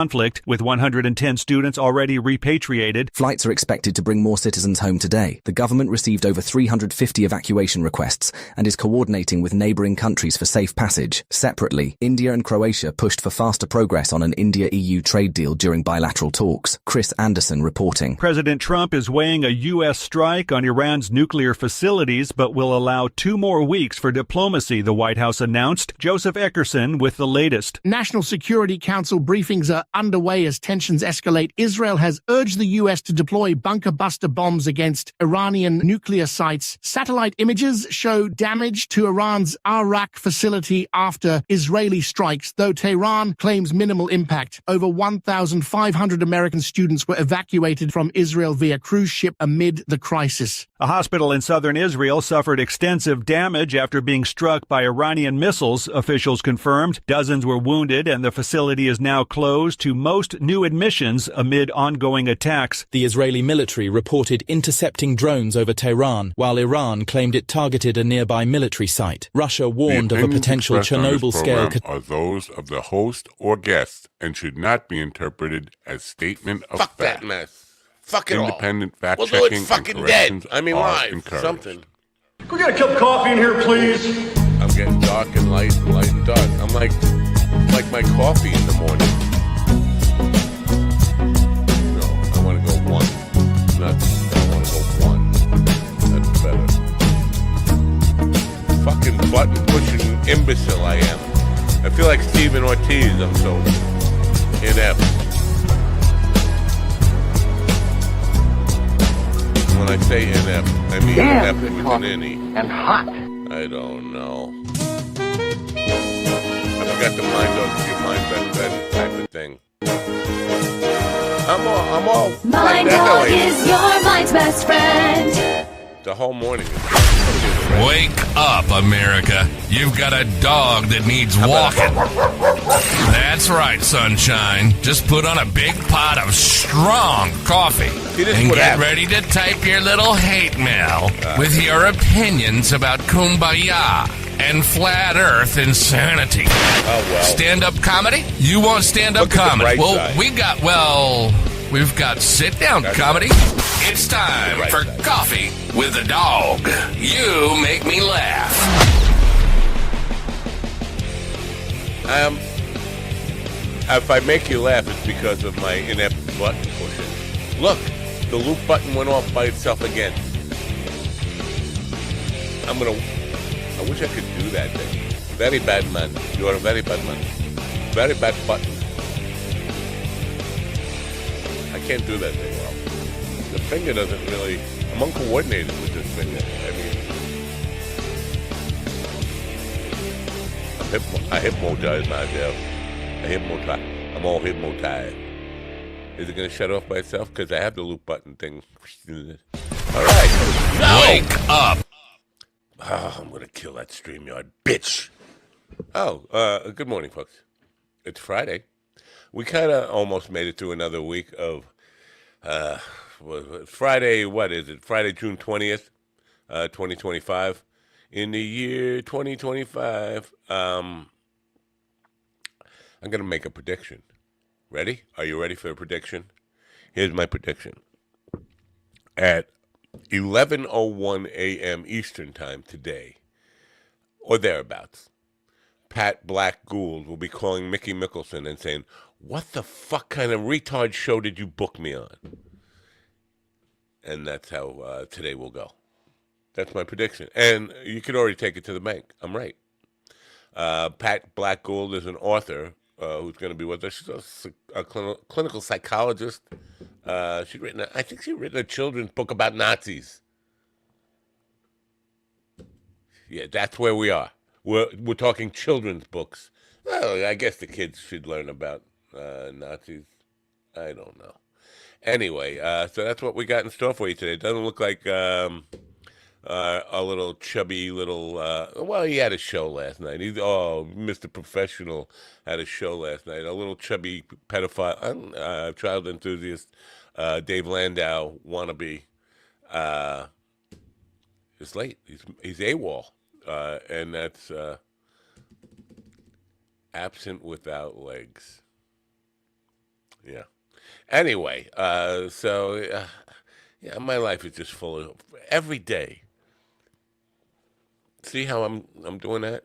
conflict, with 110 students already repatriated. Flights are expected to bring more citizens home today. The government received over 350 evacuation requests and is coordinating with neighboring countries for safe passage. Separately, India and Croatia pushed for faster progress on an India-EU trade deal during bilateral talks. Chris Anderson reporting. President Trump is weighing a U.S. strike on Iran's nuclear facilities, but will allow 2 more weeks for diplomacy, the White House announced. Joseph Eckerson with the latest. National Security Council briefings are underway as tensions escalate. Israel has urged the U.S. to deploy bunker-buster bombs against Iranian nuclear sites. Satellite images show damage to Iran's Arak facility after Israeli strikes, though Tehran claims minimal impact. Over 1,500 American students were evacuated from Israel via cruise ship amid the crisis. A hospital in southern Israel suffered extensive damage after being struck by Iranian missiles, officials confirmed. Dozens were wounded, and the facility is now closed to most new admissions amid ongoing attacks. The Israeli military reported intercepting drones over Tehran, while Iran claimed it targeted a nearby military site. Russia warned of a potential Chernobyl-scale are those of the host or guest and should not be interpreted as statement of fact. Fuck that mess. Fuck it Independent all. fact-checking Well, it's fucking dead. I mean, live. encouraged. Something. Can we get a cup of coffee in here, please? I'm getting dark and light and dark. I'm like my coffee in the morning. No, I want to go one. I want to go one. That's better. Fucking button-pushing imbecile I am. I feel like Stephen Ortiz. I'm so inept. When I say inept, I mean inept with an any. And hot. I don't know. I forgot the mind over your mind that type of thing. I'm all Mind like dog that is your mind's best friend. the whole morning. Wake up, America. You've got a dog that needs walking. That's right, sunshine. Just put on a big pot of strong coffee and get ready to type your little hate mail with your opinions about kumbaya and flat earth insanity. Oh, well. Stand-up comedy? You want stand-up Look at the comedy? bright Well, side. we've got sit-down comedy. It's time for Coffee with a Dog. You make me laugh. If I make you laugh, it's because of my inept button pushing. Look, the loop button went off by itself again. I wish I could do that thing. Very bad man. You are a very bad man. Very bad button. I can't do that thing well. The finger doesn't really... I'm uncoordinated with this finger. I hypnotize myself. I'm all hypnotized. Is it going to shut off by itself? Because I have the loop button thing. All right. No! Wake up. Oh, I'm going to kill that StreamYard bitch. Oh, good morning, folks. It's Friday. We kind of almost made it through another week of Friday, what is it? Friday, June 20th, 2025. In the year 2025, I'm going to make a prediction. Ready? Are you ready for a prediction? Here's my prediction. At 11:01 a.m. Eastern Time today, or thereabouts, Pat Black Gould will be calling Mickey Mickelson and saying, "What the fuck kind of retard show did you book me on?" And that's how today will go. That's my prediction. And you could already take it to the bank. I'm right. Pat Black Gould is an author who's going to be with us. She's a clinical psychologist. I think she's written a children's book about Nazis. Yeah, that's where we are. We're talking children's books. Well, I guess the kids should learn about Nazis. I don't know. Anyway, so that's what we got in store for you today. It doesn't look like a little chubby little... well, he had a show last night. Mr. Professional had a show last night. A little chubby pedophile, child enthusiast, Dave Landau wannabe. It's late. He's AWOL. And that's absent without legs. Yeah. Anyway, yeah, my life is just full of every day. See how I'm doing that?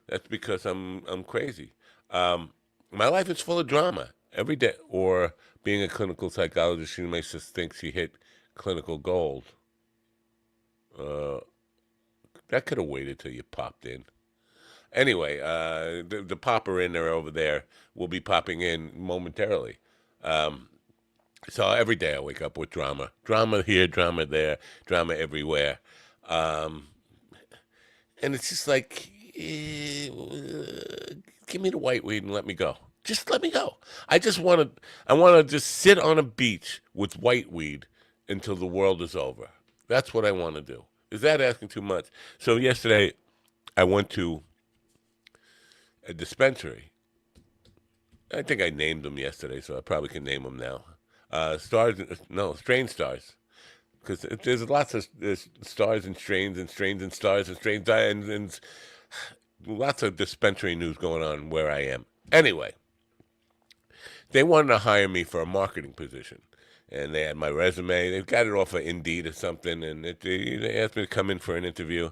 That's because I'm crazy. My life is full of drama every day. Or being a clinical psychologist, she makes us think she hit clinical gold. That could have waited till you popped in. Anyway, the popper in there over there will be popping in momentarily. So every day I wake up with drama. Drama here, drama there, drama everywhere. Um, and it's just like, give me the white weed and let me go. Just let me go. I want to just sit on a beach with white weed until the world is over. That's what I want to do. Is that asking too much? So yesterday I went to a dispensary. I think I named them yesterday, so I probably can name them now. Strain stars. Because there's lots of stars and strains and strains and stars and strains and lots of dispensary news going on where I am. Anyway, they wanted to hire me for a marketing position. And they had my resume. They got it off of Indeed or something, and they asked me to come in for an interview.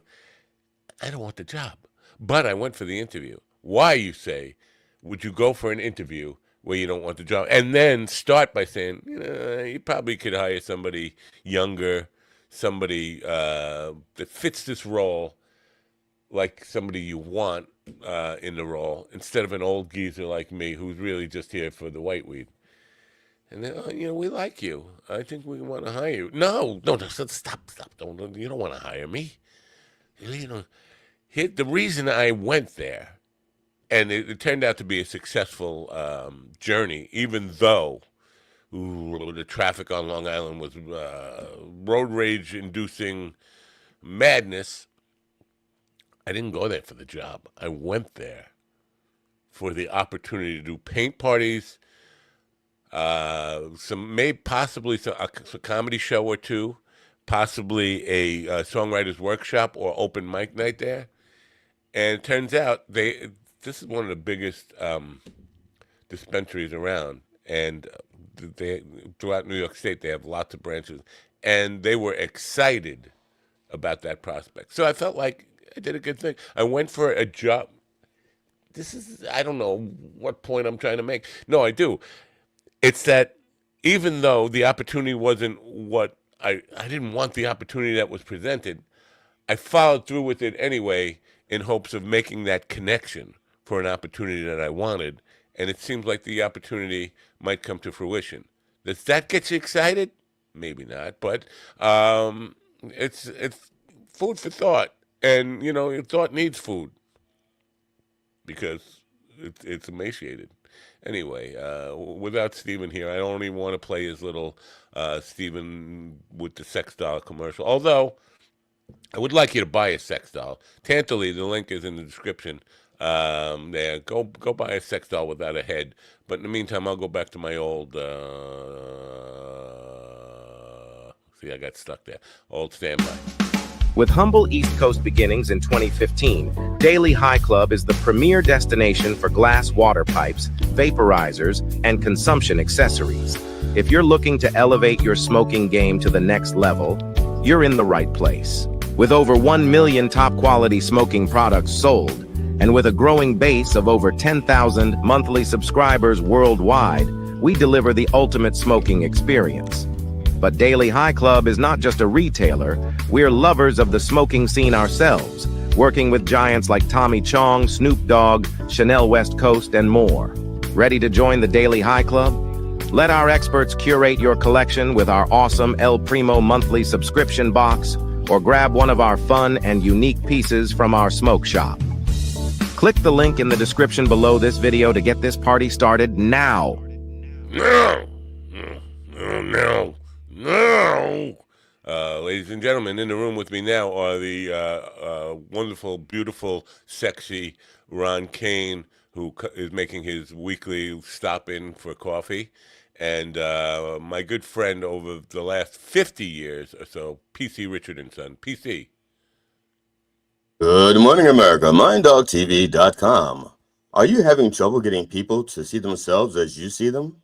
I don't want the job. But I went for the interview. Why, you say, would you go for an interview where you don't want the job? And then start by saying, you probably could hire somebody younger, somebody that fits this role, like somebody you want in the role, instead of an old geezer like me who's really just here for the white weed. And then, we like you. I think we want to hire you. No, stop. You don't want to hire me. The reason I went there, and it turned out to be a successful journey, even though the traffic on Long Island was road rage-inducing madness. I didn't go there for the job. I went there for the opportunity to do paint parties, possibly a comedy show or two, possibly a songwriter's workshop or open mic night there. And it turns out this is one of the biggest dispensaries around, and throughout New York State they have lots of branches, and they were excited about that prospect. So I felt like I did a good thing. I went for a job. I don't know what point I'm trying to make. No, I do. It's that even though the opportunity wasn't what I didn't want the opportunity that was presented, I followed through with it anyway in hopes of making that connection for an opportunity that I wanted. And it seems like the opportunity might come to fruition. Does that get you excited? Maybe not, but it's food for thought. And, your thought needs food because it's emaciated. Anyway, without Steven here, I don't even want to play his little Steven with the sex doll commercial. Although, I would like you to buy a sex doll. Tantally, the link is in the description. There, go buy a sex doll without a head. But in the meantime, I'll go back to my old. See, I got stuck there. Old standby. With humble East Coast beginnings in 2015, Daily High Club is the premier destination for glass water pipes, vaporizers, and consumption accessories. If you're looking to elevate your smoking game to the next level, you're in the right place. With over 1 million top-quality smoking products sold, and with a growing base of over 10,000 monthly subscribers worldwide, we deliver the ultimate smoking experience. But Daily High Club is not just a retailer, we're lovers of the smoking scene ourselves, working with giants like Tommy Chong, Snoop Dogg, Chanel West Coast, and more. Ready to join the Daily High Club? Let our experts curate your collection with our awesome El Primo monthly subscription box, or grab one of our fun and unique pieces from our smoke shop. Click the link in the description below this video to get this party started now. No! Ladies and gentlemen, in the room with me now are the wonderful, beautiful, sexy Ron Kane, who is making his weekly stop-in for coffee, and my good friend over the last 50 years or so, PC Richard and Son. PC. Good morning, America. MindDogTV.com. Are you having trouble getting people to see themselves as you see them?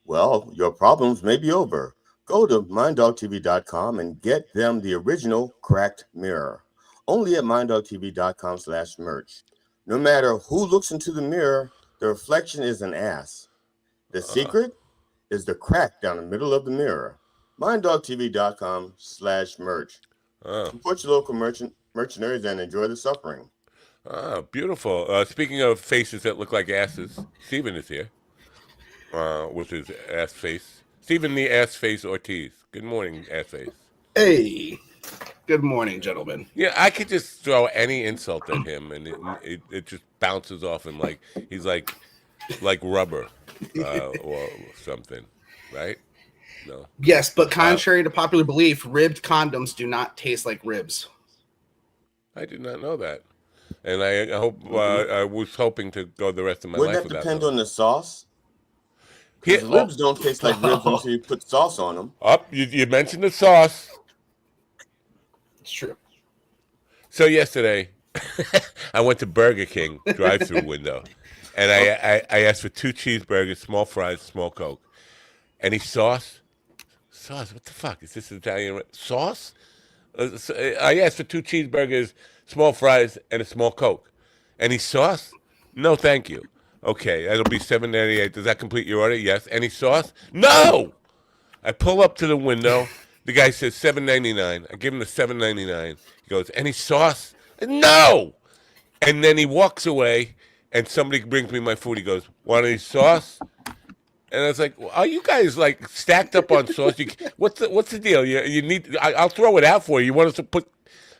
Well, your problems may be over. Go to minddogtv.com and get them the original cracked mirror. Only at minddogtv.com/merch. No matter who looks into the mirror, the reflection is an ass. The secret is the crack down the middle of the mirror. minddogtv.com/merch. Support your local mercenaries and enjoy the suffering. Beautiful. Speaking of faces that look like asses, Steven is here with his ass face. Steven the Ass Face Ortiz. Good morning, Ass Face. Hey. Good morning, gentlemen. Yeah, I could just throw any insult at him, and it just bounces off him like he's like rubber or something, right? No. Yes, but contrary to popular belief, ribbed condoms do not taste like ribs. I did not know that, and I hope I was hoping to go the rest of my life Wouldn't without that depend knowing. on the sauce? Ribs don't taste like ribs until you put sauce on them. You mentioned the sauce. It's true. So yesterday, I went to Burger King drive-through window, and I asked for 2 cheeseburgers, small fries, small Coke. Any sauce? Sauce? What the fuck? Is this Italian? Sauce? I asked for 2 cheeseburgers, small fries, and a small Coke. Any sauce? No, thank you. Okay, that'll be $7.98. Does that complete your order? Yes. Any sauce? No! I pull up to the window. The guy says $7.99. I give him the $7.99. He goes, any sauce? No! And then he walks away, and somebody brings me my food. He goes, want any sauce? And I was like, well, are you guys like stacked up on sauce? What's the deal? You need? I'll throw it out for you. You want us to put?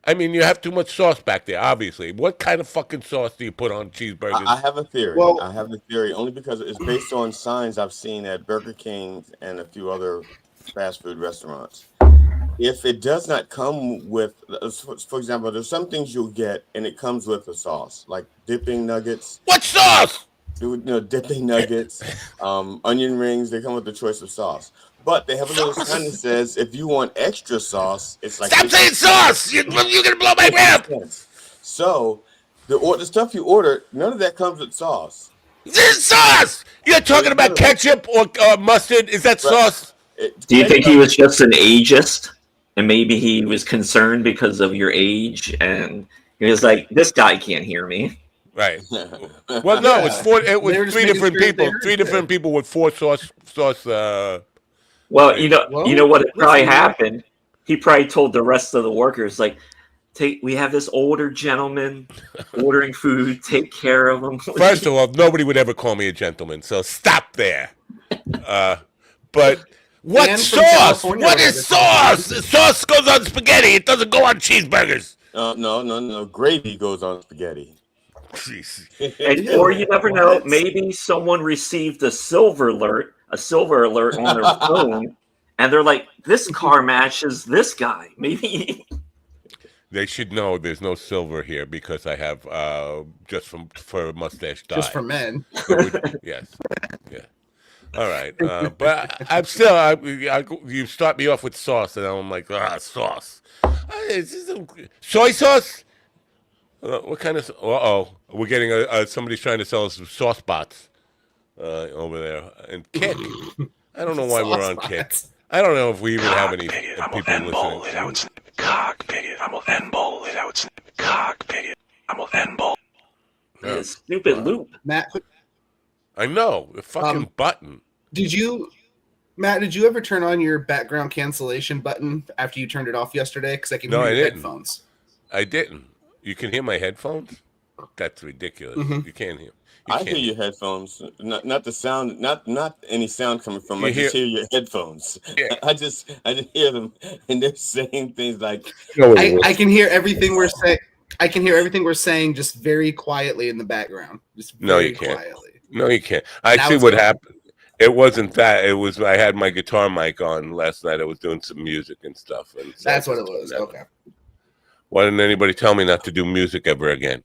I mean, you have too much sauce back there, obviously. What kind of fucking sauce do you put on cheeseburgers? I have a theory. I have a theory only because it's based on signs I've seen at Burger King and a few other fast food restaurants. If it does not come with, for example, there's some things you'll get and it comes with a sauce, like dipping nuggets. What sauce? Dipping nuggets, onion rings. They come with the choice of sauce. But they have a little sign that says, if you want extra sauce, it's like... Stop saying sauce! You're going to blow my rib! So, the stuff you ordered, none of that comes with sauce. This is sauce! You're talking about ketchup or mustard? Is that sauce? Do you think he was just an ageist? And maybe he was concerned because of your age? And he was like, this guy can't hear me. Right. Well, no, it was 3 different people. 3 different people with 4 sauce. Well, you know what probably happened. He probably told the rest of the workers, like, we have this older gentleman ordering food. Take care of him. First of all, nobody would ever call me a gentleman, so stop there. But what sauce? What is sauce? Sauce goes on spaghetti. It doesn't go on cheeseburgers. No. Gravy goes on spaghetti. Or you never know. Maybe someone received a silver alert on their phone, and they're like, "This car matches this guy." Maybe they should know there's no silver here because I have just for mustache dye. Just for men. Yes. Yeah. All right. But I'm still. You start me off with sauce, and I'm like, sauce. Soy sauce. What kind of? We're getting somebody's trying to sell us some sauce bots over there. And Kick. I don't know why we're on Kick. I don't know if we even have any people listening. Cock bigot. I'm a N-ball it out. Cock bigot. I'm a N-ball. Stupid loop. Matt. I know the fucking button. Matt, did you ever turn on your background cancellation button after you turned it off yesterday? Because I can hear your headphones. I didn't. You can hear my headphones? That's ridiculous. Mm-hmm. You can't hear. I hear your headphones. Not the sound. Not any sound coming from. I just hear your headphones. Yeah. I just hear them, and they're saying things like. I can hear everything we're saying. I can hear everything we're saying just very quietly in the background. No, you can't. No, you can't. I see what happened. It wasn't that. It was I had my guitar mic on last night. I was doing some music and stuff. And so that's what it was. Okay. Why didn't anybody tell me not to do music ever again?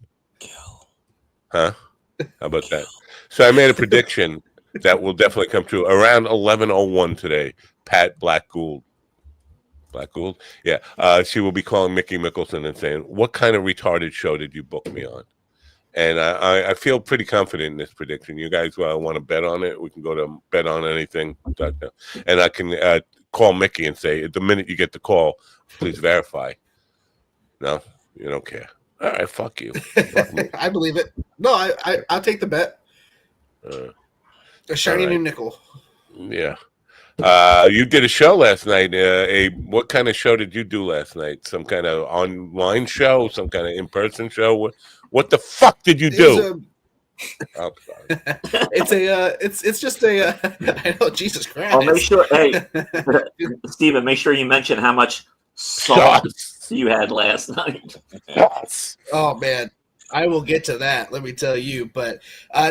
Huh? How about that? So I made a prediction that will definitely come true. Around 11:01 today, Pat Black-Gould. Black-Gould? Yeah. She will be calling Mickey Mickelson and saying, what kind of retarded show did you book me on? And I feel pretty confident in this prediction. You guys want to bet on it? We can go to betonanything.com. And I can call Mickey and say, the minute you get the call, please verify. No, you don't care. All right, fuck you. Fuck me. I believe it. No, I'll take the bet. A shiny new nickel. Yeah. You did a show last night. What kind of show did you do last night? Some kind of online show? Some kind of in-person show? What the fuck did you do? I'm sorry. It's just a. I know, Jesus Christ. Oh, make sure. Hey, Steven, make sure you mention how much sauce you had last night. Oh man, I will get to that. Let me tell you. But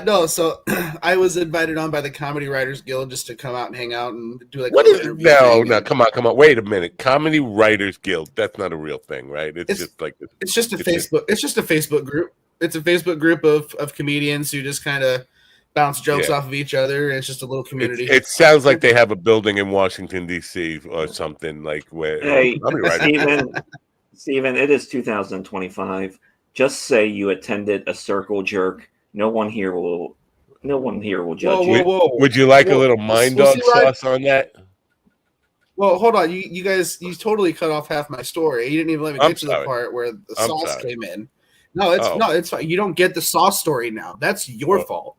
no, so I was invited on by the Comedy Writers Guild just to come out and hang out and do like. What is it? No, come on. Wait a minute. Comedy Writers Guild. That's not a real thing, right? It's just like it's just a Facebook. It's just a Facebook group. It's a Facebook group of comedians who just kind of bounce jokes off of each other. And it's just a little community. It sounds like they have a building in Washington D.C. or something like where. Hey, Steven, it is 2025. Just say you attended a circle jerk. No one here will judge you. Would you like a little mind dog sauce on that? Well, hold on. You guys, you totally cut off half my story. You didn't even let me get to the part where the sauce came in. No, it's fine. You don't get the sauce story now. That's your fault.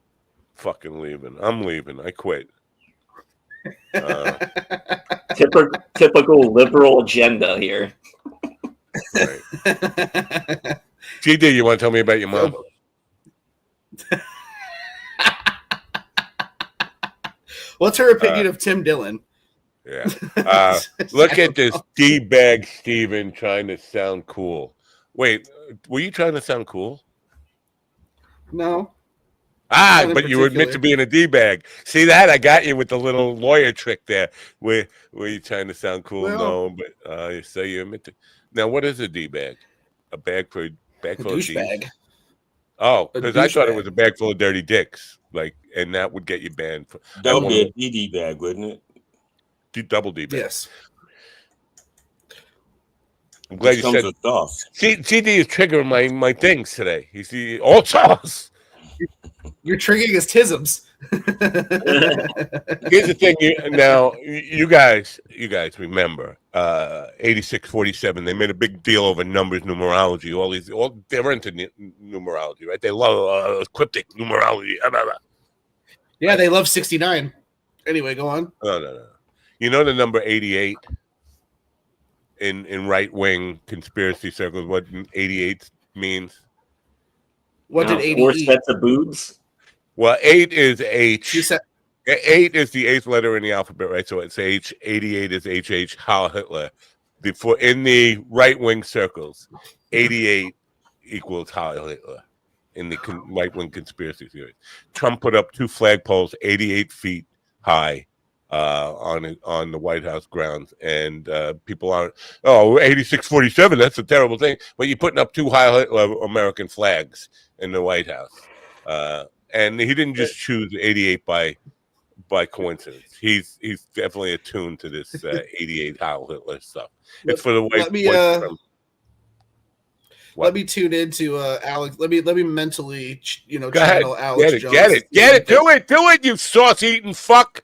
Fucking leaving. I'm leaving. I quit. Typical liberal agenda here. Right. GD, you want to tell me about your mom? What's her opinion of Tim Dillon? Yeah. Look at this D-bag Steven trying to sound cool. Wait, were you trying to sound cool? No. But you admit to being a D-bag. See that? I got you with the little lawyer trick there. Were you trying to sound cool? Well, no, but you say you admit to. Now, what is a D-bag? A bag full of douchebag. Oh, because I thought it was a bag full of dirty dicks, and that would get you banned. That would be a DD bag, wouldn't it? Double D bag. Yes. I'm glad you said sauce. CD is triggering my things today. You see, all sauce. You're triggering his tisms. Here's the thing. You guys remember 8647. They made a big deal over numbers, numerology. They're into numerology, right? They love cryptic numerology. Yeah, they love 69. Anyway, go on. No. You know the number 88 in right wing conspiracy circles. What 88 means? What did 88? 4 sets of boobs. Well, 8 is H. 8 is the 8th letter in the alphabet, right? So it's H. 88 is HH. Heil Hitler. In the right-wing circles, 88 equals Heil Hitler in the right-wing conspiracy theory. Trump put up 2 flagpoles 88 feet high on the White House grounds, and people aren't. 8647. That's a terrible thing. But you're putting up 2 Heil Hitler American flags in the White House. And he didn't just choose 88 by coincidence. He's definitely attuned to this 88 Heil Hitler stuff. It's for the white. Let me tune into Alex. Let me mentally, Go channel ahead. Alex Jones. Get it. Do it, you sauce-eating fuck.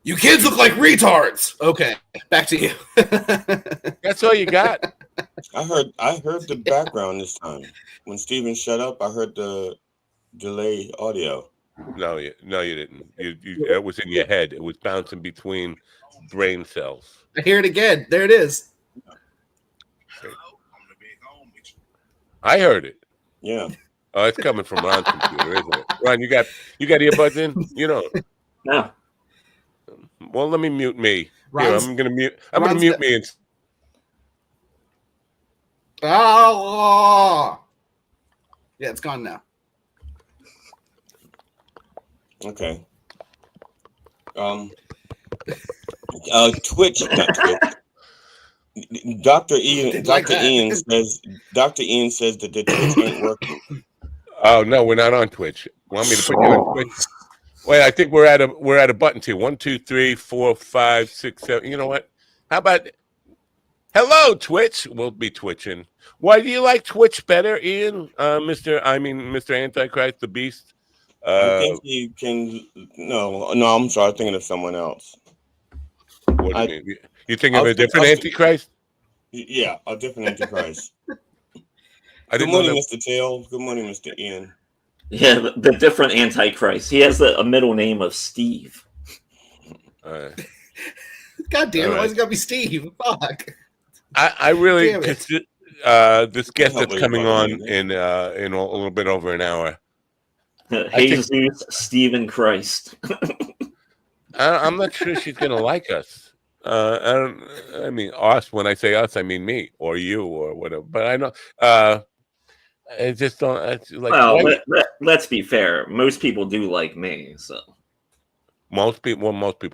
You kids look like retards. Okay, back to you. That's all you got. I heard the background this time. When Steven shut up, I heard the delay audio. No, you didn't. It was in your head. It was bouncing between brain cells. I hear it again. There it is. I heard it. Yeah. Oh, it's coming from Ron's computer, isn't it? Ron, you got earbuds in? No. Well, let me mute me. Here, I'm gonna mute me. Oh. Yeah, it's gone now. Okay. Twitch, not Twitch. Dr. Ian says that the Twitch ain't working. Oh no, we're not on Twitch. Want me to put you on Twitch? Wait, I think we're at a button here. 1, 2, 3, 4, 5, 6, 7. You know what? How about Hello, Twitch. We'll be twitching. Why do you like Twitch better, Ian? Mr. Antichrist, the Beast. I think he can. No, I'm sorry. I'm thinking of someone else. What do you mean? You thinking of a different Antichrist? Yeah, a different Antichrist. Good morning, Mr. Tails. Good morning, Mr. Ian. Yeah, the different Antichrist. He has a middle name of Steve. God damn it! Why's it gotta be Steve? Fuck. I really this guest that's coming on in a little bit over an hour. Jesus, Stephen Christ. I'm not sure she's gonna like us. I mean us. When I say us, I mean me or you or whatever. But I know. I just don't. Like, well, let's be fair. Most people do like me, so. Most people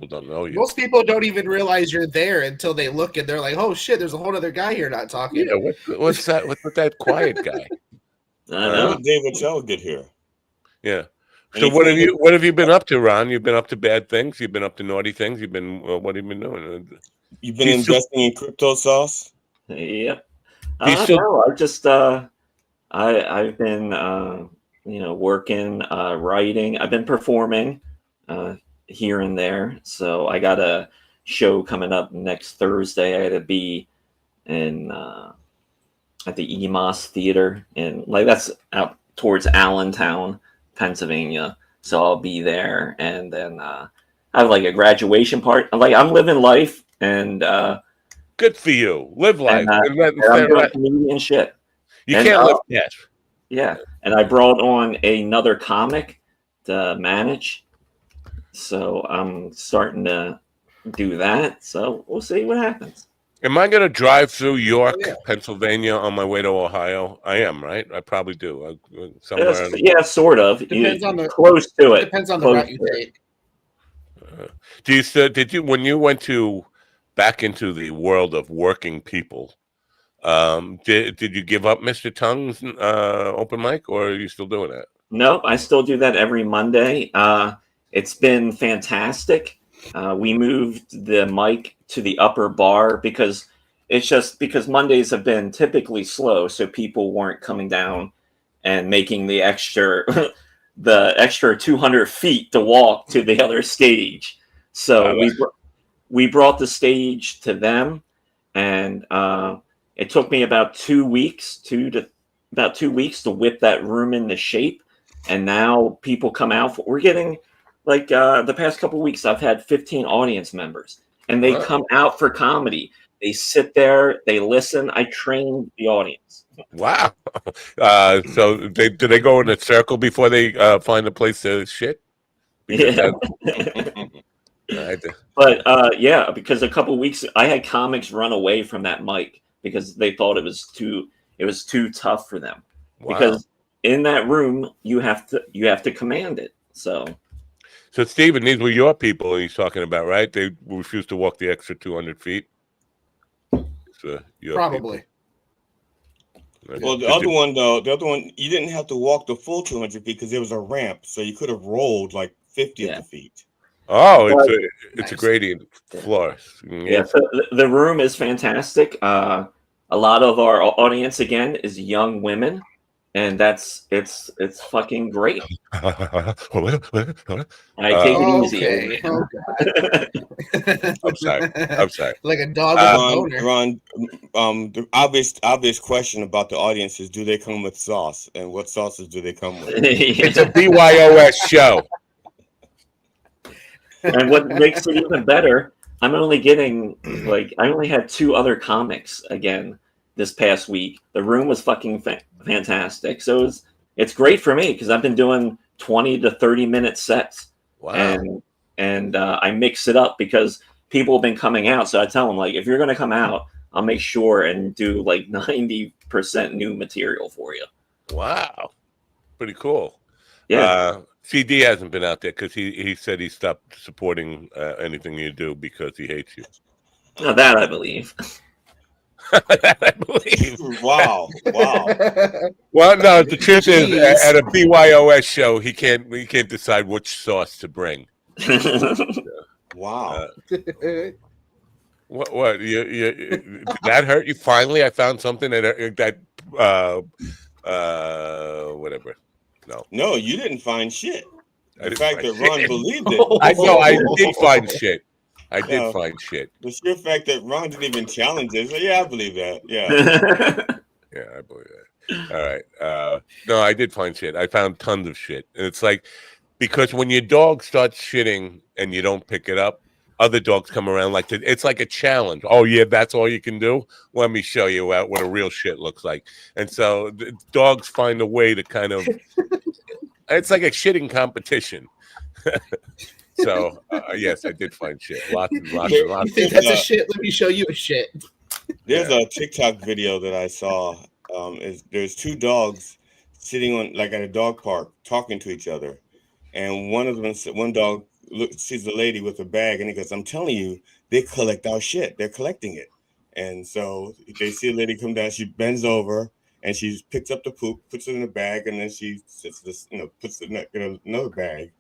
don't know you. Most people don't even realize you're there until they look and they're like, "Oh shit, there's a whole other guy here not talking." Yeah, what's that? What's with that quiet guy? When did David Tell get here? Yeah. So what have you been up to, Ron? You've been up to bad things. You've been up to naughty things. You've been what have you been doing? You've been investing in crypto sauce. Yep. No, I just I've been working, writing. I've been performing here and there. So I got a show coming up next Thursday. I had to be in at the EMOS Theater, and that's out towards Allentown, Pennsylvania. So I'll be there, and then I have a graduation party. I'm living life, and good for you. Live life. And I'm doing comedian shit. You can't live cash. Yeah, and I brought on another comic to manage. So I'm starting to do that. So we'll see what happens. Am I going to drive through York, Pennsylvania on my way to Ohio? I am, right? I probably do. Somewhere. Yeah, sort of. Depends on the close to it. Depends on the route you take. Did you when you went back into the world of working people? Did you give up Mr. Tongue's open mic, or are you still doing that? Nope, I still do that every Monday. It's been fantastic. We moved the mic to the upper bar because Mondays have been typically slow, so people weren't coming down and making the extra 200 feet to walk to the other stage. So we brought the stage to them, and it took me about 2 weeks to whip that room into shape. And now people come out. We're getting the past couple of weeks, I've had 15 audience members, and they come out for comedy. They sit there, they listen. I train the audience. Wow. So do they go in a circle before they find a place to shit? Yeah. But because a couple of weeks I had comics run away from that mic because they thought it was too tough for them. Wow. Because in that room you have to command it. So Stephen, these were your people he's talking about, right? They refused to walk the extra 200 feet. Probably. Well, the other one, you didn't have to walk the full 200 feet because there was a ramp, so you could have rolled 50 of the feet. Oh, it's a gradient floor. Yeah, so the room is fantastic. A lot of our audience again is young women, and it's fucking great. I take it easy. Okay. I'm sorry. Like a dog with a boner. Ron, the obvious question about the audience is: do they come with sauce, and what sauces do they come with? It's a BYOS show. And what makes it even better, I'm only getting I only had 2 other comics again this past week. The room was fucking fantastic. So it's great for me because I've been doing 20 to 30 minute sets. Wow. And I mix it up because people have been coming out. So I tell them if you're going to come out, I'll make sure and do 90% new material for you. Wow. Pretty cool. Yeah. CD hasn't been out there because he said he stopped supporting anything you do because he hates you. Now that I believe. I believe. Wow. Well, no, the truth is, at a BYOS show, he can't decide which sauce to bring. Wow. What? Did that hurt you? Finally, I found something that whatever. No, you didn't find shit. I The didn't fact find that shit. Ron believed it. I know. I did find shit. I did No, find shit. the sheer fact that Ron didn't even challenge it. So yeah, I believe that. Yeah. Yeah, I believe that. All right. No, I did find shit. I found tons of shit, and it's like because when your dog starts shitting and you don't pick it up, other dogs come around it's like a challenge. Oh yeah, that's all you can do. Let me show you what a real shit looks like. And so dogs find a way to kind of. It's like a shitting competition. So yes, I did find shit. Lots and lots and lots. You think that's a shit? Let me show you a shit. There's a TikTok video that I saw. There's two dogs sitting on like at a dog park talking to each other, and one dog sees the lady with a bag, and he goes, "I'm telling you, they collect our shit. They're collecting it." And so they see a lady come down. She bends over and she picks up the poop, puts it in a bag, and then she puts it in another bag.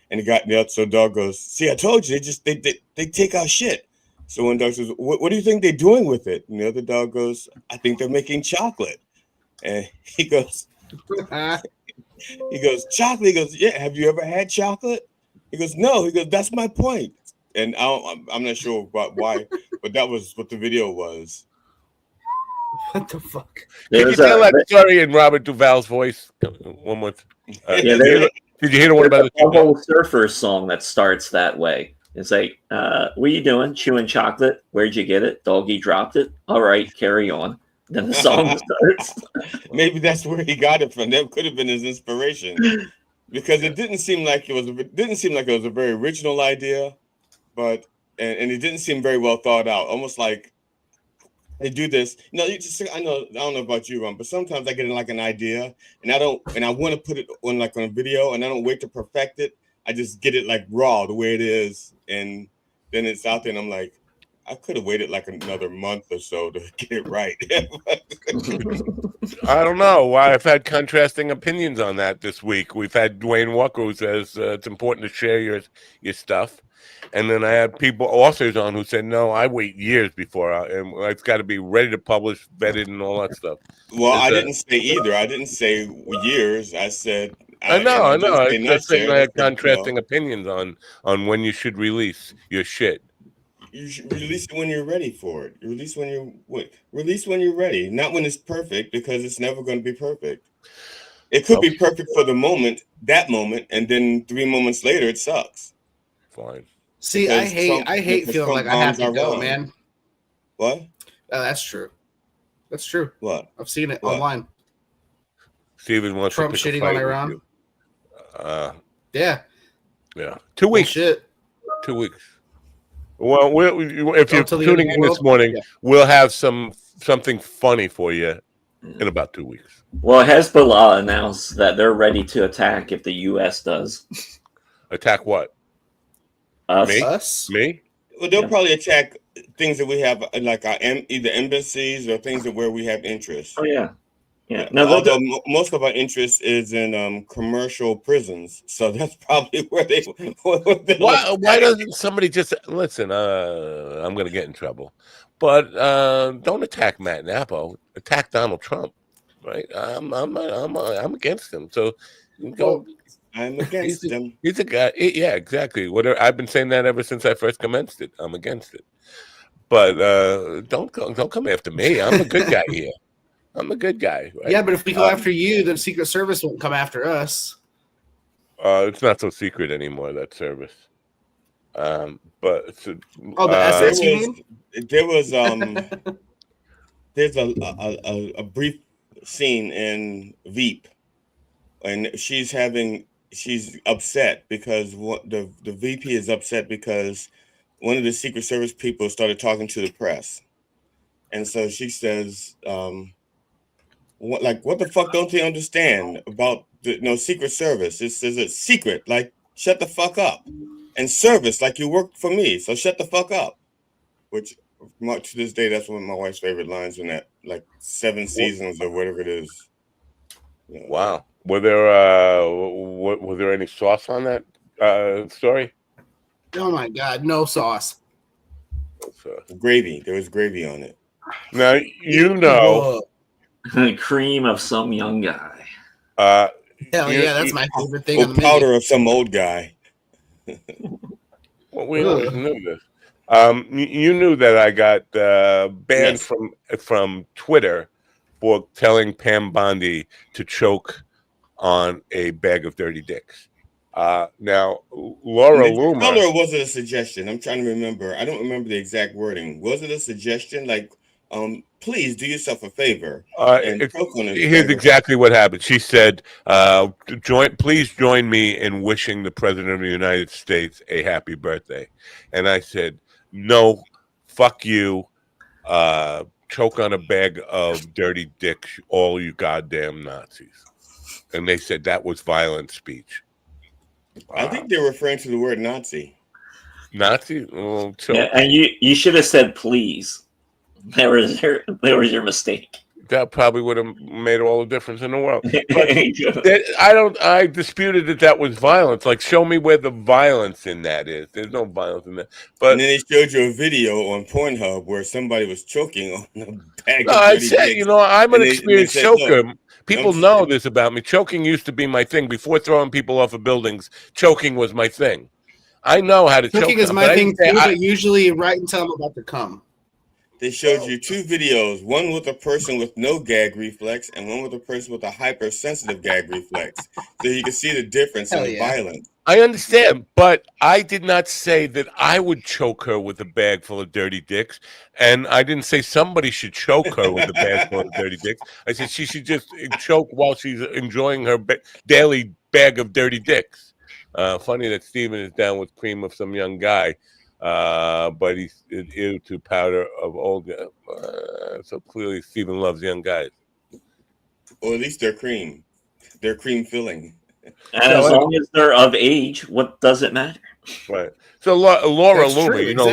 And so the dog goes, "See, I told you, they take our shit." So one dog says, what do you think they're doing with it? And the other dog goes, "I think they're making chocolate." And he goes, "Chocolate?" He goes, "Yeah, have you ever had chocolate?" He goes, "No." He goes, "That's my point." And I'm not sure about why, but that was what the video was. What the fuck? Can you tell that story in Robert Duvall's voice? One more. Did you hear the one about the whole surfer song that starts that way? It's like, what are you doing? Chewing chocolate? Where'd you get it? Doggy dropped it. All right, carry on. Then the song starts. Maybe that's where he got it from. That could have been his inspiration, because it didn't seem like it was a very original idea, but and it didn't seem very well thought out. Almost like they do this. I don't know about you, Ron, but sometimes I get like an idea and I want to put it on a video, and I don't wait to perfect it. I just get it like raw the way it is, and then it's out there, and I'm like, I could have waited like another month or so to get it right. I don't know. I've had contrasting opinions on that this week. We've had Dwayne Walker who says it's important to share your stuff. And then I had authors on who said, no, I wait years before and it's got to be ready to publish, vetted, and all that stuff. Well, I didn't say either. I didn't say years. I said I know. I'm just saying I had contrasting opinions on when you should release your shit. You should release it when you're ready for it. Release when you're ready, not when it's perfect, because it's never going to be perfect. It could be perfect for that moment, and then 3 moments later, it sucks. Fine. See, because I hate feeling like I have to go, man. What? That's true. That's true. What? I've seen it online. Steven wants Trump to pick shitting on Iran. Yeah. 2 weeks. Shit. 2 weeks. Well, if you're tuning in this morning, we'll have something funny for you in about 2 weeks. Well, Hezbollah announced that they're ready to attack if the U.S. does. Attack what? Us. Me? Well, they'll probably attack things that we have, like our either embassies or things where we have interest. Oh yeah. Yeah. No, although most of our interest is in commercial prisons, so that's probably where they. Why doesn't somebody just listen? I'm going to get in trouble, but don't attack Matt Napo. Attack Donald Trump, right? I'm against him. So go. I'm against him. He's a guy. Yeah, exactly. I've been saying that ever since I first commenced it. I'm against it, but don't come after me. I'm a good guy here. I'm a good guy. Right? Yeah, but if we go after you, then Secret Service won't come after us. It's not so secret anymore, that service. But the SS you mean? There's a brief scene in Veep, and she's upset because the VP is upset because one of the Secret Service people started talking to the press, and so she says, what the fuck don't they understand about the Secret Service? It's a secret. Like, shut the fuck up. And service, like, you work for me, so shut the fuck up. Which, to this day, that's one of my wife's favorite lines in that, like, 7 seasons or whatever it is. You know, wow. Were there any sauce on that story? Oh my God, no sauce. So gravy. There was gravy on it. Now you know, cream of some young guy. Hell yeah, that's my favorite thing on the powder menu. of some old guy. Well, we always knew this. You knew that I got banned from Twitter for telling Pam Bondi to choke on a bag of dirty dicks. Now, Laura Loomer. Or was it a suggestion? I'm trying to remember. I don't remember the exact wording. Was it a suggestion? Like, please do yourself a favor and choke on it. Here's exactly what happened. She said, please join me in wishing the President of the United States a happy birthday. And I said, no, fuck you. Choke on a bag of dirty dicks, all you goddamn Nazis. And they said that was violent speech. I think they're referring to the word Nazi. Nazi? Oh, yeah, and you should have said please. There was your mistake. That probably would have made all the difference in the world. I disputed that was violence. Like, show me where the violence in that is. There's no violence in that. But and then they showed you a video on Pornhub where somebody was choking on a bag of I dirty said, dicks. I'm an experienced choker. Look, people know this about me. Choking used to be my thing. Before throwing people off of buildings, choking was my thing. I know how to choke. Choking is my thing too, but usually right until I'm about to come. They showed you two videos, one with a person with no gag reflex and one with a person with a hypersensitive gag reflex. So you can see the difference in the violence. I understand, but I did not say that I would choke her with a bag full of dirty dicks, and I didn't say somebody should choke her with a bag full of dirty dicks. I said she should just choke while she's enjoying her daily bag of dirty dicks. Funny that Steven is down with cream of some young guy. But he's ew to powder of old guys. So clearly Stephen loves young guys. Or at least they're cream. They're cream filling. And as long as they're of age, what does it matter? Right. So Laura Loomer, true, you know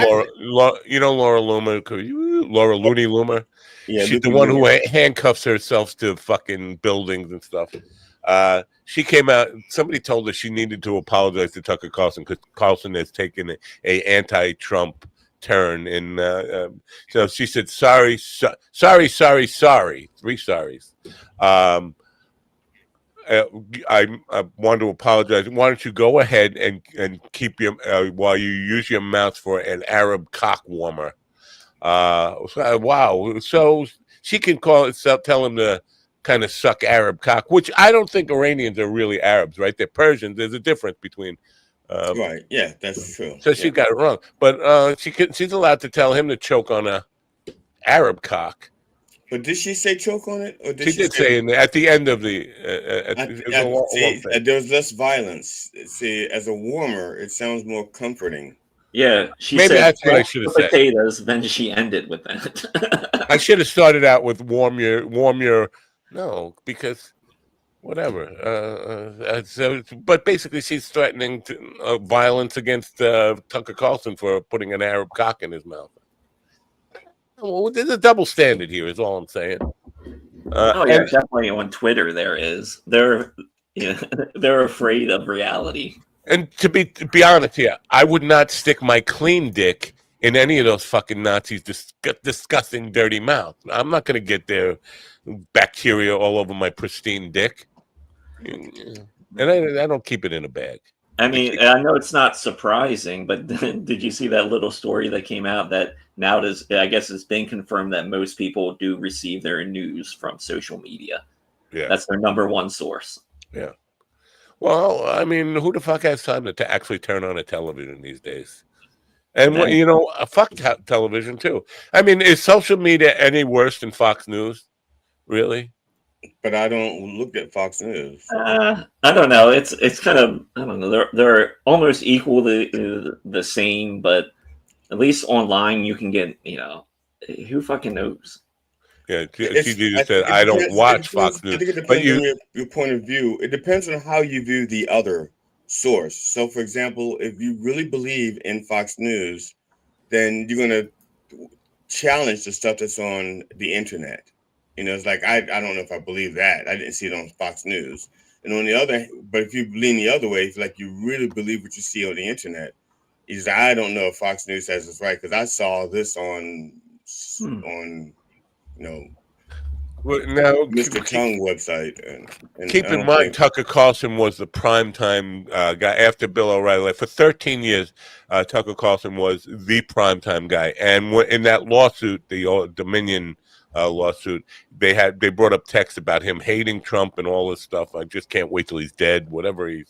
Laura Loomer, Laura Looney Loomer. Yeah, she's the one who handcuffs herself to fucking buildings and stuff. She came out. Somebody told her she needed to apologize to Tucker Carlson because Carlson has taken a anti-Trump turn. And so she said, sorry. 3 sorries. I want to apologize. Why don't you go ahead and keep your while you use your mouth for an Arab cock warmer? Wow. So she can tell him to kind of suck Arab cock, which I don't think Iranians are really Arabs, right? They're Persians. There's a difference between. Right. Yeah, that's true. So she got it wrong, but she's allowed to tell him to choke on a Arab cock. But did she say choke on it, or did she did say at the end of the? There was less violence. See, as a warmer, it sounds more comforting. Yeah, she maybe said that's what I should have said. Potatoes. Then she ended with that. I should have started out with warm your. No, because whatever. But basically, she's threatening violence against Tucker Carlson for putting an Arab cock in his mouth. Well, there's a double standard here, is all I'm saying. Definitely on Twitter there is. They're afraid of reality. And to be honest here, I would not stick my clean dick in any of those fucking Nazis' disgusting, dirty mouth. I'm not going to get their bacteria all over my pristine dick. And I don't keep it in a bag. I mean, I know it's not surprising, but did you see that little story that came out that now I guess it's been confirmed that most people do receive their news from social media. Yeah. That's their number one source. Yeah. Well, I mean, who the fuck has time to actually turn on a television these days? And, fuck television, too. I mean, is social media any worse than Fox News? Really? But I don't look at Fox News. I don't know. It's kind of, I don't know. They're almost equally the same, but at least online you can get, who fucking knows? Yeah, TG said, I don't watch Fox News. I think it depends on your point of view. It depends on how you view the other source. So, for example, if you really believe in Fox News, then you're going to challenge the stuff that's on the internet. It's like, I don't know if I believe that. I didn't see it on Fox News. And on the other, but if you lean the other way, if like you really believe what you see on the internet, He's like, I don't know if Fox News has this right because I saw this on Mr. Tongue website. And keep in mind, Tucker Carlson was the primetime guy after Bill O'Reilly. For 13 years, Tucker Carlson was the primetime guy. And in that lawsuit, the Dominion lawsuit, they brought up text about him hating Trump and all this stuff. I just can't wait till he's dead, whatever he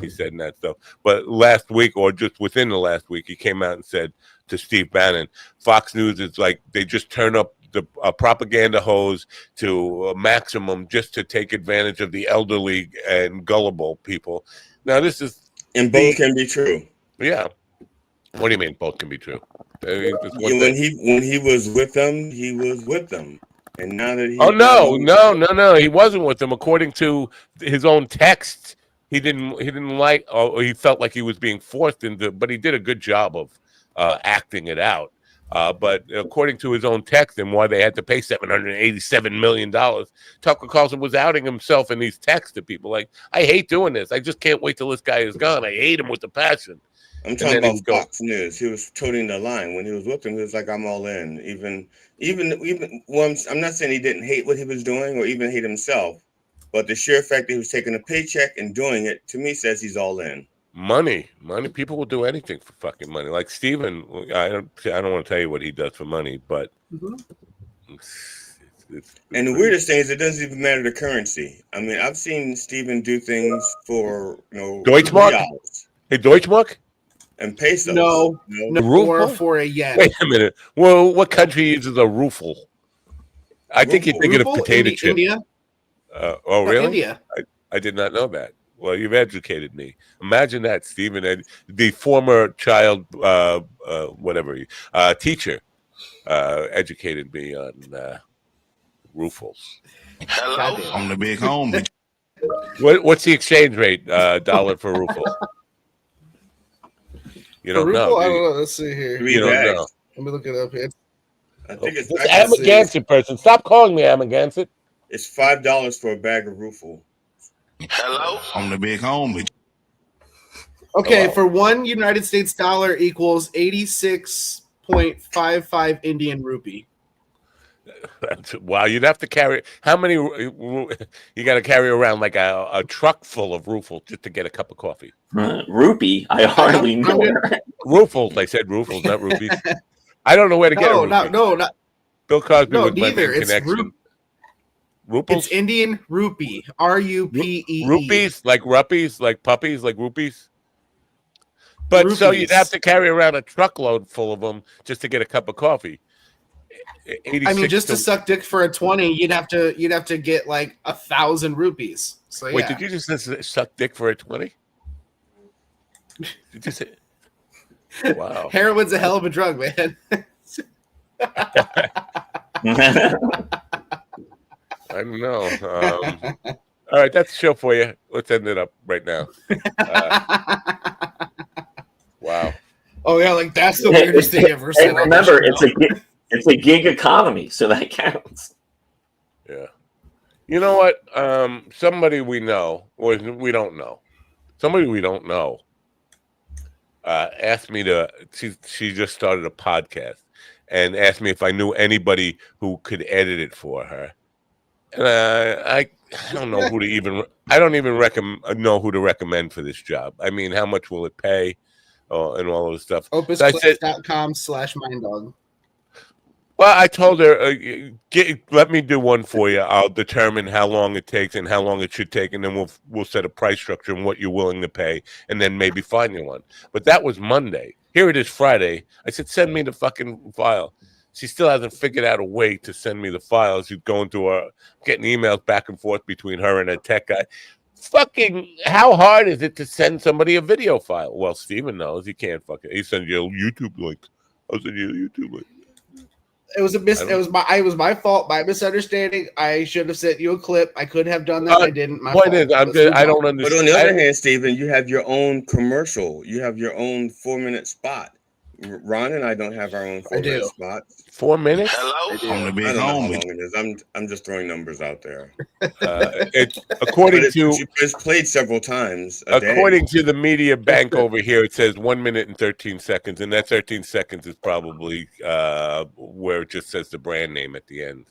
said in that stuff. But last week, or just within the last week, he came out and said to Steve Bannon, Fox News is like they just turn up the propaganda hose to a maximum just to take advantage of the elderly and gullible people. Now, this is... And both can be true. Yeah. What do you mean both can be true? When he was with them, he was with them. And now that he... Oh, no. He wasn't with them. According to his own text, he didn't like, or he felt like he was being forced into, but he did a good job of acting it out. But according to his own text and why they had to pay $787 million, Tucker Carlson was outing himself in these texts to people like, I hate doing this. I just can't wait till this guy is gone. I hate him with a passion. I'm talking about Fox News. He was toting the line. When he was with them, he was like, I'm all in. Even well, I'm not saying he didn't hate what he was doing or even hate himself, but the sheer fact that he was taking a paycheck and doing it, to me, says he's all in. Money. People will do anything for fucking money. Like Steven, I don't want to tell you what he does for money, but and the weirdest thing is it doesn't even matter the currency. I mean, I've seen Steven do things for Deutschmark. reals. Hey, Deutschmark and pesos. No, for a yen. Wait a minute. Well, what country uses a ruffle? I think you're thinking of potato chip. India. Oh, really? India. I did not know that. Well, you've educated me. Imagine that, Stephen, the former child, teacher, educated me on ruffles. Hello, I'm the big homie. What's the exchange rate, dollar for ruffle? You don't know. I don't know. Let's see here. You don't know. Let me look it up here. I think it's Amagansett person. Stop calling me Amagansett. It's $5 for a bag of ruffle. Hello, I'm the big homie. Okay, for $1 United States dollar equals 86.55 Indian rupee. Wow, you'd have to carry how many? You got to carry around like a truck full of ruffles just to get a cup of coffee. Rupee? I hardly know. Ruffles. I said ruffles, not rupees. I don't know where to get a rupee. No, not Bill Cosby no, with neither. my connection. Ruples? It's Indian rupee. RUPEE. Rupees, like ruppies, like puppies, like rupees. But Rupees. So you'd have to carry around a truckload full of them just to get a cup of coffee. I mean, just to suck dick for a 20, you'd have to get like 1,000 rupees. So wait, did you just suck dick for a 20? Did you say? Wow. Heroin's a hell of a drug, man. I don't know. All right, that's the show for you. Let's end it up right now. Wow. Oh yeah, like that's the weirdest thing ever said. And remember, it's a gig economy, so that counts. Yeah. You know what? Somebody we know, or we don't know. Somebody we don't know asked me to. She just started a podcast and asked me if I knew anybody who could edit it for her. And I don't know who to even. I don't even know who to recommend for this job. I mean, how much will it pay, and all of this stuff. Opusclips.com/minddog. Well, I told her, let me do one for you. I'll determine how long it takes and how long it should take, and then we'll set a price structure and what you're willing to pay, and then maybe find you one. But that was Monday. Here it is Friday. I said, send me the fucking file. She still hasn't figured out a way to send me the files. She's going to her, getting emails back and forth between her and a tech guy. Fucking, how hard is it to send somebody a video file? Well, Steven knows. He can't fucking. He sends you a YouTube link. I'll send you a YouTube link. It was my fault, my misunderstanding. I should have sent you a clip. I could have done that. I didn't. My point fault. is, I don't understand. But on the other hand, Steven, you have your own commercial. You have your own 4-minute spot. Ron and I don't have our own 4-minute spots. 4 minutes? Hello? On the I big don't know how home. long it is. I'm just throwing numbers out there. It's according to it's played several times a according day. to the media bank over here. It says 1 minute and 13 seconds, and that 13 seconds is probably where it just says the brand name at the end.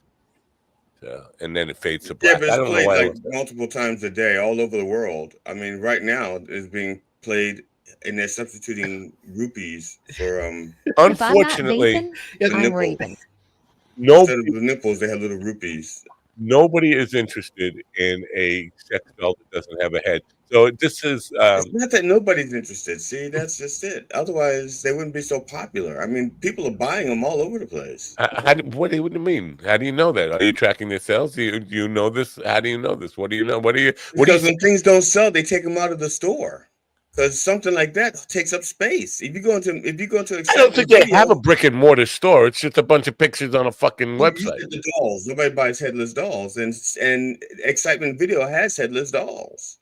And then it fades to black. Yeah, but I it's don't know played why. like multiple times a day all over the world. I mean, right now it's being played, and they're substituting rupees for Unfortunately, the I'm nipples. raping. Instead of the nipples, they have little rupees. Nobody is interested in a sex doll that doesn't have a head. So this is. It's not that nobody's interested. See, that's just it. Otherwise, they wouldn't be so popular. I mean, people are buying them all over the place. What do you mean? How do you know that? Are you tracking their sales? Do you know this? How do you know this? What do you know? Because when things don't sell, they take them out of the store. Because something like that takes up space. If you go into I don't think they have a brick and mortar store. It's just a bunch of pictures on a fucking website. You get the dolls. Nobody buys headless dolls, and Excitement Video has headless dolls,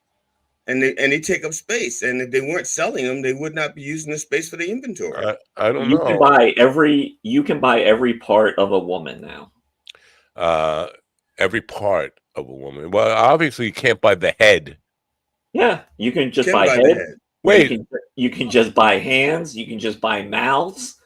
and they take up space. And if they weren't selling them, they would not be using the space for the inventory. I don't You know. You can buy every part of a woman now. Every part of a woman. Well, obviously you can't buy the head. Yeah, you can just buy the head. Wait, you can just buy hands. You can just buy mouths.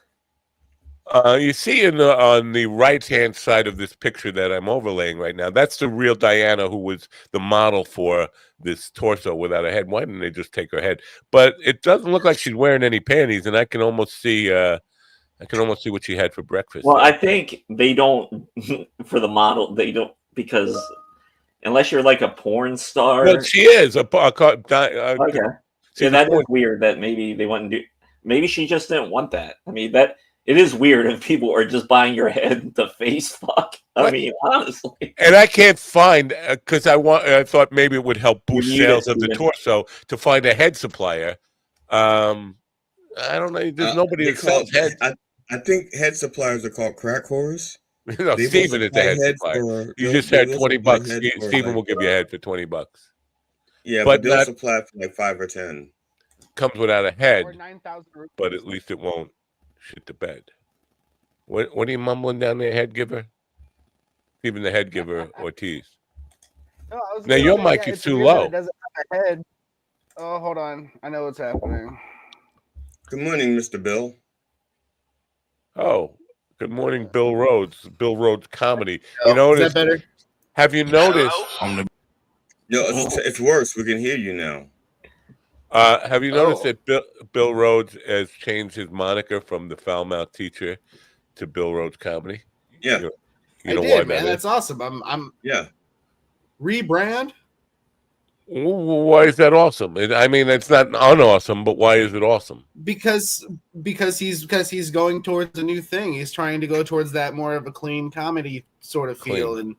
You see on the right-hand side of this picture that I'm overlaying right now, that's the real Diana who was the model for this torso without a head. Why didn't they just take her head? But it doesn't look like she's wearing any panties, and I can almost see what she had for breakfast. Well, I think they don't for the model. They don't because unless you're like a porn star. Well, she is okay. Yeah, that is weird. That maybe they wouldn't do. Maybe she just didn't want that. I mean, that it is weird if people are just buying your head to face fuck. I mean, honestly. And I can't find because I thought maybe it would help boost sales of the torso to find a head supplier. I don't know. There's nobody that sells heads. I think head suppliers are called crack whores. No, Steven is the head supplier. You just had $20. Steven will give you a head for $20. Yeah, but they'll supply for like 5 or 10. Comes without a head, but at least it won't shit the bed. What are you mumbling down there, head giver? Even the head giver, Ortiz. No, now your mic is too low. It doesn't have a head. Oh, hold on. I know what's happening. Good morning, Mr. Bill. Oh, good morning, Bill Rhodes. Bill Rhodes comedy. You notice? Is that better? Have you noticed? It's worse. We can hear you now. Have you noticed that Bill Rhodes has changed his moniker from the foul mouth teacher to Bill Rhodes comedy? Yeah, you know why man. That that's awesome. I'm rebrand. Why is that awesome? I mean, it's not unawesome, but why is it awesome? Because he's going towards a new thing. He's trying to go towards that more of a clean comedy sort of feel and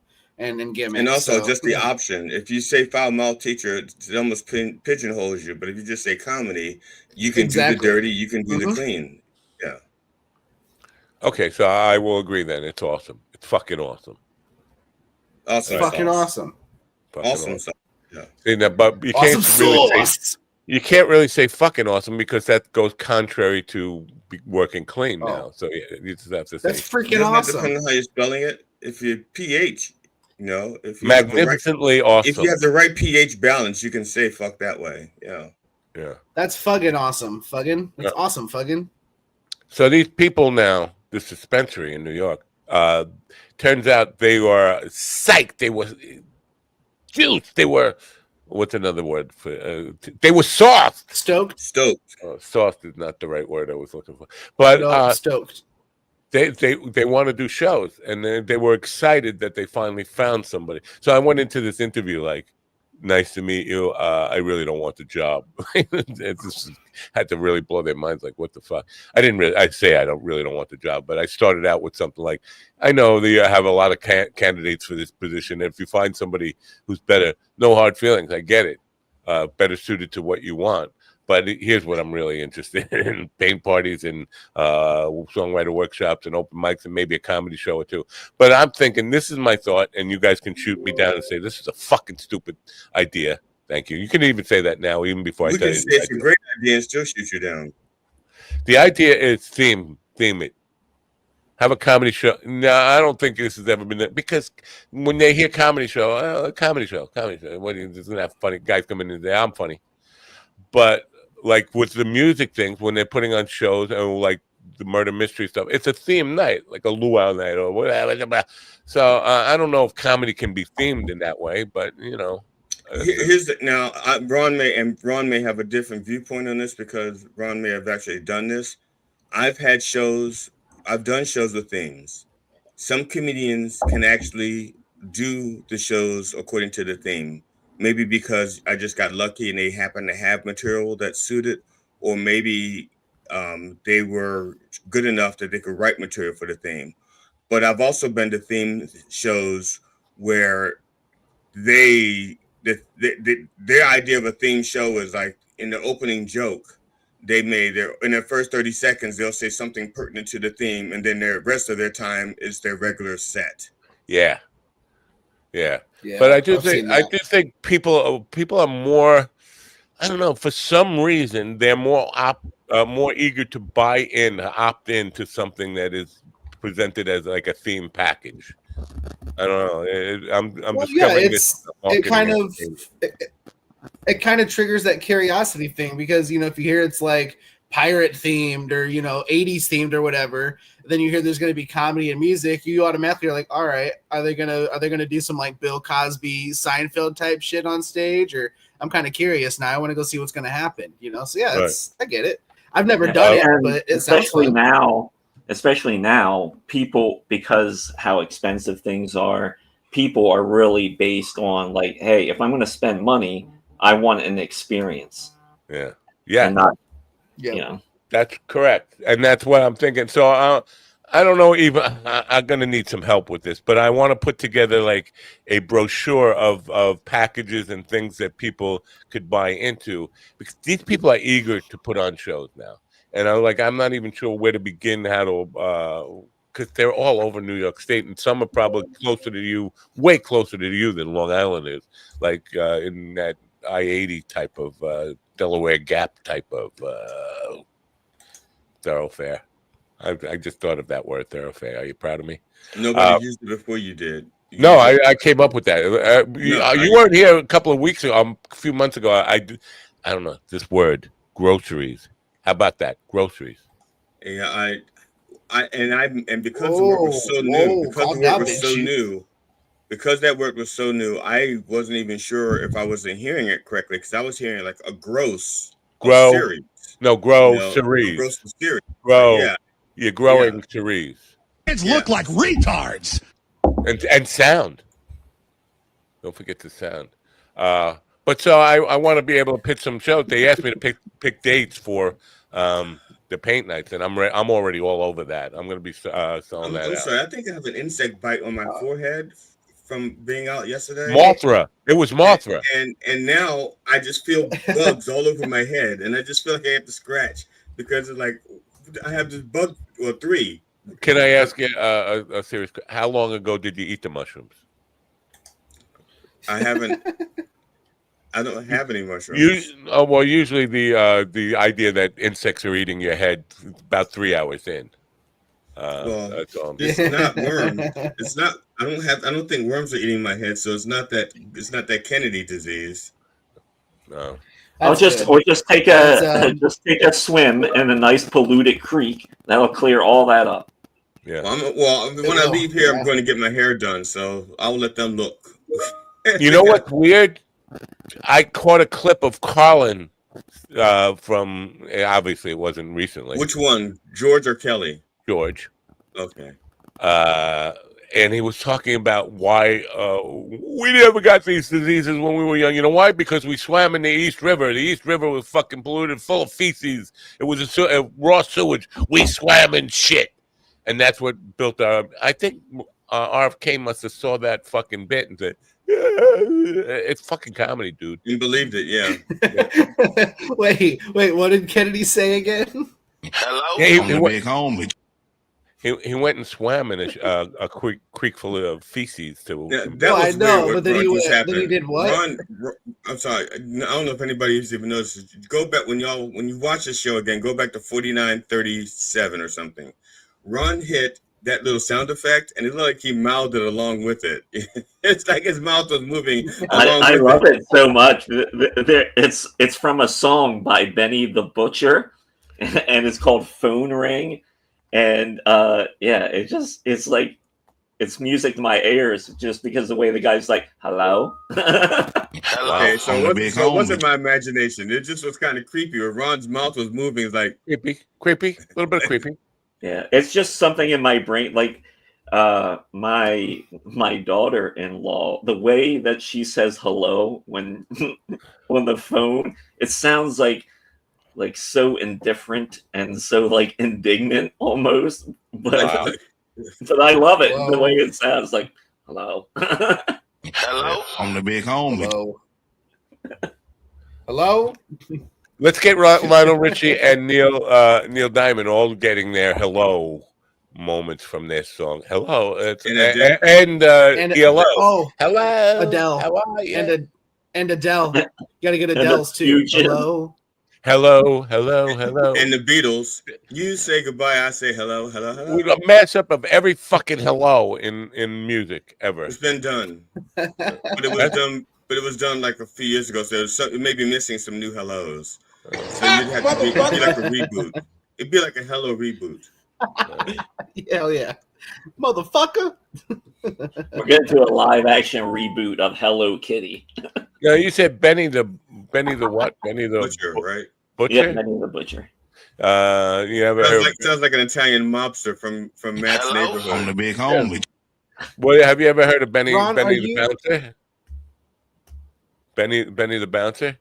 gimmick. And also just the option. If you say foul mouth teacher, it almost pigeonholes you. But if you just say comedy, you can do the dirty, you can do the clean. Yeah. Okay, so I will agree then. It's awesome. It's fucking awesome. Awesome. It's fucking awesome. Awesome stuff. Yeah. See, now, but you can't really say fucking awesome because that goes contrary to working clean now. So you just have to say that's freaking awesome. Depending on how you're spelling it. If you pH, if you magnificently awesome. If you have the right pH balance, you can say fuck that way. Yeah. Yeah. That's fucking awesome. Fucking. That's awesome. Fucking. So these people now, this dispensary in New York, turns out they were psyched. They were juiced. They were, what's another word for? They were sauced. Stoked. Sauced is not the right word I was looking for. But stoked. They want to do shows, and they were excited that they finally found somebody. So I went into this interview like, nice to meet you. I really don't want the job. It just had to really blow their minds. Like, what the fuck? I'd say I don't want the job, but I started out with something like, I know that you have a lot of candidates for this position. If you find somebody who's better, no hard feelings. I get it. Better suited to what you want. But here's what I'm really interested in: paint parties and songwriter workshops and open mics and maybe a comedy show or two. But I'm thinking, this is my thought, and you guys can shoot me down and say, this is a fucking stupid idea. Thank you. You can even say that now, even before I tell you. We can say it's a great idea and still shoot you down. The idea is theme it. Have a comedy show. No, I don't think this has ever been there because when they hear comedy show. What is that funny? Guys come in and say, I'm funny. But like with the music things, when they're putting on shows and like the murder mystery stuff, it's a theme night, like a luau night or whatever. So I don't know if comedy can be themed in that way, but Ron may have a different viewpoint on this because Ron may have actually done this. I've done shows with themes. Some comedians can actually do the shows according to the theme. Maybe because I just got lucky and they happen to have material that suited, or maybe they were good enough that they could write material for the theme. But I've also been to theme shows where their idea of a theme show is like in the opening joke, in their first 30 seconds, they'll say something pertinent to the theme, and then the rest of their time is their regular set. Yeah. But I do think people are more. I don't know. For some reason, they're more eager to buy in, opt in to something that is presented as like a theme package. I don't know. I'm discovering this. It kind of triggers that curiosity thing because if you hear it's like pirate themed or 80s themed or whatever, then you hear there's going to be comedy and music, you automatically are like, all right, are they gonna do some like Bill Cosby, Seinfeld type shit on stage? Or I'm kind of curious now. I want to go see what's going to happen. So yeah, I get it. I've never done it, but it especially now, people, because how expensive things are, people are really based on like, hey, if I'm going to spend money, I want an experience. Yeah. And not, That's correct. And that's what I'm thinking. So I don't know, even I'm going to need some help with this, but I want to put together like a brochure of packages and things that people could buy into, because these people are eager to put on shows now. And I'm not even sure where to begin, because they're all over New York State, and some are probably closer to you, way closer to you than Long Island is, like in that I-80 type of Delaware Gap type of thoroughfare. I just thought of that word, thoroughfare. Are you proud of me? Nobody used it before you did. I came up with that. You weren't here a few months ago. I don't know this word, groceries. How about that, groceries? Yeah, because the word was so new, because that word was so new, I wasn't even sure if I wasn't hearing it correctly, because I was hearing like a series. Series. You're growing cerise. Kids look like retards. And sound. Don't forget the sound. But so I want to be able to pitch some shows. They asked me to pick dates for the paint nights, and I'm already all over that. I'm going to be selling that out. Sorry, I think I have an insect bite on my forehead from being out yesterday. Mothra. It was Mothra. And now I just feel bugs all over my head, and I just feel like I have to scratch because it's like I have this bug or three. Can I ask you a serious question? How long ago did you eat the mushrooms? I haven't. I don't have any mushrooms. Usually the idea that insects are eating your head about 3 hours in. That's all. It's not worms. It's not. I don't think worms are eating my head. So it's not that Kennedy disease. No. Just take a swim in a nice polluted creek. That'll clear all that up. Yeah. When I leave here, I'm going to get my hair done. So I'll let them look. You know what's weird? I caught a clip of Carlin from. Obviously, it wasn't recently. Which one, George or Kelly? George. Okay. And he was talking about why we never got these diseases when we were young. You know why? Because we swam in the East River. The East River was fucking polluted, full of feces. It was a raw sewage. We swam in shit, and that's what built our. I think RFK must have saw that fucking bit and said, "It's fucking comedy, dude." You believed it, yeah. Wait, what did Kennedy say again? Hello, I'm the big homie. He went and swam in a creek full of feces to. That was weird. What but then Ron he just went. Then he happened. did what? I'm sorry. I don't know if anybody's even noticed. Go back when you watch the show again. Go back to 49:37 or something. Ron hit that little sound effect, and it looked like he mouthed it along with it. It's like his mouth was moving along I with love it so much. It's from a song by Benny the Butcher, and it's called "Phone Ring." And it's like it's music to my ears just because the way the guy's like, "Hello." Okay, so it wasn't my imagination. It just was kind of creepy. Where Ron's mouth was moving, it's like creepy, a little bit creepy. Yeah, it's just something in my brain. Like my daughter-in-law, the way that she says hello when on the phone, it sounds like so indifferent and so like indignant almost. But but I love it the way it sounds like hello. Hello, I'm the big homie. Hello. Let's get Lionel Richie and Neil Diamond all getting their hello moments from their song. Hello, and ELO. Oh, hello, Adele. How are you? And Adele. You gotta get Adele's too. Hello. Hello. And the Beatles. You say goodbye, I say hello. With a mashup of every fucking hello in music ever. It's been done, but it was done. But it was done like a few years ago, so it may be missing some new hellos. So you'd have to be like a reboot. It'd be like a hello reboot. Hell yeah, motherfucker! We're getting to a live action reboot of Hello Kitty. Yeah, you said Benny the what? Benny the Butcher, right? Butcher. Yeah, Benny the Butcher. You ever heard? Sounds like an Italian mobster from Matt's neighborhood. I'm the big homie. Well, have you ever heard of Benny Ron, the Bouncer? Benny the Bouncer?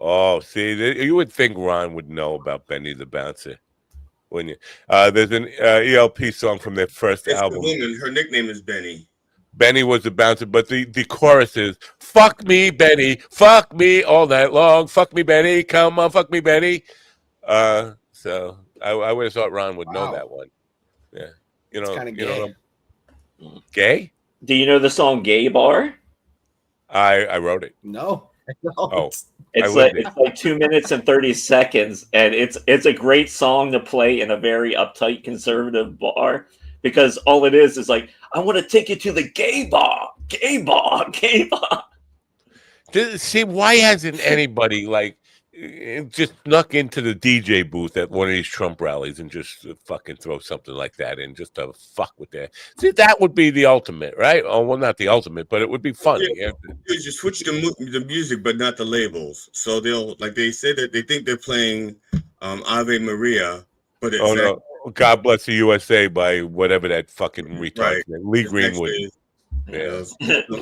Oh, see, you would think Ron would know about Benny the Bouncer, wouldn't you? There's an ELP song from their first album. The woman, her nickname is Benny. Benny was the bouncer, but the chorus is "Fuck me, Benny, fuck me all night long, fuck me, Benny, come on, fuck me, Benny." So I would have thought Ron would know that one. Yeah, It's kind of gay. Gay? Do you know the song "Gay Bar"? I wrote it. No. Oh, it's like 2 minutes and 30 seconds, and it's a great song to play in a very uptight conservative bar because all it is like, I want to take you to the gay bar. See, why hasn't anybody just snuck into the DJ booth at one of these Trump rallies and just fucking throw something like that in just to fuck with that? See, that would be the ultimate, right? Oh, well, not the ultimate, but it would be funny. Yeah, you just switch the music, but not the labels. So they say that they think they're playing Ave Maria, but it's no, God Bless the USA by whatever that fucking retard Lee Greenwood.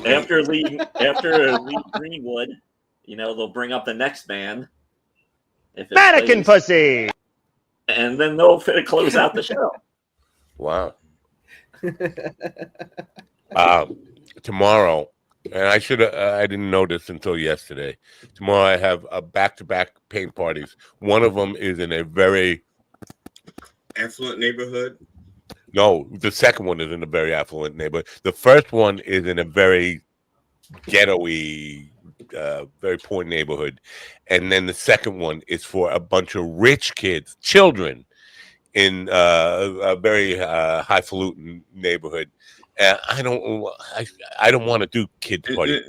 After Lee Greenwood, they'll bring up the next band. Mannequin Pussy! And then they'll close out the show. Wow. Tomorrow, and I didn't know this until yesterday. Tomorrow I have a back-to-back paint parties. One of them is in a very affluent neighborhood. No, the second one is in a very affluent neighborhood. The first one is in a very ghetto-y, very poor neighborhood. And then the second one is for a bunch of rich kids, children, in a very highfalutin neighborhood. I don't want to do kids party.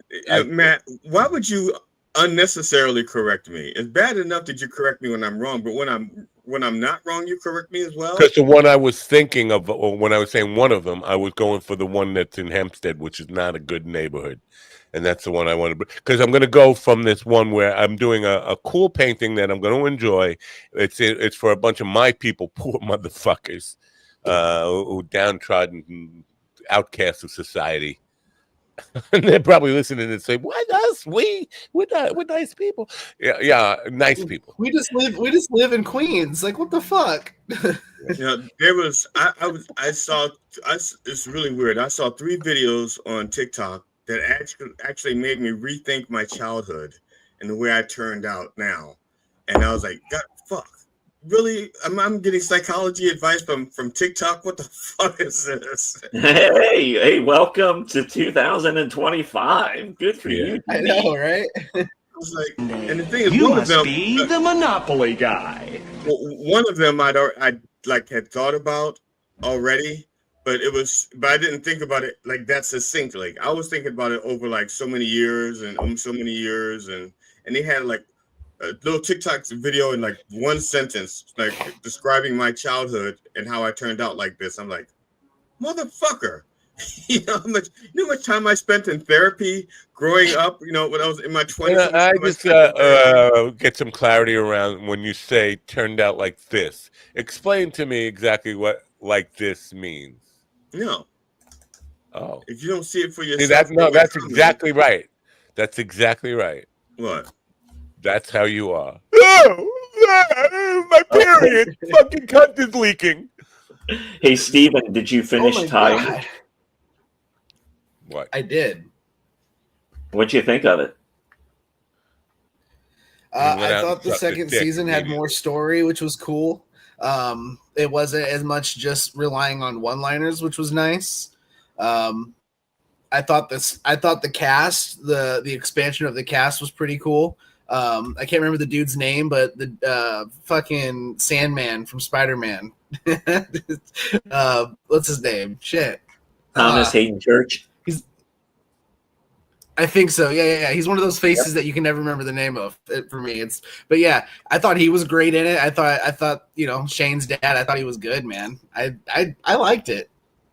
Matt, why would you unnecessarily correct me? It's bad enough that you correct me when I'm wrong, but when I'm not wrong, you correct me as well. Because the one I was thinking of, or when I was saying one of them, I was going for the one that's in Hempstead, which is not a good neighborhood, and that's the one I want to. Because I'm going to go from this one where I'm doing a cool painting that I'm going to enjoy. It's for a bunch of my people, poor motherfuckers, who downtrodden outcasts of society. And they're probably listening and say, "Why us? We're nice people." Yeah, nice people. We just live in Queens. Like, what the fuck? It's really weird. I saw 3 videos on TikTok that actually made me rethink my childhood and the way I turned out now. And I was like, God, fuck. really? I'm getting psychology advice from TikTok. What the fuck is this? Hey, welcome to 2025. Good for you. I know, right? I was like, and the thing is, You one of must them, be the Monopoly guy. one of them I had thought about already, but I didn't think about it like that succinctly. I was thinking about it over like so many years and so many years, and they had like a little TikTok video in like one sentence, like describing my childhood and how I turned out like this. I'm like, motherfucker. How much time I spent in therapy growing up, when I was in my 20s. I just get some clarity around when you say turned out like this. Explain to me exactly what like this means. No. Oh. If you don't see it for yourself. See, that's exactly right. That's exactly right. What? That's how you are. Oh, my period. Fucking cunt is leaking. Hey, Steven, did you finish Tiger? What? I did. What'd you think of it? I thought the second season had more story, which was cool. It wasn't as much just relying on one-liners, which was nice. I thought the cast, the expansion of the cast was pretty cool. I can't remember the dude's name, but the fucking Sandman from Spider-Man. What's his name? Shit. Thomas Hayden Church. I think so. Yeah. He's one of those faces that you can never remember the name of. For me, but yeah, I thought he was great in it. I thought Shane's dad. I thought he was good, man. I liked it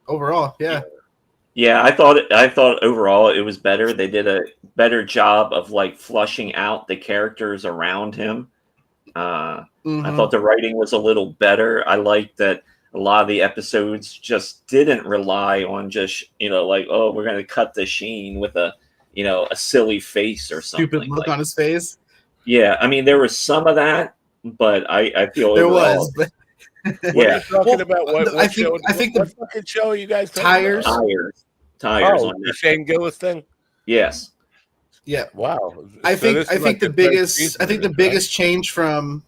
overall. Yeah. Yeah, I thought overall it was better. They did a better job of like flushing out the characters around him. I thought the writing was a little better. I liked that a lot of the episodes just didn't rely on just like, oh, we're gonna cut the Sheen with a silly face or something. Stupid look on his face. Yeah, I mean there was some of that, but I feel there overall, was. But what are you talking about? What I think the fucking show are you guys talking Tires. about? Tires. Oh, the Shane Gillis thing. Yes. Yeah. Wow. I think the biggest change from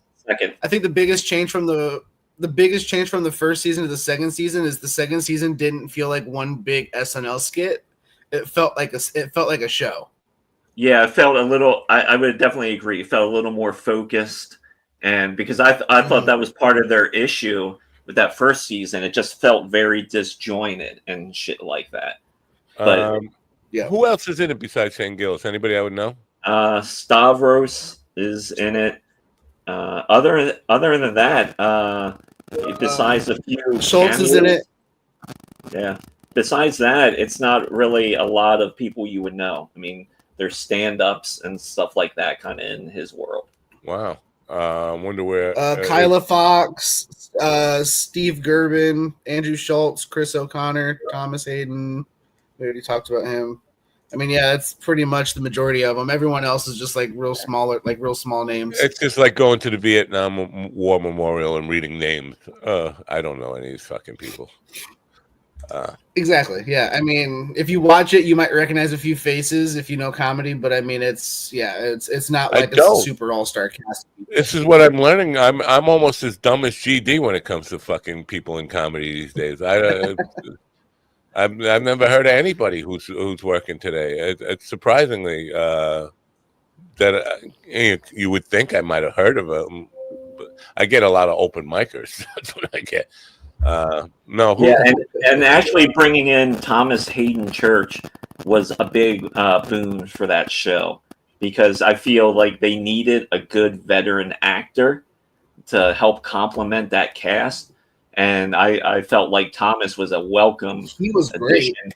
the first season to the second season is the second season didn't feel like one big SNL skit. It felt like a show. Yeah, it felt a little. I would definitely agree. It felt a little more focused, and because I thought that was part of their issue with that first season, it just felt very disjointed and shit like that. But yeah, who else is in it besides Shane Gillis? Anybody I would know? Stavros is in it. Other than that, besides a few Schultz is in it. Yeah. Besides that, it's not really a lot of people you would know. I mean, there's stand-ups and stuff like that kind of in his world. Wow. I wonder where Kyla Fox, Steve Gerben, Andrew Schultz, Chris O'Connor, Thomas Hayden. We already talked about him. I mean, yeah, it's pretty much the majority of them. Everyone else is just like real small names. It's just like going to the Vietnam War Memorial and reading names. I don't know any of these fucking people. Exactly. Yeah. I mean, if you watch it, you might recognize a few faces if you know comedy, but I mean, it's not like it's a super all-star cast. This is what I'm learning. I'm almost as dumb as GD when it comes to fucking people in comedy these days. I've never heard of anybody who's working today. It's surprisingly that you would think I might have heard of them. But I get a lot of open micers. That's what I get. No. And actually bringing in Thomas Hayden Church was a big boon for that show because I feel like they needed a good veteran actor to help complement that cast. And I felt like Thomas was a welcome addition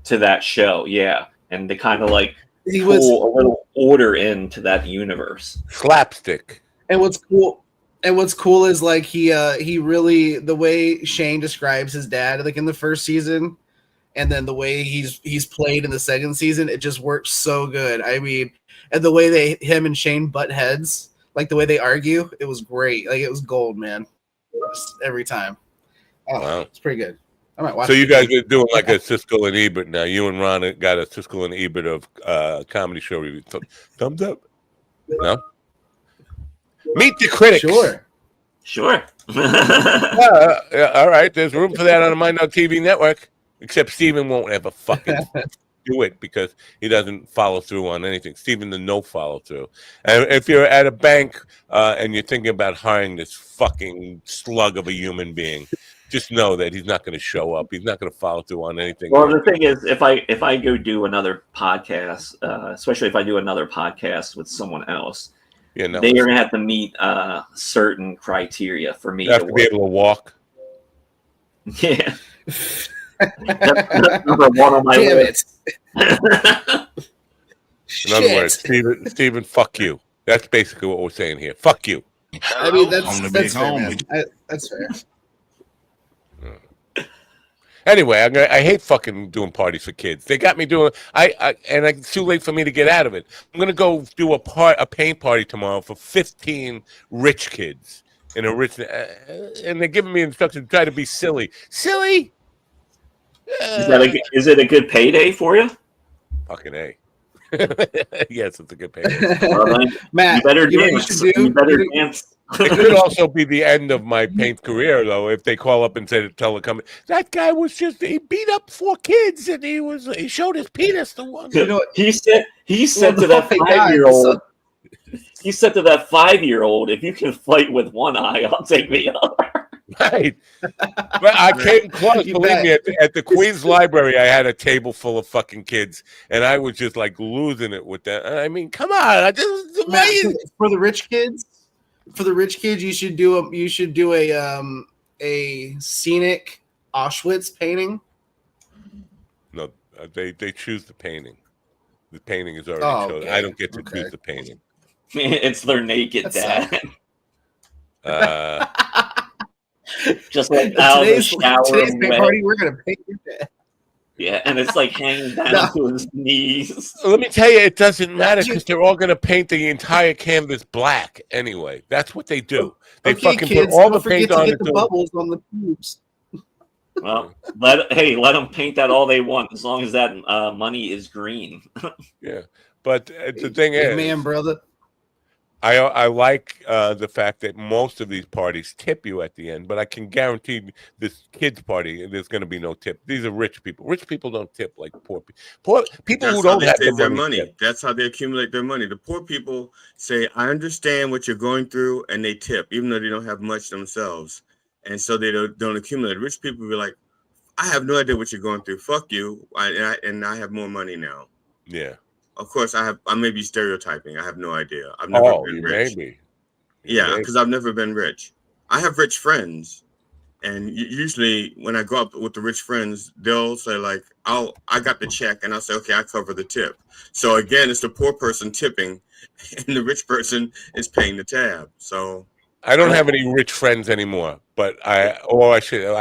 to that show. Yeah. And to kind of like pull a little order into that universe. Slapstick. And what's cool is like he really, the way Shane describes his dad like in the first season and then the way he's played in the second season, it just works so good. I mean, and the way him and Shane butt heads, like the way they argue, it was great. Like it was gold, man. Every time. Oh, wow. It's pretty good. I might watch so you guys are doing like a Siskel and Ebert now. You and Ron got a Siskel and Ebert of comedy show review. Thumbs up? No? Meet the critics. Sure. All right. There's room for that on the Mind Dog TV network. Except Steven won't ever fucking do it because he doesn't follow through on anything. Steven, the no follow through. And if you're at a bank and you're thinking about hiring this fucking slug of a human being, just know that he's not going to show up. He's not going to follow through on anything. Well, the thing is, if I go do another podcast, especially if I do another podcast with someone else, they're going to have to meet certain criteria for me. You have to be able to walk. Yeah. That's number one on my list. In other words, Steven, fuck you. That's basically what we're saying here. Fuck you. I mean, that's fair, man. That's fair. Anyway, I hate fucking doing parties for kids. They got me doing. It's too late for me to get out of it. I'm gonna go do a paint party tomorrow for 15 rich kids in a rich, and they're giving me instructions to try to be silly. Silly. Is it a good payday for you? Fucking A. Yes, it's a good payday. Matt, you better dance. You better dance. It could also be the end of my paint career, though, if they call up and say to tell the company, that guy was he beat up 4 kids and he showed his penis to one. You know, he said to that 5-year-old. He said to that 5-year-old, if you can fight with one eye, I'll take the other. Right. But I came close. Believe me, at the Queens Library, I had a table full of fucking kids, and I was just like losing it with that. I mean, come on. For the rich kids, you should do a scenic Auschwitz painting. No, they choose the painting. The painting is already chosen. I don't get to choose the painting. It's their naked dad. Just like out of the shower. Today's paint party, we're gonna paint your dad. Yeah, and it's like hanging down to his knees. Let me tell you, it doesn't matter because they're all going to paint the entire canvas black anyway. That's what they do. They fucking kids, put all the paint on the bubbles on the pubes. Well, let them paint that all they want as long as that money is green. Yeah, but the thing is, man, brother. I like the fact that most of these parties tip you at the end, but I can guarantee this kids' party, there's going to be no tip. These are rich people. Rich people don't tip like poor people. Poor people who don't have their money. That's how they accumulate their money. The poor people say, I understand what you're going through, and they tip, even though they don't have much themselves. And so they don't accumulate. Rich people be like, I have no idea what you're going through. Fuck you. And I have more money now. Yeah. Of course, I may be stereotyping. I have no idea. I've never been rich. Maybe. Yeah, because I've never been rich. I have rich friends, and usually when I go up with the rich friends, they'll say like, I got the check," and I'll say, "Okay, I cover the tip." So again, it's the poor person tipping, and the rich person is paying the tab. So I don't have any rich friends anymore, but I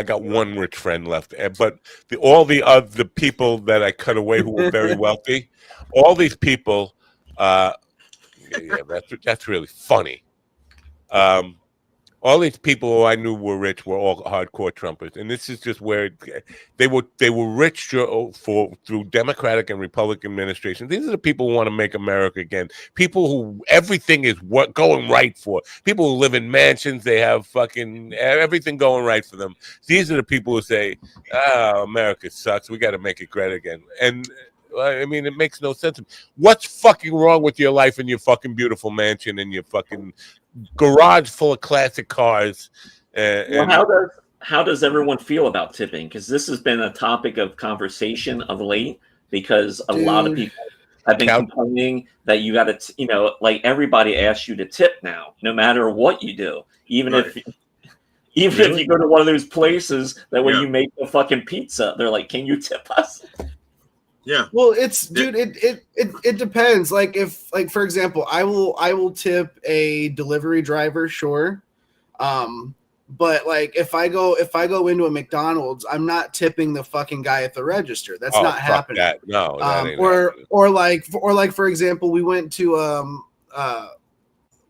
got one rich friend left. But all the other people that I cut away who were very wealthy. All these people, that's really funny. All these people who I knew were rich were all hardcore Trumpers, and this is just where they were rich through Democratic and Republican administrations. These are the people who want to make America again. People who everything is going right for. People who live in mansions, they have fucking everything going right for them. These are the people who say, America sucks. We got to make it great again." And I mean, it makes no sense. What's fucking wrong with your life and your fucking beautiful mansion and your fucking garage full of classic cars? How does everyone feel about tipping? Because this has been a topic of conversation of late. Because a lot of people have been complaining that you got to, like everybody asks you to tip now, no matter what you do, even if you go to one of those places that where you make the fucking pizza, they're like, "Can you tip us?" Yeah. Well, it depends. Like for example, I will tip a delivery driver, sure. But like if I go into a McDonald's, I'm not tipping the fucking guy at the register. That's not happening. That. No, that ain't or like for example, we went to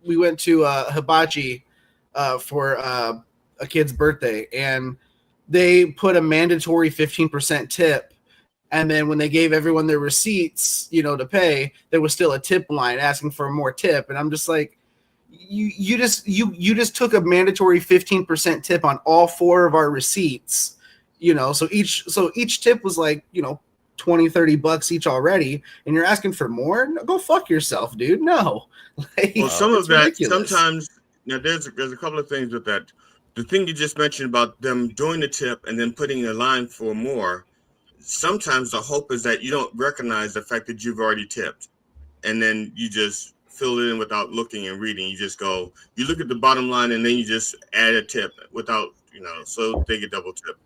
Hibachi for a kid's birthday, and they put a mandatory 15% tip. And then when they gave everyone their receipts, to pay, there was still a tip line asking for more tip. And I'm just like, you just took a mandatory 15% tip on all 4 of our receipts, so each tip was like, $20-$30 each already, and you're asking for more. No, go fuck yourself, dude. No. Well, some of that ridiculous. sometimes now there's a couple of things with that. The thing you just mentioned about them doing the tip and then putting a line for more, sometimes the hope is that you don't recognize the fact that you've already tipped, and then you just fill it in without looking and reading. You just go, you look at the bottom line, and then you just add a tip without, so they get double tip.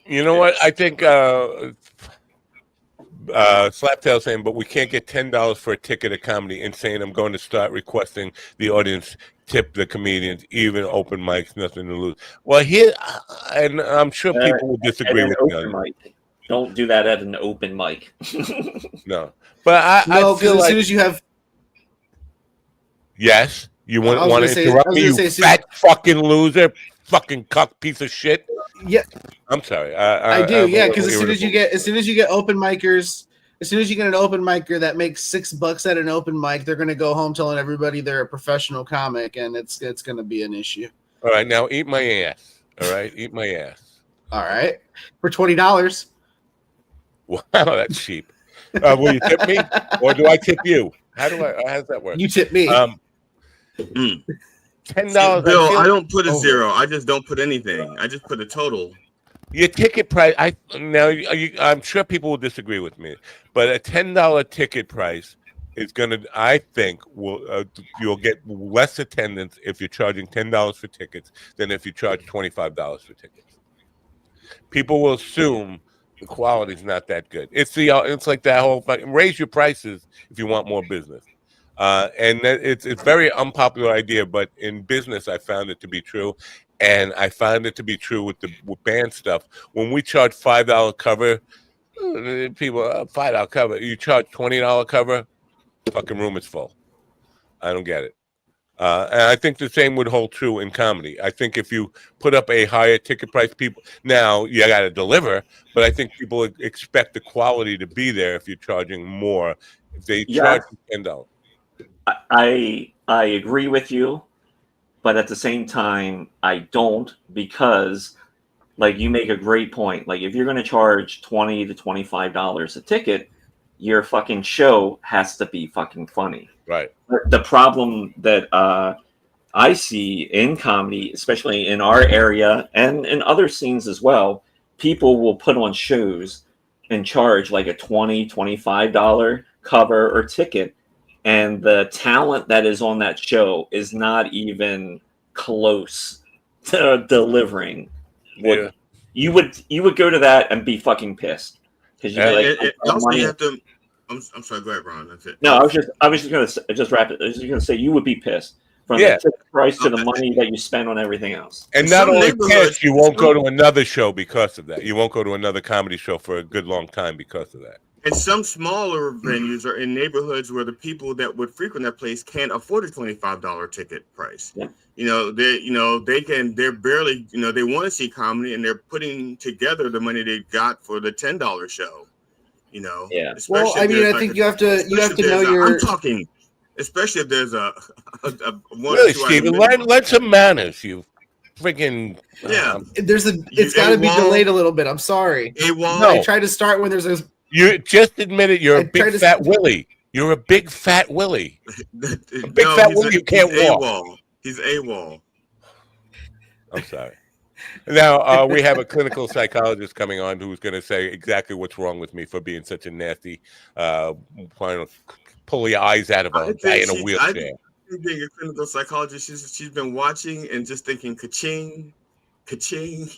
You know what? I think Slaptail saying, but we can't get $10 for a ticket at comedy, and saying I'm going to start requesting the audience tip the comedians, even open mics, nothing to lose. Well, here, and I'm sure people will disagree with me on that. Don't do that at an open mic. No, but I feel as like soon as you have. Yes, you want to interrupt me, you fat fucking loser, fucking cuck piece of shit. Yeah, I'm sorry. I do. Yeah, because as soon as you get open micers, as soon as you get an open micer that makes $6 at an open mic, they're gonna go home telling everybody they're a professional comic, and it's gonna be an issue. All right, now eat my ass. All right, eat my ass. All right, for $20. Wow, that's cheap. Will you tip me, or do I tip you? How does that work? You tip me. $10. Bill, I don't put a zero. I just don't put anything. I just put a total. Your ticket price. I'm sure people will disagree with me, but a $10 ticket price is gonna. I think you'll get less attendance if you're charging $10 for tickets than if you charge $25 for tickets. People will assume the quality's not that good. It's like that whole raise your prices if you want more business. And it's a very unpopular idea, but in business, I found it to be true, and I found it to be true with band stuff. When we charge $5 cover, people $5 cover. You charge $20 cover, fucking room is full. I don't get it. And I think the same would hold true in comedy. I think if you put up a higher ticket price, people now you got to deliver, but I think people expect the quality to be there if you're charging more. If they charge $10. I agree with you, but at the same time, I don't, because like you make a great point. Like if you're going to charge $20 to $25 a ticket, your fucking show has to be fucking funny. Right. The problem that I see in comedy, especially in our area and in other scenes as well, people will put on shows and charge like a $20, $25 cover or ticket, and the talent that is on that show is not even close to delivering. Yeah. You would go to that and be fucking pissed because you have to. I'm sorry. Go ahead, Ron. That's it. No, I was just going to just wrap it. I was just going to say you would be pissed from the ticket price to the money that you spend on everything else. And not only pissed, you won't go to another show because of that. You won't go to another comedy show for a good long time because of that. And some smaller venues are in neighborhoods where the people that would frequent that place can't afford a $25 ticket price. Yeah. They're barely, they want to see comedy, and they're putting together the money they got for the $10 show. Yeah. Well, I mean, I think you have to know your. I'm talking, especially if there's a one. Really, Steven, learn some manners, you freaking. Yeah. It's got to be delayed a little bit. I'm sorry. I tried to start when there's a. You just admitted you're a big fat Willie. You're a big fat Willie. Fat Willie, you can't walk. He's AWOL. I'm sorry. Now, we have a clinical psychologist coming on who's going to say exactly what's wrong with me for being such a nasty, trying to pull your eyes out of a guy in a wheelchair. I think being a clinical psychologist, she's been watching and just thinking, ka-ching, ka-ching,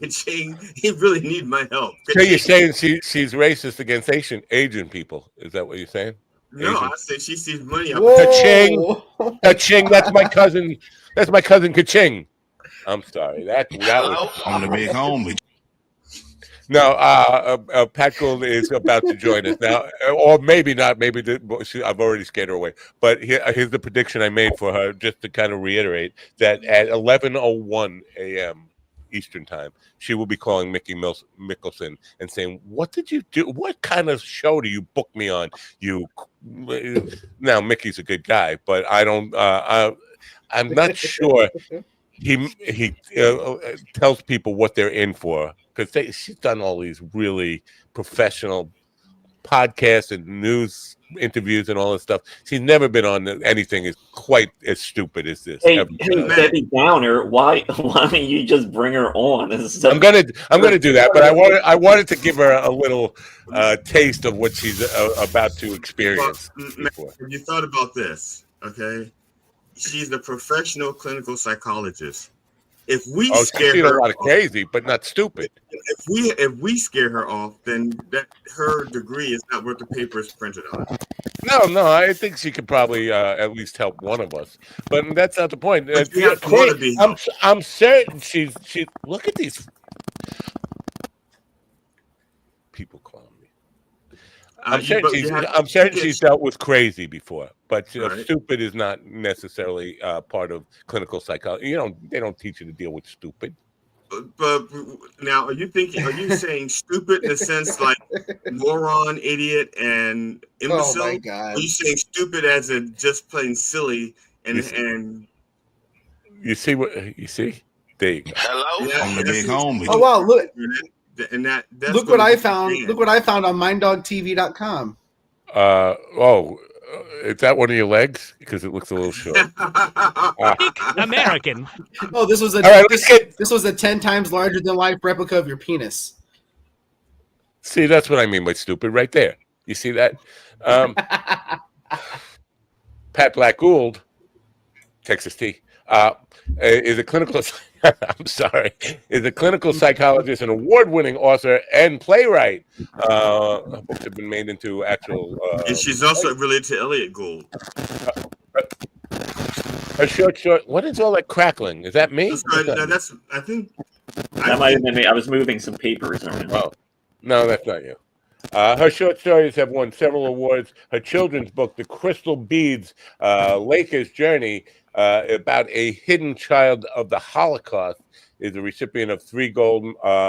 ka-ching. He really need my help. So you're saying she's racist against Asian people? Is that what you're saying? No, I said she sees money. Ka-ching, ka-ching. That's my cousin. That's my cousin Ka-ching. I'm sorry. That was I'm the big homie. No, Pat Gould is about to join us now, or maybe not. Maybe I've already scared her away. But here's the prediction I made for her, just to kind of reiterate that at 11:01 a.m. Eastern time, she will be calling Mickey Mickelson and saying, "What did you do? What kind of show do you book me on?" Now Mickey's a good guy, but I don't. I'm not sure he tells people what they're in for, because she's done all these really professional podcasts and news interviews and all this stuff. She's never been on anything as quite as stupid as this. Hey, Debbie Downer, why don't you just bring her on? I'm gonna do that, but I wanted to give her a little taste of what she's about to experience. Have you thought about this? Okay, she's a professional clinical psychologist. If we scare she's her a lot of off, crazy, but not stupid. If we scare her off, then her degree is not worth the paper it's printed on. No, I think she could probably at least help one of us, but that's not the point. I'm certain she's look at these people calling me. I'm certain she's dealt with crazy before, but stupid is not necessarily part of clinical psychology. They don't teach you to deal with stupid. But now, are you saying stupid in the sense like moron, idiot, and imbecile? Oh my God. Are you saying stupid as in just plain silly and you see what you see? There you go. Hello, I'm the big homie. Oh wow, look. And that's look what I found. Look what I found on minddogtv.com. Is that one of your legs? Because it looks a little short. American. Oh, this was this was a 10 times larger than life replica of your penis. See, that's what I mean by stupid right there. You see that? Pat Black Gould, Texas Tea, is a clinical I'm sorry, is a clinical psychologist, an award-winning author and playwright. Books have been made into actual. And she's also related to Elliot Gould. A short. What is all that crackling? Is that me? That's right. No, I think that might have been me. I was moving some papers around. Oh, no, that's not you. Her short stories have won several awards. Her children's book, The Crystal Beads, Laker's Journey, about a hidden child of the Holocaust, is a recipient of 3 gold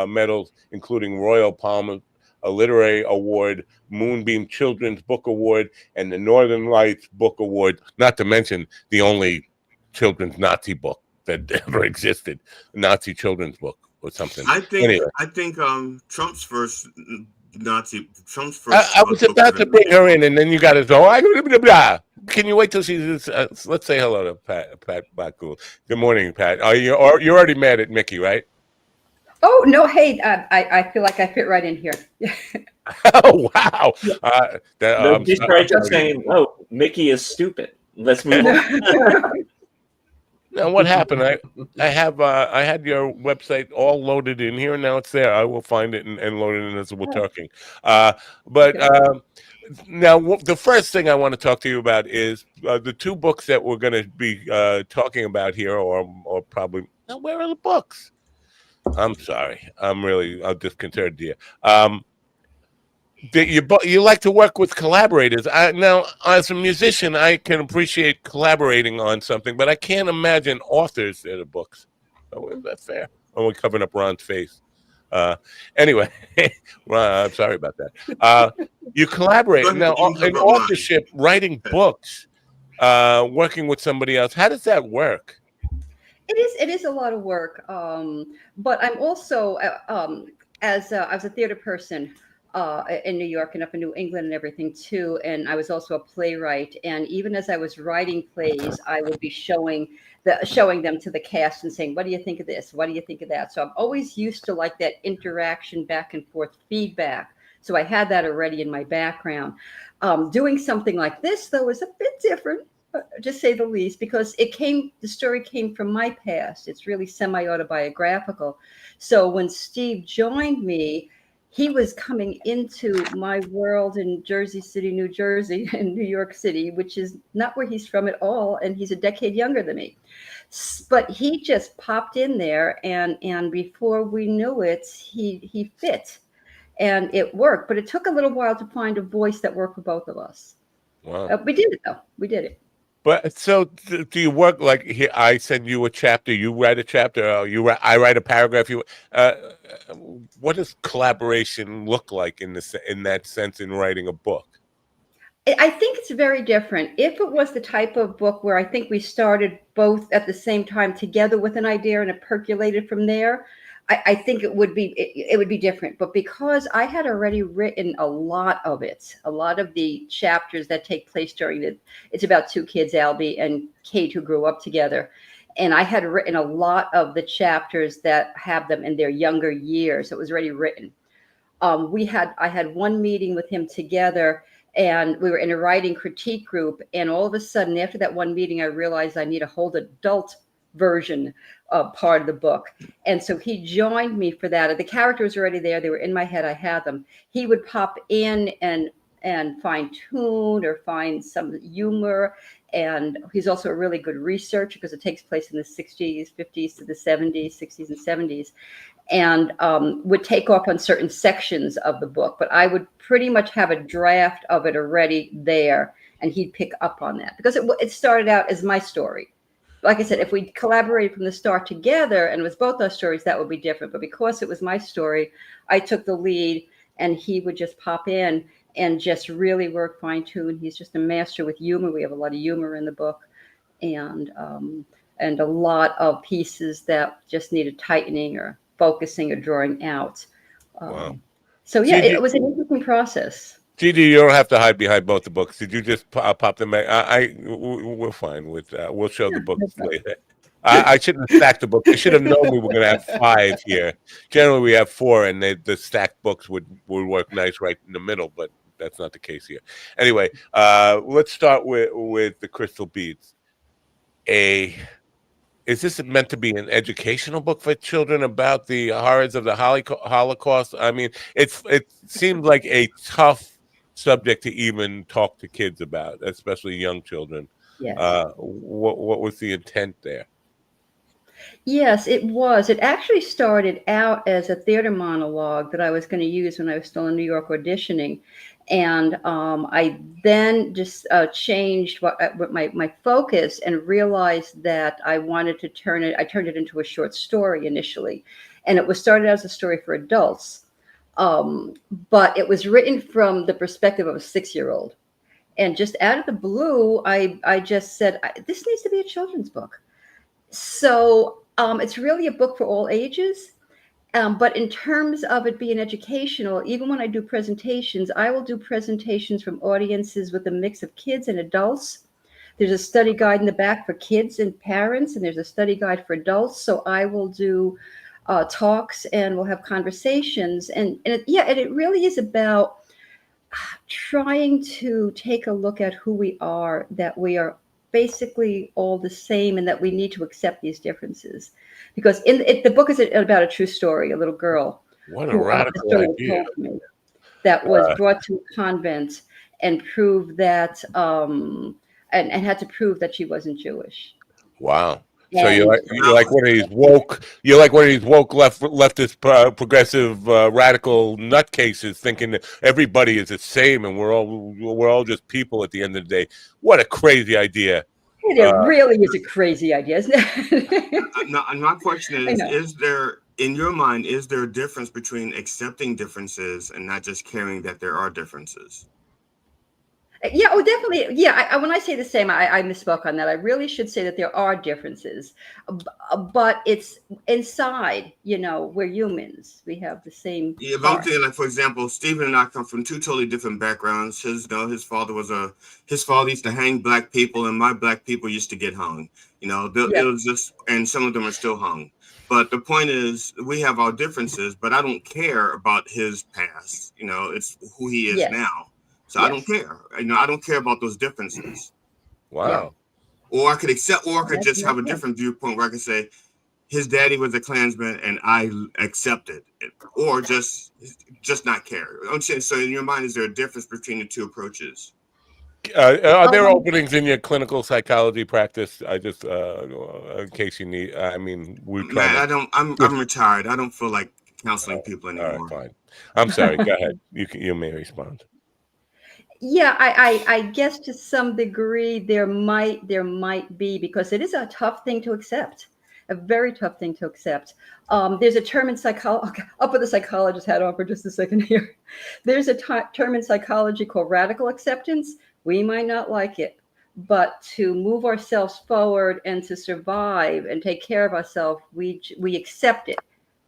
medals, including Royal Palm, a literary award, Moonbeam Children's Book Award, and the Northern Lights Book Award, not to mention the only children's Nazi book that ever existed, a Nazi children's book or something. I think Trump's first Nazi. Trump's first. I was about to bring her in, and then you got to go. Can you wait till she's? Let's say hello to Pat Blackgould. Good morning, Pat. You're already mad at Mickey, right? Oh no! Hey, I feel like I fit right in here. Oh wow! He's probably just saying, "Oh, Mickey is stupid. Let's move on." Now, what happened? I had your website all loaded in here, and now it's there. I will find it and load it in as we're talking. Now, the first thing I want to talk to you about is the 2 books that we're going to be talking about here, or probably. Now, where are the books? I'm sorry. I'm disconcerted here. You like to work with collaborators. Now, as a musician, I can appreciate collaborating on something, but I can't imagine authors in the books. Oh, is that fair? Oh, we're covering up Ron's face. Anyway, Ron, I'm sorry about that. You collaborate now in authorship, writing books, working with somebody else. How does that work? It is a lot of work, but I'm also as I was a theater person in New York and up in New England and everything too, and I was also a playwright. And even as I was writing plays, I would be showing them to the cast and saying, "What do you think of this? What do you think of that?" So I'm always used to like that interaction, back and forth feedback. So I had that already in my background. Doing something like this though is a bit different, just say the least, because the story came from my past. It's really semi-autobiographical. So when Steve joined me, he was coming into my world in Jersey City, New Jersey, and New York City, which is not where he's from at all. And he's a decade younger than me. But he just popped in there, and before we knew it, he fit. And it worked. But it took a little while to find a voice that worked for both of us. Wow. We did it, though. We did it. But so do you work like here? I send you a chapter, you write a chapter, I write a paragraph. What does collaboration look like in that sense in writing a book? I think it's very different. If it was the type of book where I think we started both at the same time together with an idea and it percolated from there, I think it would be different. But because I had already written a lot of it, a lot of the chapters that take place it's about two kids, Albie and Kate, who grew up together. And I had written a lot of the chapters that have them in their younger years. It was already written. I had one meeting with him together, and we were in a writing critique group. And all of a sudden, after that one meeting, I realized I need a whole adult version of part of the book. And so he joined me for that. The characters were already there. They were in my head. I had them. He would pop in and fine tune or find some humor. And he's also a really good researcher because it takes place in the 60s, 50s to the 70s, 60s and 70s. And would take off on certain sections of the book, but I would pretty much have a draft of it already there, and he'd pick up on that because it started out as my story. Like I said, if we collaborated from the start together and it was both our stories, that would be different. But because it was my story, I took the lead, and he would just pop in and just really work fine tune. He's just a master with humor. We have a lot of humor in the book, and a lot of pieces that just needed tightening or focusing or drawing out. Wow. So yeah, it was an interesting process. Gigi, you don't have to hide behind both the books. Did you just pop them back? We're fine with that. We'll show the books later. I shouldn't have stacked the books. I should have known we were going to have 5 here. Generally, we have 4, and the stacked books would work nice right in the middle, but that's not the case here. Anyway, let's start with the crystal beads. Is this meant to be an educational book for children about the horrors of the Holocaust? I mean, it seems like a tough subject to even talk to kids about, especially young children. Yes. What was the intent there? Yes, it was. It actually started out as a theater monologue that I was going to use when I was still in New York auditioning. And I then just changed my focus and realized that I wanted to turn it into a short story initially. And it was started as a story for adults. But it was written from the perspective of a 6-year-old. And just out of the blue, I just said, this needs to be a children's book. So it's really a book for all ages. But in terms of it being educational, even when I do presentations, I will do presentations from audiences with a mix of kids and adults. There's a study guide in the back for kids and parents, and there's a study guide for adults. So I will do talks, and we'll have conversations. And it really is about trying to take a look at who we are, that we are basically all the same, and that we need to accept these differences. Because the book is about a true story, a little girl. What a radical idea. That was brought to a convent and proved that, and had to prove that she wasn't Jewish. Wow. So you're like one of these woke. You're like one of these woke leftist progressive radical nutcases, thinking that everybody is the same and we're all just people at the end of the day. What a crazy idea! It really is a crazy idea, isn't it? My question is there, in your mind, is there a difference between accepting differences and not just caring that there are differences? Yeah, oh, definitely. Yeah, when I say the same, I misspoke on that. I really should say that there are differences, but it's inside. We're humans. We have the same. Yeah, but I'm saying, like, for example, Stephen and I come from 2 totally different backgrounds. His father used to hang black people, and my black people used to get hung. It was just, and some of them are still hung. But the point is, we have our differences, but I don't care about his past. It's who he is now. So I don't care. I don't care about those differences. Wow. Yeah. Or I could accept, or I could just have a different viewpoint where I could say, his daddy was a Klansman and I accepted it, or just not care. I'm saying, so in your mind, is there a difference between the 2 approaches? Are there openings in your clinical psychology practice? I just, in case you need. I mean, I'm retired. I don't feel like counseling people anymore. All right, fine. I'm sorry. Go ahead. You may respond. Yeah, I guess to some degree there might be, because it is a tough thing to accept, a very tough thing to accept. There's a term in psychology. Okay, I'll put the psychologist hat on for just a second here. There's a term in psychology called radical acceptance, We might not like it, but to move ourselves forward and to survive and take care of ourselves, we accept it.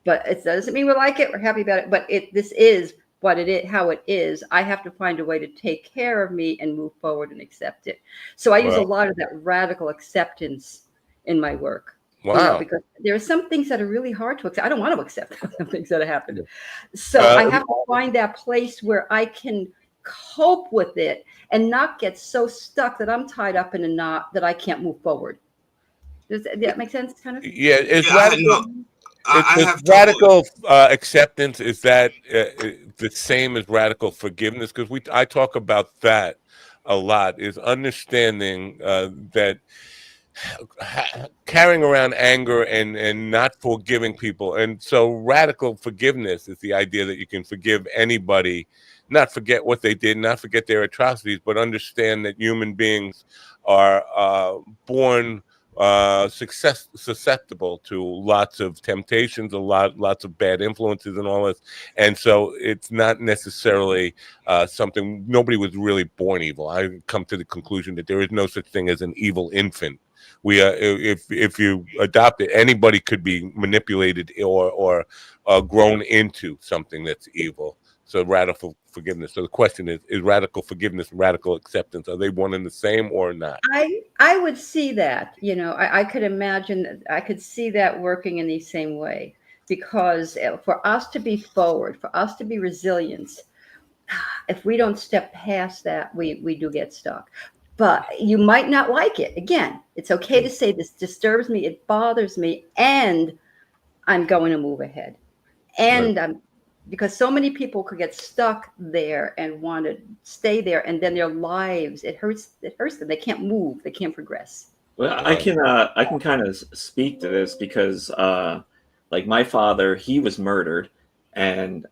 But it doesn't mean we like it, we're happy about it. But this is what it is, how it is. I have to find a way to take care of me and move forward and accept it. So I use a lot of that radical acceptance in my work. Wow. You know, because there are some things that are really hard to accept. I don't want to accept some things that have happened. So I have to find that place where I can cope with it and not get so stuck that I'm tied up in a knot that I can't move forward. Does that make sense? Kind of. Yeah, it's radical. Radical acceptance. Is that the same as radical forgiveness? Because I talk about that a lot. Is understanding that carrying around anger and not forgiving people. And so radical forgiveness is the idea that you can forgive anybody, not forget what they did, not forget their atrocities, but understand that human beings are born susceptible to lots of temptations, lots of bad influences and all this. And so it's not necessarily something, nobody was really born evil. I come to the conclusion that there is no such thing as an evil infant. If you adopt it, anybody could be manipulated or grown into something that's evil. So radical forgiveness. So the question is radical forgiveness and radical acceptance, are they one and the same or not? I would see that, you know, I could imagine, I could see that working in the same way, because for us to be forward, for us to be resilient, if we don't step past that, we do get stuck. But you might not like it. Again, it's okay to say this disturbs me, it bothers me, and I'm going to move ahead. And because so many people could get stuck there and want to stay there, and then their lives, it hurts them. They can't move, they can't progress. Well, I can kind of speak to this because like my father, he was murdered, and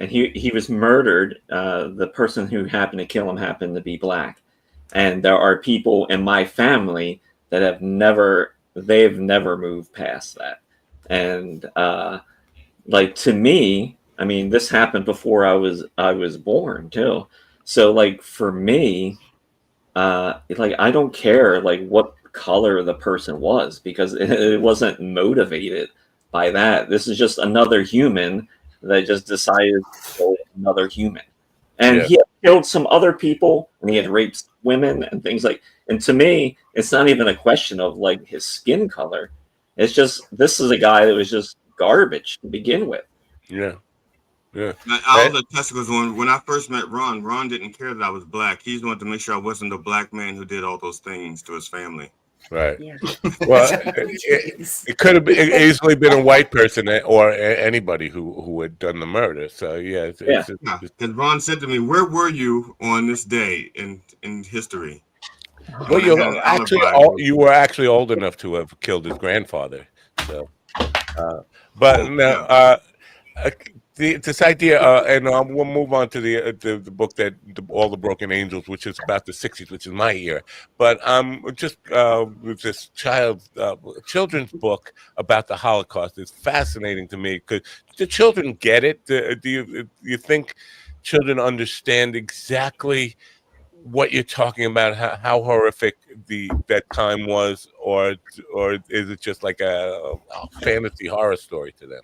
he was murdered. The person who happened to kill him happened to be black. And there are people in my family that they've never moved past that. And like, to me, I mean, this happened before I was born too. So like for me, like I don't care like what color the person was, because it wasn't motivated by that. This is just another human that just decided to kill another human. And he had killed some other people, and he had raped women and things like. And to me, it's not even a question of like his skin color. It's just, this is a guy that was just garbage to begin with. Yeah. I was a testicles when I first met Ron. Ron didn't care that I was black. He just wanted to make sure I wasn't the black man who did all those things to his family. Right. Yeah. Well, it could have easily been a white person or anybody who had done the murder. So yeah. Because Ron said to me, "Where were you on this day in history?" Well, you were actually old enough to have killed his grandfather. So, this idea, and we'll move on to the book that All the Broken Angels, which is about the 60s, which is my year. But just with this children's book about the Holocaust is fascinating to me, because do children get it? Do you think children understand exactly what you're talking about, how horrific that time was, or is it just like a fantasy horror story to them?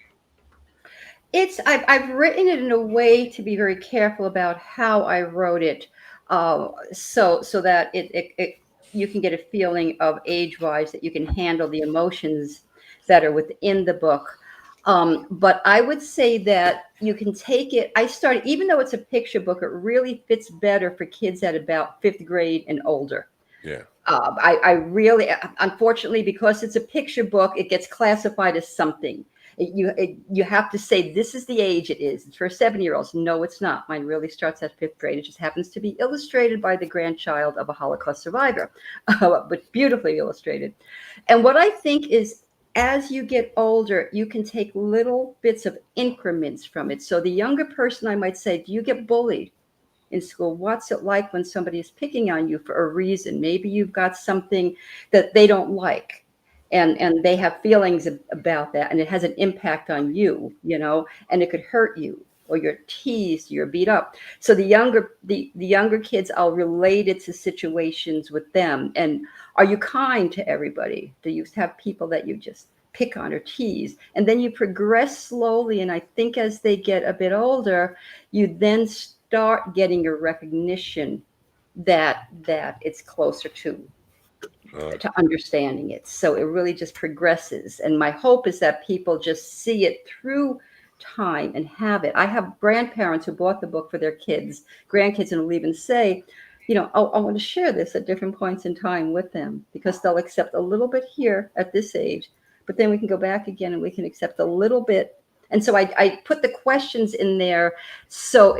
I've written it in a way to be very careful about how I wrote it, so that you can get a feeling of age-wise that you can handle the emotions that are within the book. But I would say that you can take it. Even though it's a picture book, it really fits better for kids at about 5th grade and older. Yeah. I really, unfortunately, because it's a picture book, it gets classified as something. You have to say this is the age it is. It's for 7-year-olds. No, it's not. Mine really starts at 5th grade. It just happens to be illustrated by the grandchild of a Holocaust survivor, but beautifully illustrated. And what I think is, as you get older, you can take little bits of increments from it. So the younger person, I might say, do you get bullied in school? What's it like when somebody is picking on you for a reason? Maybe you've got something that they don't like, and they have feelings about that, and it has an impact on you, you know, and it could hurt you. or you're teased, you're beat up. So the younger kids, I'll relate it to situations with them. And are you kind to everybody? Do you have people that you just pick on or tease? And then you progress slowly. And I think as they get a bit older, you then start getting a recognition that it's closer to understanding it. So it really just progresses. And my hope is that people just see it through time and have it. I have grandparents who bought the book for their kids, grandkids, and will even say, I want to share this at different points in time with them, because they'll accept a little bit here at this age, but then we can go back again and we can accept a little bit. And so I put the questions in there so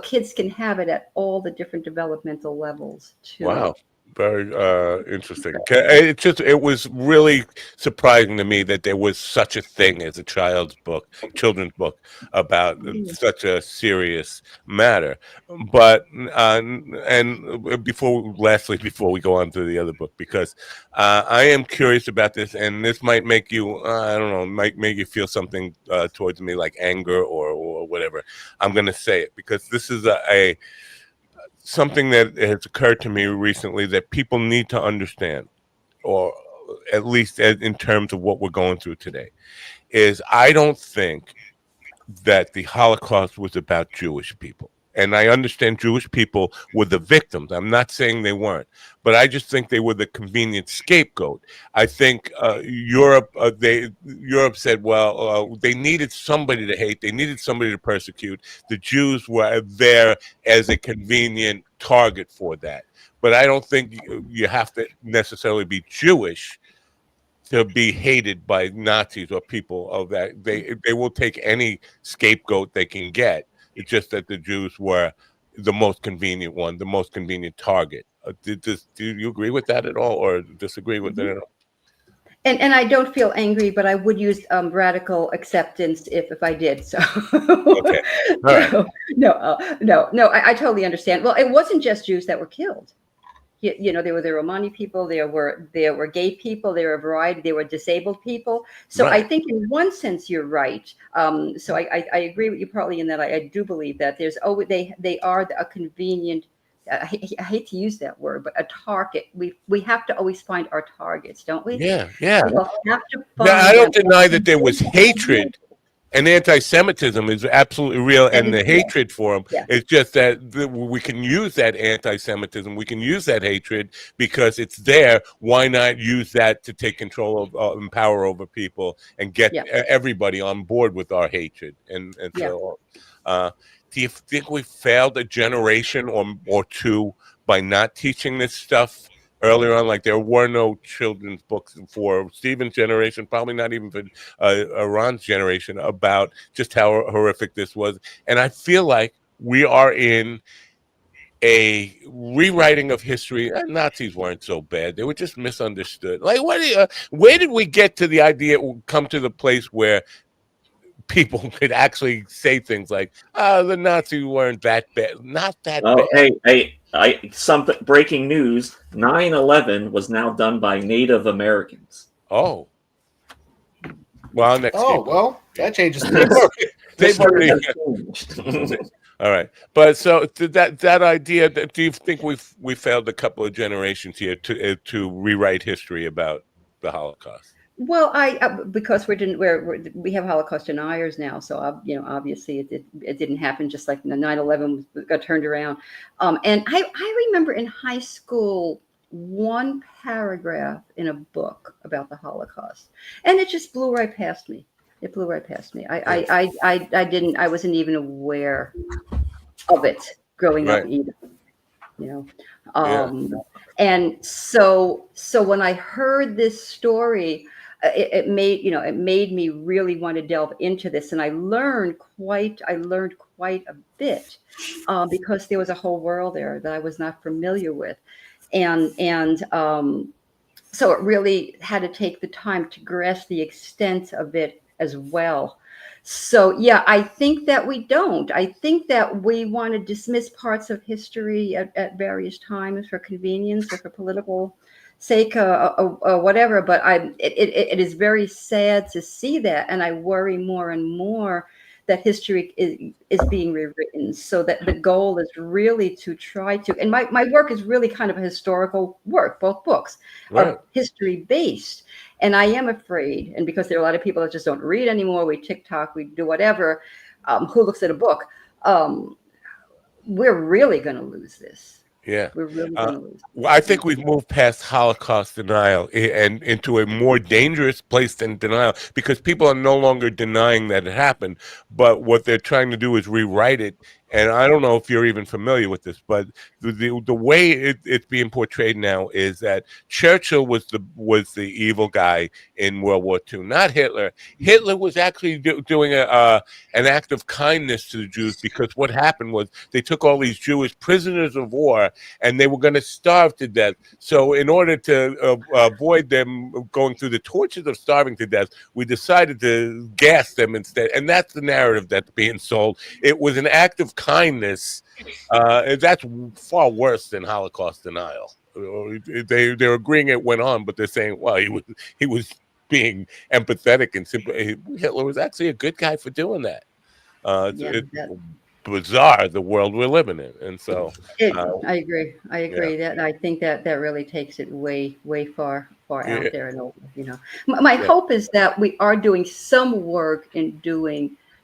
kids can have it at all the different developmental levels too. Wow. Very interesting. It was really surprising to me that there was such a thing as a children's book about such a serious matter. But and before we go on to the other book, because I am curious about this, and this might make you I don't know, might make you feel something towards me, like anger or whatever. I'm going to say it because this is something that has occurred to me recently that people need to understand, or at least in terms of what we're going through today, is I don't think that the Holocaust was about Jewish people. And I understand Jewish people were the victims. I'm not saying they weren't, but I just think they were the convenient scapegoat. I think Europe said, well, they needed somebody to hate. They needed somebody to persecute. The Jews were there as a convenient target for that. But I don't think you have to necessarily be Jewish to be hated by Nazis or people of that. They will take any scapegoat they can get. It's just that the Jews were the most convenient one, the most convenient target. Do you agree with that at all, or disagree with it at all? And I don't feel angry, but I would use radical acceptance if I did. So okay, all right. No, I totally understand. Well, it wasn't just Jews that were killed. There were the Romani people, there were gay people, there were a variety, there were disabled people. So right. I think in one sense you're right. So I agree with you partly in that I do believe that there's they are a convenient. I hate to use that word, but a target. We have to always find our targets, don't we? Yeah. We'll have to find I don't deny that there was hatred. And anti-Semitism is absolutely real, and the hatred for them. Yeah. It's just that we can use that anti-Semitism, we can use that hatred because it's there. Why not use that to take control of and power over people and get everybody on board with our hatred? And so, do you think we failed a generation or two by not teaching this stuff earlier on? Like there were no children's books for Stephen's generation, probably not even for Ron's generation, about just how horrific this was. And I feel like we are in a rewriting of history. Nazis weren't so bad; they were just misunderstood. Like, where did we get to the idea? It would come to the place where people could actually say things like, the Nazis weren't that bad. Not that bad. Hey, something breaking news, 9/11 was now done by Native Americans. Oh. Well, that changes things. They've already all right. But so that idea, do you think we failed a couple of generations here to rewrite history about the Holocaust? Well, because we have Holocaust deniers now, so obviously it didn't happen just like 9/11 got turned around. And I remember in high school one paragraph in a book about the Holocaust, and it just blew right past me. It blew right past me. I wasn't even aware of it growing up either. And so when I heard this story, it made me really want to delve into this, and I learned quite a bit because there was a whole world there that I was not familiar with, and so it really had to take the time to grasp the extent of it as well. So yeah, I think that we don't. I think that we want to dismiss parts of history at various times for convenience or for political sake or whatever, but it is very sad to see that, and I worry more and more that history is being rewritten, so that the goal is really to try to, and my work is really kind of a historical work. Both books are history based, and I am afraid, and because there are a lot of people that just don't read anymore, we TikTok, we do whatever, who looks at a book, we're really going to lose this. Yeah. We're really going to lose. Well, I think we've moved past Holocaust denial and into a more dangerous place than denial, because people are no longer denying that it happened, but what they're trying to do is rewrite it. And I don't know if you're even familiar with this, but the way it's being portrayed now is that Churchill was the evil guy in World War II, not Hitler. Hitler was actually doing an act of kindness to the Jews, because what happened was they took all these Jewish prisoners of war and they were going to starve to death. So in order to avoid them going through the tortures of starving to death, we decided to gas them instead. And that's the narrative that's being sold. It was an act of kindness. That's far worse than Holocaust denial. They're agreeing it went on, but they're saying, well, he was being empathetic and simply, Hitler was actually a good guy for doing that. It's bizarre, the world we're living in, and so I agree. That I think that really takes it way far out there and over. You know, my hope is that we are doing some work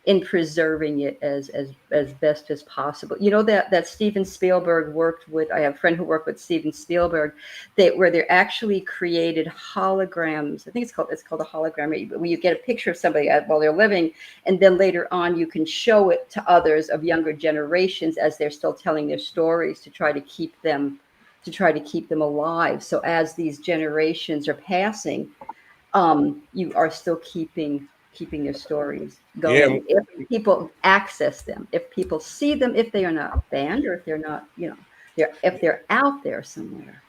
in preserving it as best as possible. You know, that Steven Spielberg worked with, I have a friend who worked with Steven Spielberg, where they actually created holograms. I think it's called a hologram, where you get a picture of somebody while they're living, and then later on you can show it to others of younger generations as they're still telling their stories, to try to keep them alive. So as these generations are passing, you are still keeping their stories going. If people access them, if people see them, if they are not banned, or if they're not, if they're out there somewhere.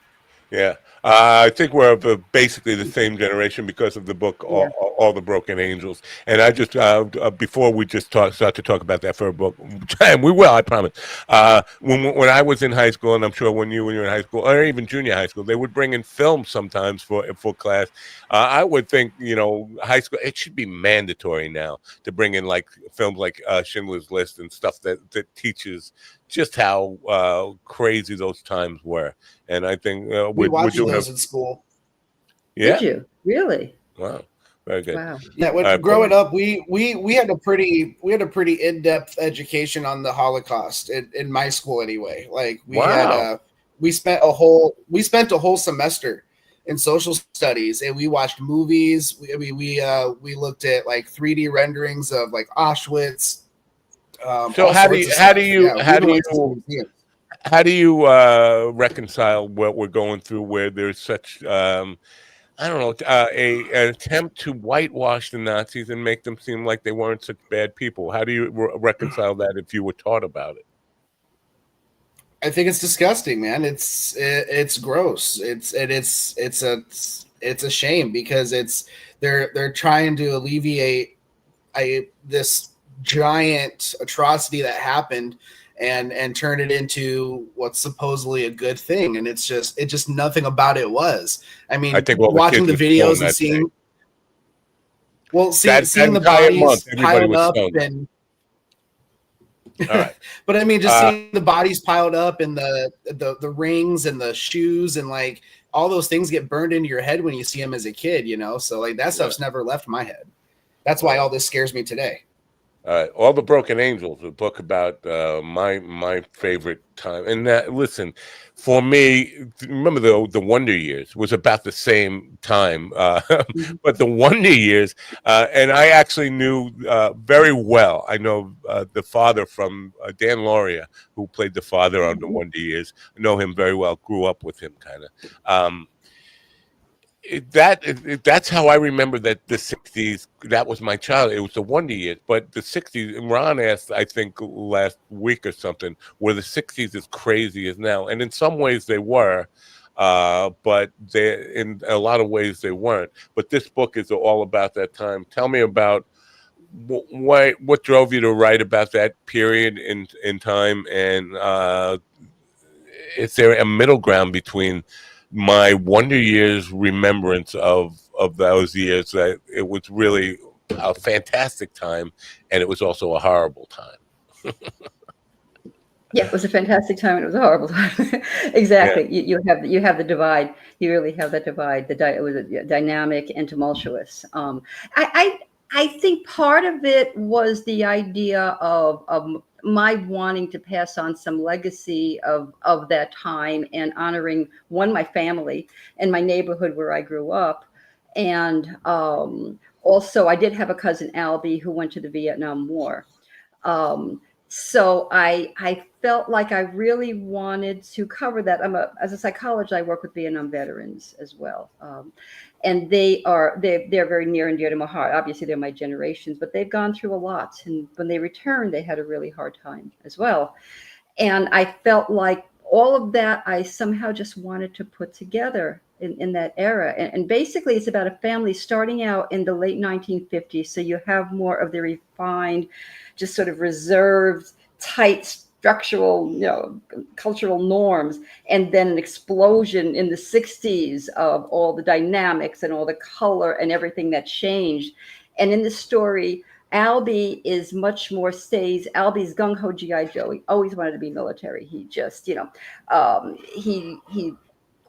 Yeah, I think we're basically the same generation because of the book, All the Broken Angels. And I just, before we just start to talk about that for a book, and we will, I promise. When I was in high school, and I'm sure when you were in high school, or even junior high school, they would bring in films sometimes for class. I would think, high school, it should be mandatory now to bring in like films like Schindler's List and stuff that teaches just how crazy those times were. And I think we watched those in school. Yeah. Did you really? Wow. Very good. Wow. Yeah, growing up, we had a pretty in-depth education on the Holocaust in my school anyway. Like we spent a whole semester in social studies, and we watched movies. We looked at like 3D renderings of like Auschwitz. So how do you reconcile what we're going through, where there's such an attempt to whitewash the Nazis and make them seem like they weren't such bad people? How do you reconcile that if you were taught about it? I think it's disgusting, man. It's gross. It's a shame, because they're trying to alleviate this giant atrocity that happened and turn it into what's supposedly a good thing, and it's just nothing about it was. I mean, I think watching the videos and seeing the bodies piled up and all right. But I mean, just seeing the bodies piled up and the rings and the shoes and like all those things get burned into your head when you see them as a kid, So like that stuff's never left my head. That's why all this scares me today. All the Broken Angels, a book about my favorite time. And listen, for me, remember the Wonder Years was about the same time. But the Wonder Years, and I actually knew very well. I know the father from Dan Lauria, who played the father on the Wonder Years. I know him very well. Grew up with him, kind of. That's how I remember that the 60s, that was my childhood. It was the Wonder Years. But the 60s, Ron asked, I think last week or something, were the 60s as crazy as now? And in some ways they were, but in a lot of ways they weren't. But this book is all about that time. Tell me about what drove you to write about that period in time, and is there a middle ground between my Wonder Years remembrance of those years, that it was really a fantastic time, and it was also a horrible time. Yeah, it was a fantastic time and it was a horrible time. Exactly. You have the divide. You really have that divide. It was dynamic and tumultuous. I think part of it was the idea of my wanting to pass on some legacy of that time and honoring my family and my neighborhood where I grew up. And also, I did have a cousin, Albie, who went to the Vietnam War. So I felt like I really wanted to cover that. As a psychologist, I work with Vietnam veterans as well. And they're very near and dear to my heart. Obviously, they're my generations, but they've gone through a lot. And when they returned, they had a really hard time as well. And I felt like all of that I somehow just wanted to put together in that era. And basically, it's about a family starting out in the late 1950s. So you have more of the refined, just sort of reserved, tight, structural, cultural norms, and then an explosion in the 60s of all the dynamics and all the color and everything that changed. And in the story, Albie is much more Albie's gung-ho GI Joe. He always wanted to be military. He just, he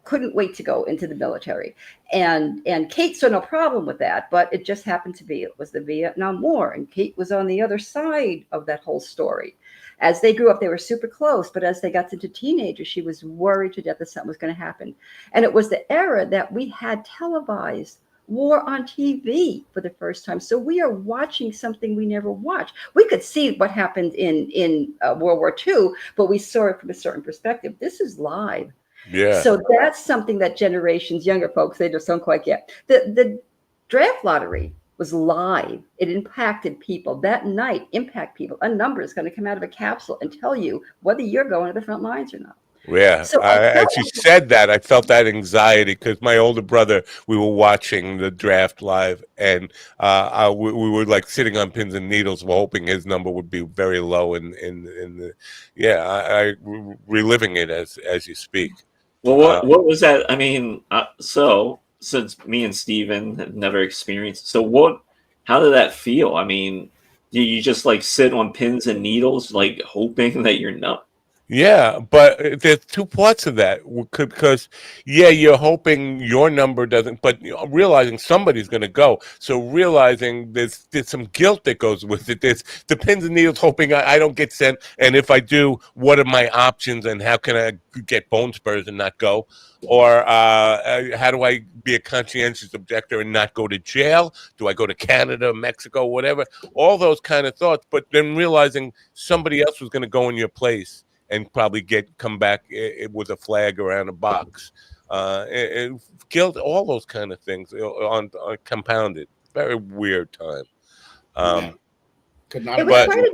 couldn't wait to go into the military. And Kate saw no problem with that, but it just happened to be, it was the Vietnam War, and Kate was on the other side of that whole story. As they grew up, they were super close, but as they got into teenagers, she was worried to death that something was going to happen. And it was the era that we had televised war on TV for the first time. So we are watching something we never watched. We could see what happened in World War II, but we saw it from a certain perspective. This is live. Yeah. So that's something that generations, younger folks, they just don't quite get. The draft lottery was live. It impacted people. That night, impact people. A number is going to come out of a capsule and tell you whether you're going to the front lines or not. Yeah, So as you said that, I felt that anxiety because my older brother, we were watching the draft live, and we were like sitting on pins and needles, hoping his number would be very low. In the I reliving it as you speak. Well, what was that? I mean, so since me and Steven have never experienced, how did that feel? I mean, do you just like sit on pins and needles, like hoping that you're not? Yeah, but there's two parts of that because, you're hoping your number doesn't, but realizing somebody's going to go. So realizing there's some guilt that goes with it. There's the pins and needles, hoping I don't get sent, and if I do, what are my options, and how can I get bone spurs and not go? Or how do I be a conscientious objector and not go to jail? Do I go to Canada, Mexico, whatever? All those kind of thoughts, but then realizing somebody else was going to go in your place and probably come back with a flag around a box, and guilt, all those kind of things on compounded. Very weird time. Could not. It was part of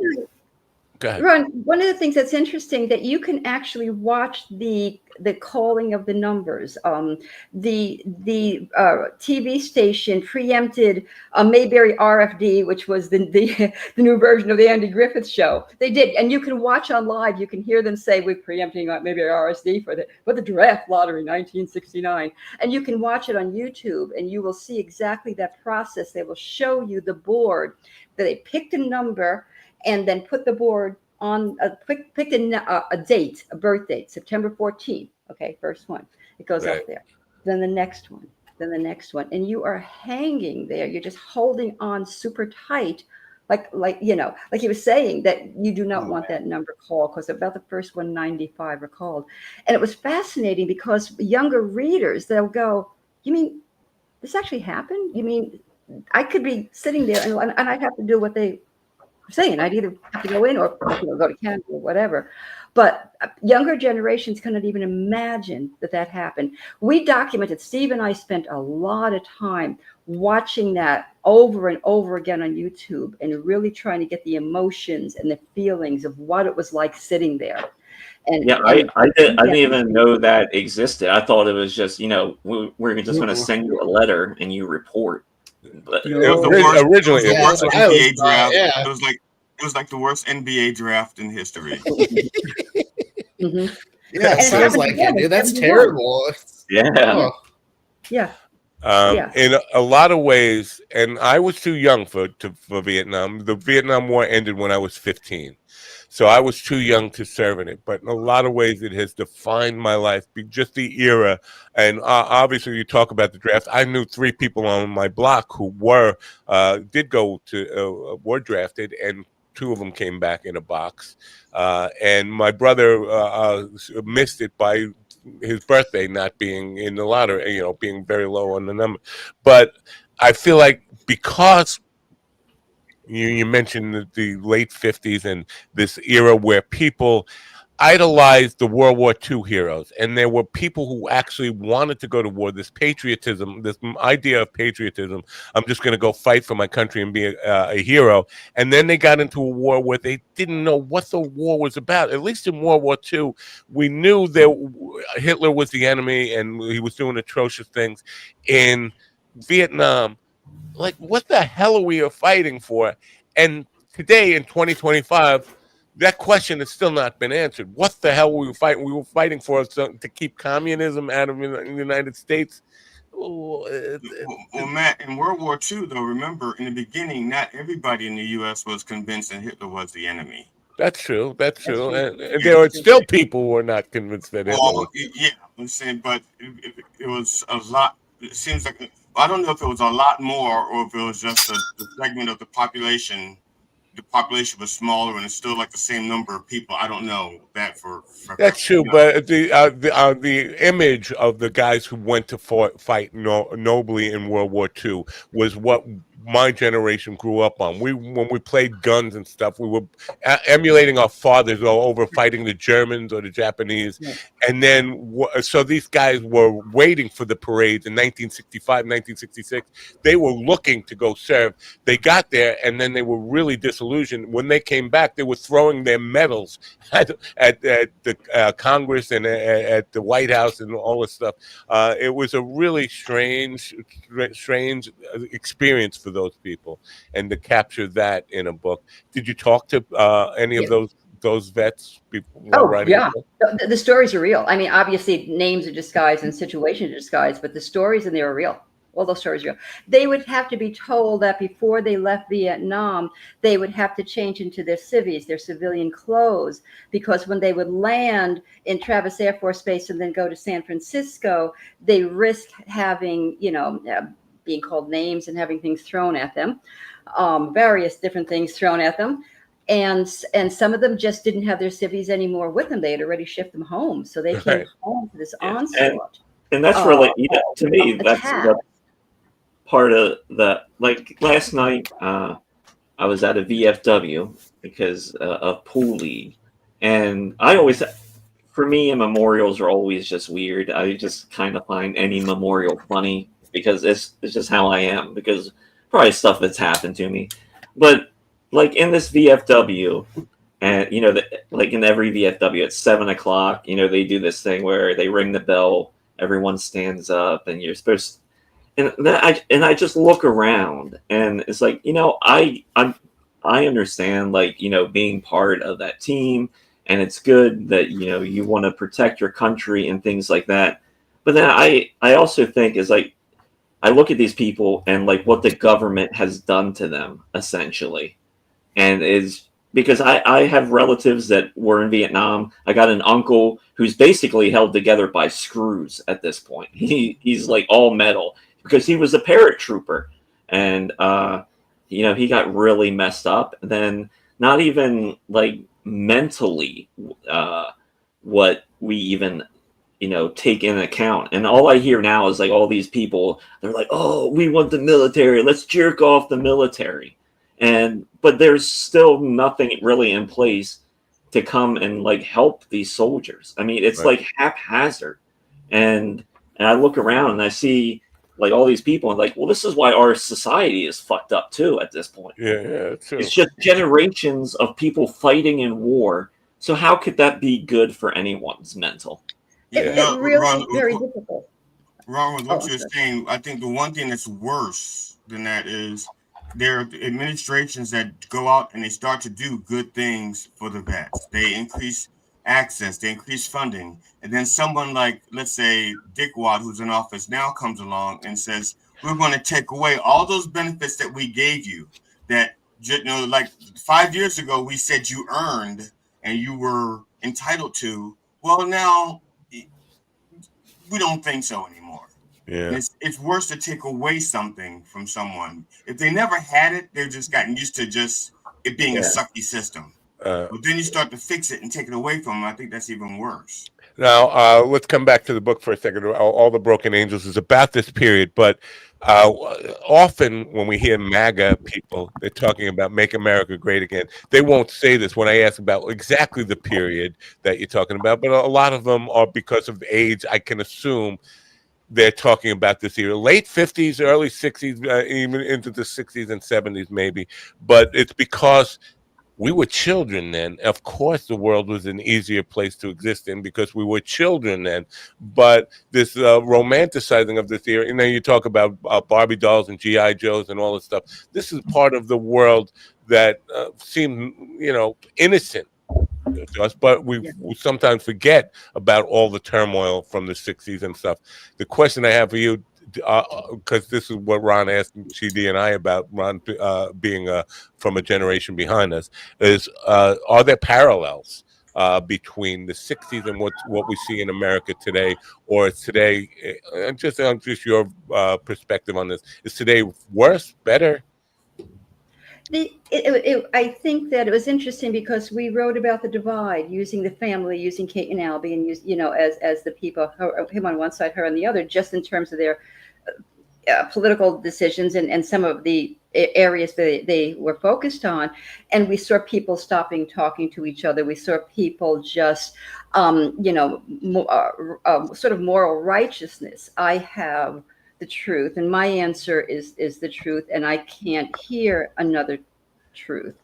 Go ahead. Ron, one of the things that's interesting that you can actually watch the calling of the numbers. The TV station preempted Mayberry RFD, which was the new version of the Andy Griffith Show. They did, and you can watch on live. You can hear them say, "We're preempting Mayberry RSD for the draft lottery 1969," and you can watch it on YouTube, and you will see exactly that process. They will show you the board that they picked a number and then put the board on picked a date, a birth date, September 14th. Okay, first one. It goes up there. Then the next one. Then the next one. And you are hanging there. You're just holding on super tight. Like he was saying that you do not want that number called because about the first 195 are called. And it was fascinating because younger readers, they'll go, "You mean this actually happened? You mean I could be sitting there and I'd have to do what they saying. I'd either have to go in or go to Canada or whatever." But younger generations cannot even imagine that happened. We documented, Steve and I spent a lot of time watching that over and over again on YouTube and really trying to get the emotions and the feelings of what it was like sitting there. And I didn't even know that existed. I thought it was just, we're just going to send you a letter and you report. But It was the worst, originally it was the worst NBA draft. Yeah. It was like the worst NBA draft in history. Yeah, it sounds like it, dude. That's terrible. Yeah. Yeah. Yeah. In a lot of ways, and I was too young for Vietnam. The Vietnam War ended when I was 15, so I was too young to serve in it. But in a lot of ways, it has defined my life. Just the era, and obviously, you talk about the draft. I knew 3 people on my block who did go to were drafted, and 2 of them came back in a box. And my brother missed it by his birthday not being in the lottery, being very low on the number. But I feel like because you mentioned the late 50s and this era where people idolized the World War II heroes, and there were people who actually wanted to go to war. This patriotism, this idea of patriotism, I'm just going to go fight for my country and be a hero. And then they got into a war where they didn't know what the war was about. At least in World War II, we knew that Hitler was the enemy and he was doing atrocious things. In Vietnam, like, what the hell are we fighting for? And today in 2025, that question has still not been answered. What the hell were we fighting? We were fighting for to keep communism out of the United States. Well, Matt, in World War II, though, remember, in the beginning, not everybody in the U.S. was convinced that Hitler was the enemy. That's true. That's true. And there are still people who are not convinced that Hitler was. Yeah, I'm saying, but it was a lot. It seems like, I don't know if it was a lot more or if it was just a segment of the population. The population was smaller and it's still like the same number of people. I don't know that for That's true, but the image of the guys who went to fight nobly in World War II was what my generation grew up on. When we played guns and stuff, we were emulating our fathers over fighting the Germans or the Japanese. Yeah. And then, so these guys were waiting for the parades in 1965, 1966. They were looking to go serve. They got there, and then they were really disillusioned. When they came back, they were throwing their medals at the Congress and at the White House and all this stuff. It was a really strange experience for those people, and to capture that in a book. Did you talk to any of those vets while writing yeah. the book? The stories are real. I mean, obviously names are disguised and situations are disguised, but the stories in there are real. All those stories are real. They would have to be told that before they left Vietnam, they would have to change into their civvies, their civilian clothes, because when they would land in Travis Air Force Base and then go to San Francisco, they risk having, being called names and having things thrown at them, various different things thrown at them. And some of them just didn't have their civvies anymore with them. They had already shipped them home. So they came home to this onslaught. And that's really, to me, that's part of the, like last night, I was at a VFW because of pool league. And I always, for me, memorials are always just weird. I just kind of find any memorial funny because it's just how I am, because probably stuff that's happened to me. But like in this VFW, and like in every VFW at 7:00, they do this thing where they ring the bell, everyone stands up, and you're supposed to, and I just look around, and it's like, I understand, like, being part of that team, and it's good that you want to protect your country and things like that. But then I also think is like, I look at these people and like what the government has done to them essentially, and is because I have relatives that were in Vietnam. I got an uncle who's basically held together by screws at this point. He's like all metal because he was a paratrooper, and he got really messed up. And then not even like mentally what we even take into account. And all I hear now is like all these people, they're like, oh, we want the military, let's jerk off the military. But there's still nothing really in place to come and like help these soldiers. I mean, it's like haphazard. And I look around and I see like all these people and like, well, this is why our society is fucked up too at this point. Yeah, true. It's just generations of people fighting in war. So how could that be good for anyone's mental? It's really very difficult. Wrong with what you're saying. I think the one thing that's worse than that is there are administrations that go out and they start to do good things for the vets. They increase access, they increase funding, and then someone like, let's say, Dick Wad, who's in office now, comes along and says, we're going to take away all those benefits that we gave you that, like 5 years ago, we said you earned and you were entitled to. Well, now we don't think so anymore. Yeah. And it's worse to take away something from someone. If they never had it, they've just gotten used to just it being a sucky system. But then you start to fix it and take it away from them. I think that's even worse. Now, let's come back to the book for a second. All the Broken Angels is about this period, but often when we hear MAGA people, they're talking about Make America Great Again. They won't say this when I ask about exactly the period that you're talking about, but a lot of them are because of age. I can assume they're talking about this era, late 50s, early 60s, even into the 60s and 70s maybe, but it's because we were children then. Of course, the world was an easier place to exist in because we were children then. But this romanticizing of this era, you talk about Barbie dolls and G.I. Joes and all this stuff. This is part of the world that seemed, innocent to us, but we sometimes forget about all the turmoil from the 60s and stuff. The question I have for you, because this is what Ron asked GD and I about, Ron being from a generation behind us, is are there parallels between the 60s and what we see in America today, or is today, just your perspective on this, is today worse, better? I think that it was interesting because we wrote about the divide, using the family, using Kate and Albie, and as the people, him on one side, her on the other, just in terms of their political decisions and some of the areas they were focused on. And we saw people stopping talking to each other. We saw people just, sort of moral righteousness. I have the truth, and my answer is the truth, and I can't hear another truth.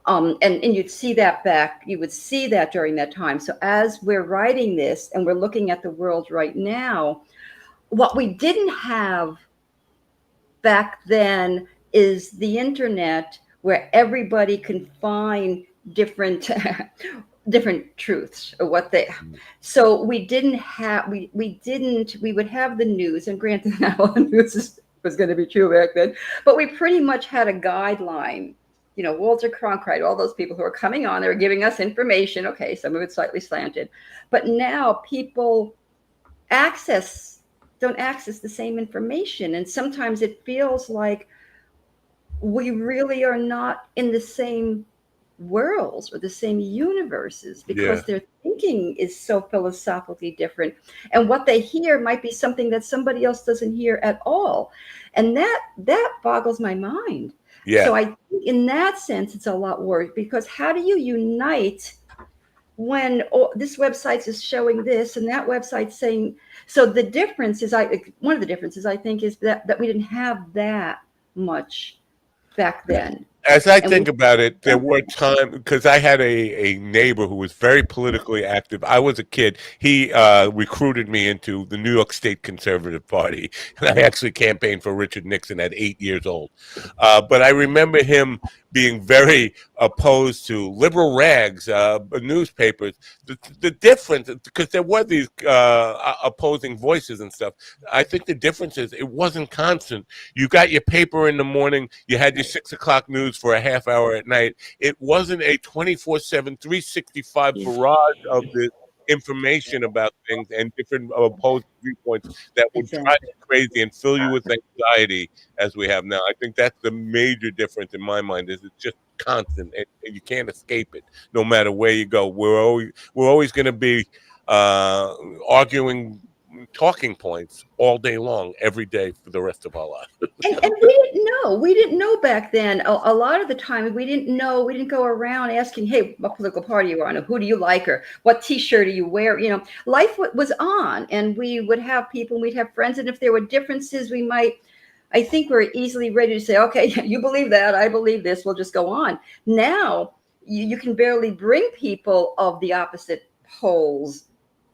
And you'd see that you would see that during that time. So as we're writing this and we're looking at the world right now, what we didn't have back then is the internet, where everybody can find different truths or what they. So we didn't have we would have the news, and granted, not all the news was going to be true back then, but we pretty much had a guideline. Walter Cronkite, all those people who are coming on, they were giving us information. Okay, some of it slightly slanted, but now people don't access the same information, and sometimes it feels like we really are not in the same worlds or the same universes, because their thinking is so philosophically different, and what they hear might be something that somebody else doesn't hear at all, and that boggles my mind. So I think in that sense it's a lot worse, because how do you unite when this website is showing this and that website's saying? So the difference is, one of the differences I think is that we didn't have that much back then. As I think about it, there were times, because I had a neighbor who was very politically active. I was a kid. He recruited me into the New York State Conservative Party, and I actually campaigned for Richard Nixon at 8 years old. But I remember him being very opposed to liberal rags, newspapers. The difference, because there were these opposing voices and stuff, I think the difference is it wasn't constant. You got your paper in the morning, you had your 6 o'clock news for a half hour at night. It wasn't a 24/7, 365 barrage of this information about things and different opposing viewpoints that would drive you crazy and fill you with anxiety as we have now. I think that's the major difference in my mind, is it's just constant and you can't escape it no matter where you go. We're always going to be arguing talking points all day long, every day for the rest of our lives. And we didn't know back then. A lot of the time we didn't know. We didn't go around asking, hey, what political party you are on, or who do you like, or what t-shirt do you wear? Life was on, and we would have people, and we'd have friends, and if there were differences, I think we're easily ready to say, okay, you believe that, I believe this, we'll just go on. Now you can barely bring people of the opposite poles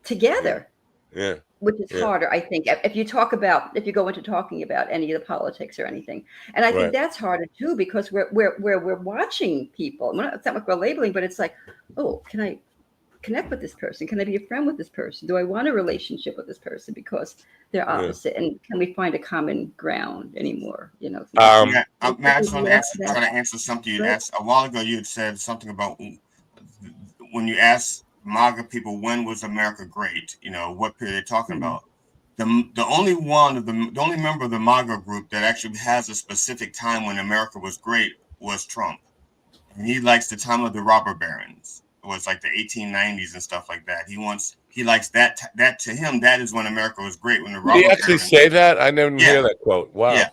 together. Yeah. Which is harder, I think, if you go into talking about any of the politics or anything. And I think that's harder too, because we're watching people. It's not like we're labeling, but it's like, oh, can I connect with this person? Can I be a friend with this person? Do I want a relationship with this person because they're opposite? And can we find a common ground anymore? You know. Yeah, Matt, I just want to try to answer something you asked a while ago. You had said something about when you asked MAGA people when was America great. You know what period they're talking about. The only member of the MAGA group that actually has a specific time when America was great was Trump, and he likes the time of the robber barons. It was like the 1890s and stuff like that. He likes that to him that is when America was great, when the robber Did he actually barons. say that? I never hear that quote. Wow. Yeah.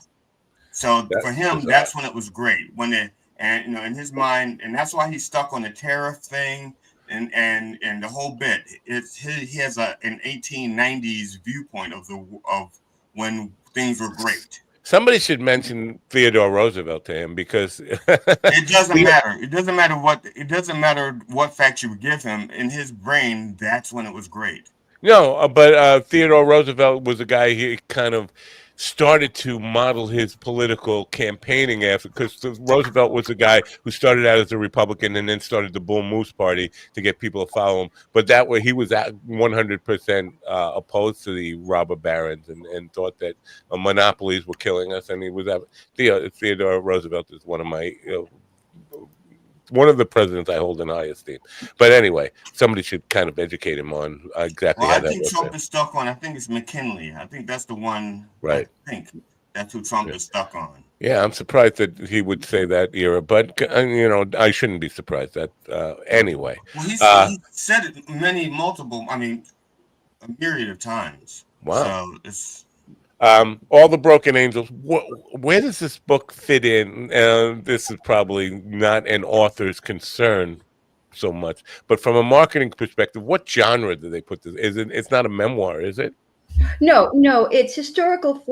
So for him, bizarre. that's when it was great. And you know, in his mind, and that's why he's stuck on the tariff thing and the whole bit. He has an 1890s viewpoint of when things were great. Somebody should mention Theodore Roosevelt to him because it doesn't matter. It doesn't matter what facts you give him. In his brain, that's when it was great. No, but Theodore Roosevelt was a guy he kind of started to model his political campaigning after, because Roosevelt was the guy who started out as a Republican and then started the Bull Moose Party to get people to follow him. But that way he was 100% opposed to the robber barons and thought that monopolies were killing us. And he was Theodore Roosevelt is one of my one of the presidents I hold in high esteem. But anyway, somebody should kind of educate him on exactly how that works. I think Trump is stuck on, I think it's McKinley. I think that's the one. Right. I think that's who Trump is stuck on. Yeah, I'm surprised that he would say that era, but you know, I shouldn't be surprised that anyway. Well, he said it a myriad of times. Wow. So it's All the Broken Angels. Where does this book fit in? This is probably not an author's concern so much, but from a marketing perspective, what genre do they put this? It's not a memoir, is it? No, it's historical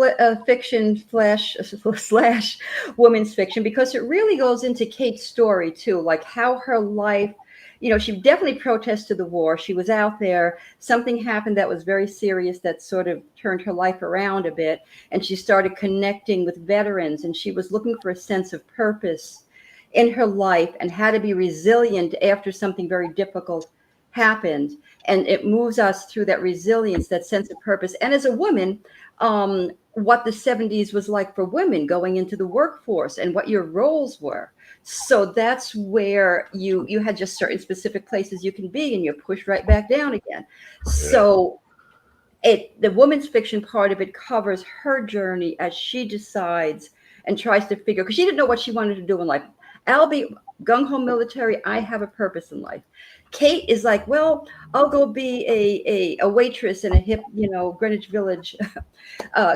fiction slash women's fiction, because it really goes into Kate's story too, like how her life. You know, she definitely protested the war. She was out there. Something happened that was very serious that sort of turned her life around a bit. And she started connecting with veterans, and she was looking for a sense of purpose in her life and how to be resilient after something very difficult happened. And it moves us through that resilience, that sense of purpose. And as a woman, what the 70s was like for women going into the workforce and what your roles were. So that's where you had just certain specific places you can be, and you're pushed right back down again. Yeah. So the woman's fiction part of it covers her journey as she decides and tries to figure, because she didn't know what she wanted to do in life. I'll be gung-ho military. I have a purpose in life. Kate is like, well, I'll go be a waitress in a hip, Greenwich Village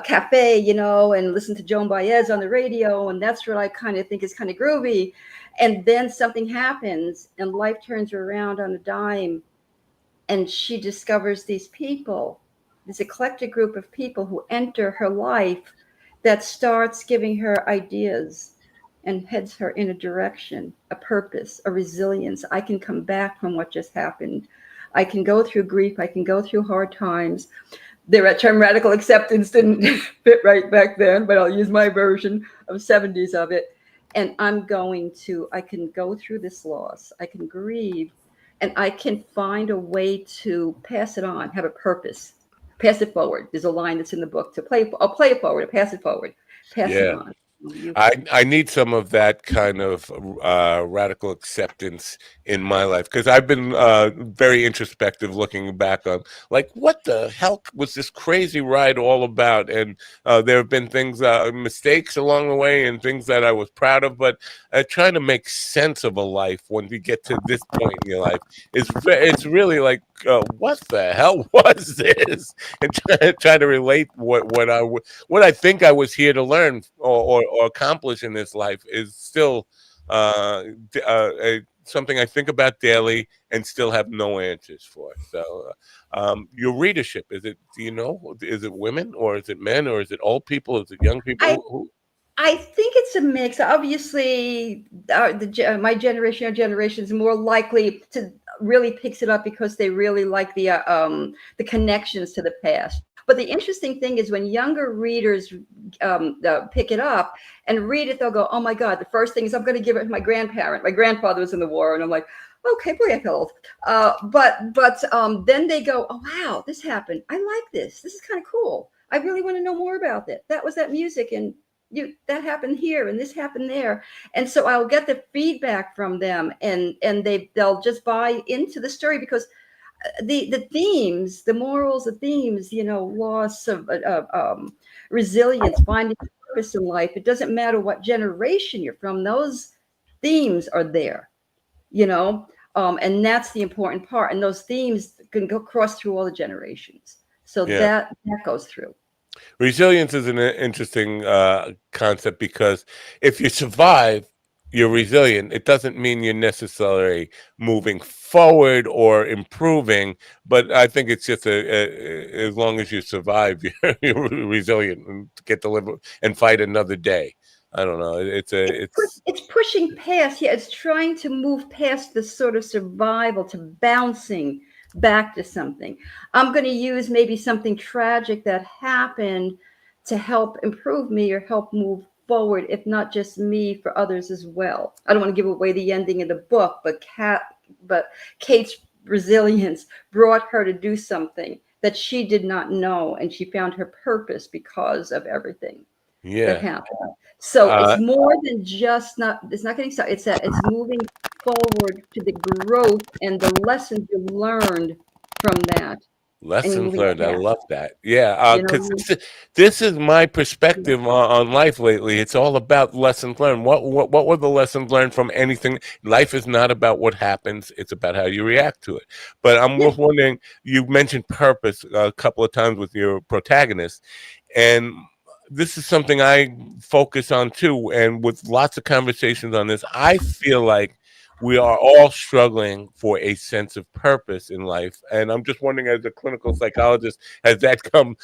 cafe, and listen to Joan Baez on the radio. And that's what I kind of think is kind of groovy. And then something happens and life turns her around on a dime. And she discovers these people, this eclectic group of people who enter her life that starts giving her ideas and heads her in a direction, a purpose, a resilience. I can come back from what just happened. I can go through grief. I can go through hard times. The term radical acceptance didn't fit right back then, but I'll use my version of 70s of it. And I can go through this loss. I can grieve, and I can find a way to pass it on, have a purpose, pass it forward. There's a line that's in the book I'll play it forward, pass it forward, pass it on. I need some of that kind of radical acceptance in my life, because I've been very introspective looking back on, like, what the hell was this crazy ride all about? And there have been things, mistakes along the way and things that I was proud of, but trying to make sense of a life when you get to this point in your life it's really like, what the hell was this? And try to relate what I think I was here to learn or accomplish in this life is still something I think about daily and still have no answers for. So your readership, is it women, or is it men, or is it old people, is it young people? I think it's a mix. Obviously, my generation or generation is more likely to really picks it up because they really like the connections to the past. But the interesting thing is when younger readers pick it up and read it, they'll go, oh my God, the first thing is I'm going to give it to my grandparent. My grandfather was in the war. And I'm like, okay, boy, I felt old. Then they go, oh wow, this happened. I like this. This is kind of cool. I really want to know more about that. That was that music, and that happened here, and this happened there. And so I'll get the feedback from them, and they'll just buy into the story because the themes, the morals, the themes, loss of resilience, finding purpose in life. It doesn't matter what generation you're from; those themes are there, and that's the important part. And those themes can go cross through all the generations, so Yeah. that goes through. Resilience is an interesting concept because if you survive, you're resilient. It doesn't mean you're necessarily moving forward or improving, but I think it's just as long as you survive, you're resilient and get to live and fight another day. I don't know. It's pushing past. Yeah, it's trying to move past the sort of survival to bouncing back to something. I'm going to use maybe something tragic that happened to help improve me or help move forward, if not just me, for others as well. I don't want to give away the ending of the book, but Kate's resilience brought her to do something that she did not know, and she found her purpose because of everything that happened. So it's more than just it's not getting started. It's moving forward to the growth and the lessons you learned from that. Lessons learned. I love that. Yeah, because this is my perspective on life lately. It's all about lessons learned. What were the lessons learned from anything? Life is not about what happens. It's about how you react to it. But I'm wondering, you mentioned purpose a couple of times with your protagonist, and this is something I focus on too. And with lots of conversations on this, I feel like we are all struggling for a sense of purpose in life. And I'm just wondering, as a clinical psychologist, has that come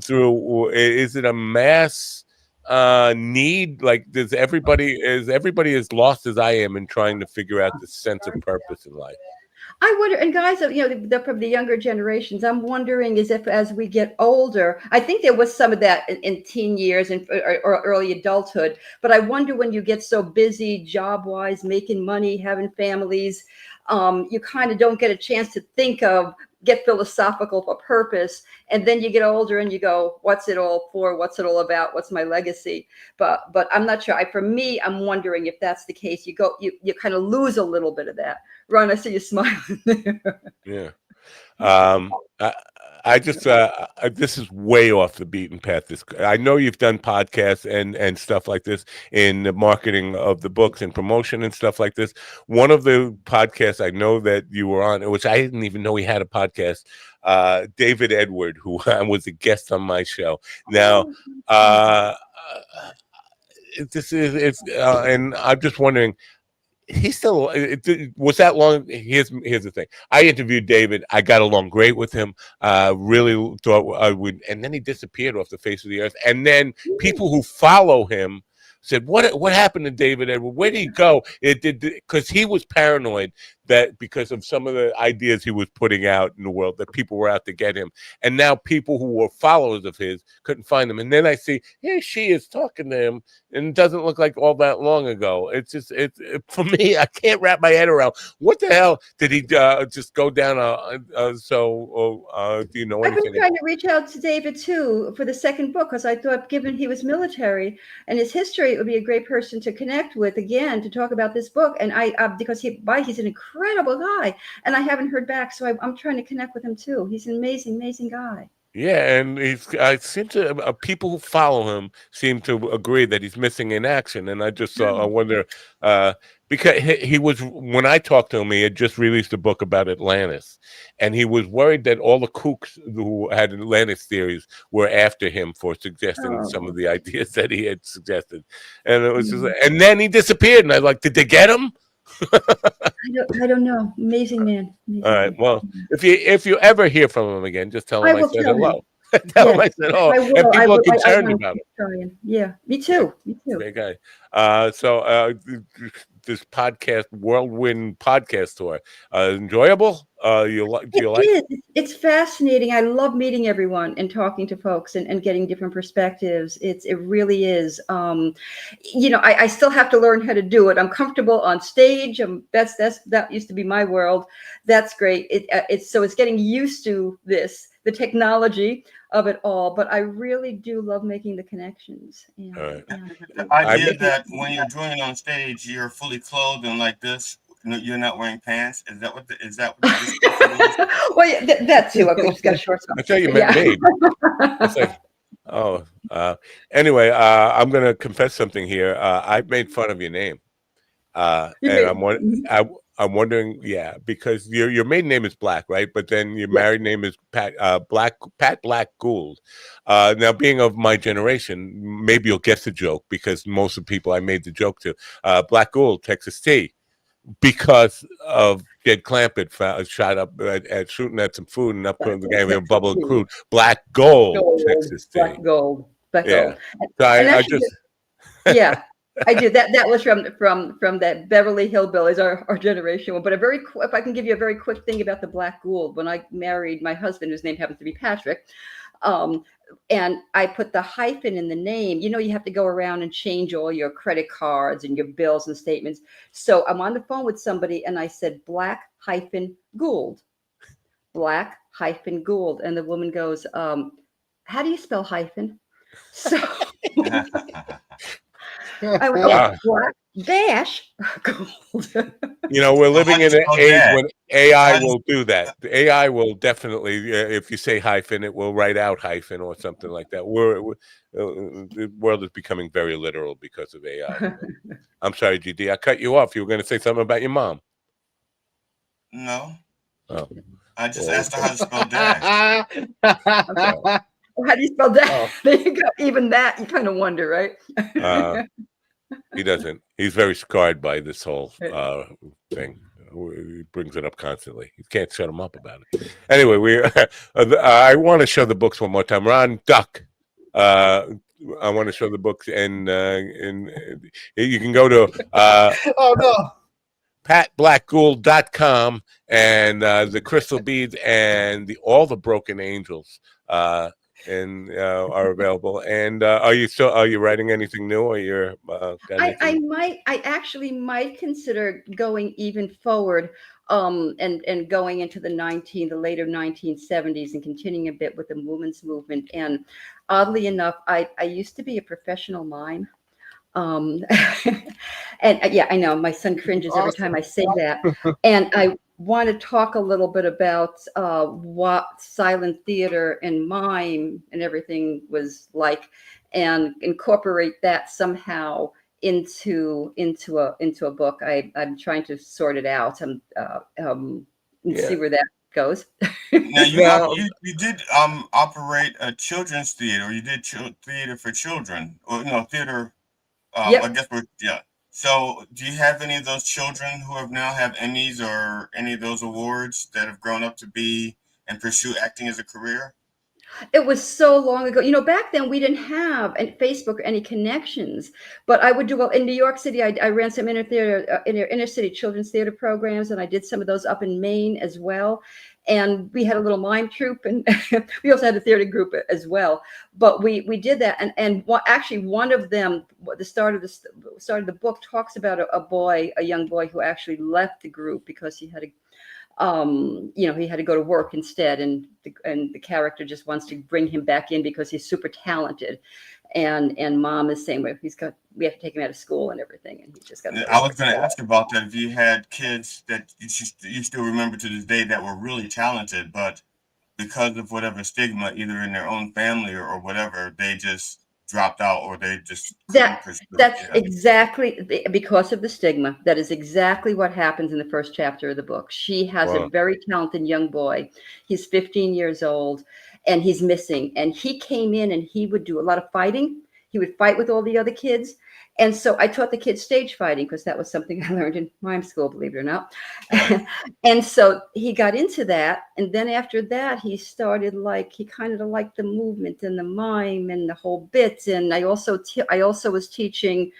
through? Is it a mass need? Like, is everybody as lost as I am in trying to figure out the sense of purpose in life? I wonder, and guys, they're from the younger generations. I'm wondering if as we get older, I think there was some of that in teen years and or early adulthood. But I wonder when you get so busy, job wise, making money, having families, you kind of don't get a chance to get philosophical for purpose. And then you get older and you go, what's it all for? What's it all about? What's my legacy? But I'm not sure. For me, I'm wondering if that's the case. You kind of lose a little bit of that. Ron, I see you smiling there. Yeah. I just this is way off the beaten path. I know you've done podcasts and stuff like this in the marketing of the books and promotion and stuff like this. One of the podcasts I know that you were on, which I didn't even know he had a podcast, David Edward, who was a guest on my show. Now, and I'm just wondering, he still was that long. Here's the thing. I interviewed David. I got along great with him. Really thought I would, and then he disappeared off the face of the earth. And then people who follow him said, "What happened to David Edward? Where did he go?" It did because he was paranoid that because of some of the ideas he was putting out in the world that people were out to get him, and now people who were followers of his couldn't find him. And then I see here she is talking to him, and it doesn't look like all that long ago. It's just for me, I can't wrap my head around what the hell did he just go down? Do you know anything? I've been trying to reach out to David too for the second book because I thought, given he was military and his history, it would be a great person to connect with again to talk about this book. And because he's an incredible guy, and I haven't heard back, so I'm trying to connect with him too. He's an amazing guy. Yeah, and I seem to people who follow him seem to agree that he's missing in action, and I just I wonder because he was, when I talked to him, he had just released a book about Atlantis, and he was worried that all the kooks who had Atlantis theories were after him for suggesting some of the ideas that he had suggested, and it was just, and then he disappeared, and I was like, did they get him? I don't know. Amazing man. All right. Well, if you ever hear from him again, just tell him I said hello. Tell him I said hello. And people are concerned about it. Yeah, me too. Me too. Great guy. So this podcast whirlwind podcast tour. Enjoyable? Do you like? It is. It's fascinating. I love meeting everyone and talking to folks and getting different perspectives. It really is. I still have to learn how to do it. I'm comfortable on stage. That used to be my world. That's great. It's getting used to the technology of it all. But I really do love making the connections. The idea that when you're doing it on stage, you're fully clothed and like this. You're not wearing pants. Is that what well, yeah, that too. I've just got shorts on. I thought you meant me. It's like, anyway, I'm going to confess something here. I've made fun of your name, I'm wondering, because your maiden name is Black, right? But then your married name is Pat Black Gould. Now, being of my generation, maybe you'll get the joke because most of the people I made the joke to, Black Gould, Texas Tea. Because of Jed Clampett shot up at shooting at some food and up the game in Bubble and Crude. Black Gold, Texas Tea. Black Gold. Yeah. So I just yeah, I do. That was from that Beverly Hillbillies, our generation. But if I can give you a very quick thing about the Black Gould, when I married my husband, whose name happens to be Patrick, and I put the hyphen in the name. You have to go around and change all your credit cards and your bills and statements. So I'm on the phone with somebody and I said, Black-Gould. Black-Gould. And the woman goes, how do you spell hyphen? So I went, Black-Gould. We're living in an age when AI will do that. The AI will definitely, if you say hyphen, it will write out hyphen or something like that. The world is becoming very literal because of AI. I'm sorry, GD. I cut you off. You were going to say something about your mom. No. Oh. I just asked her how to spell dash. How do you spell dash? There you go. Even that, you kind of wonder, right? He doesn't. He's very scarred by this whole thing. He brings it up constantly. You can't shut him up about it. Anyway, I want to show the books one more time. Ron Duck. I want to show the books, and you can go to oh no, patblackgould.com and the crystal beads and all the broken angels. And are available. And are you writing anything new, or you're? I actually might consider going even forward, and going into the later 1970s and continuing a bit with the women's movement. And oddly enough, I used to be a professional mime. And I know my son cringes every time I say that. And I want to talk a little bit about what silent theater and mime and everything was like, and incorporate that somehow into a book. I'm trying to sort it out and see where that goes. Now you did operate a children's theater, or you did theater for children, or theater. Yep. I guess So, do you have any of those children who now have Emmys or any of those awards that have grown up to be and pursue acting as a career? It was so long ago. Back then we didn't have Facebook or any connections. But I would do in New York City. I ran some inner city children's theater programs, and I did some of those up in Maine as well. And we had a little mime troupe, and we also had a theater group as well. But we did that, and actually one of them, the start of the book, talks about a young boy who actually left the group because he had he had to go to work instead, and the character just wants to bring him back in because he's super talented. And mom is saying, we have to take him out of school and everything, and he just got. I was going to ask about that. If you had kids that you still remember to this day that were really talented, but because of whatever stigma, either in their own family or whatever, they just dropped out, or they just that's exactly because of the stigma. That is exactly what happens in the first chapter of the book. She has a very talented young boy. He's 15 years old. And he's missing. And he came in and he would do a lot of fighting. He would fight with all the other kids. And so I taught the kids stage fighting because that was something I learned in mime school, believe it or not. And so he got into that. And then after that, he started he kind of liked the movement and the mime and the whole bit. And I also was teaching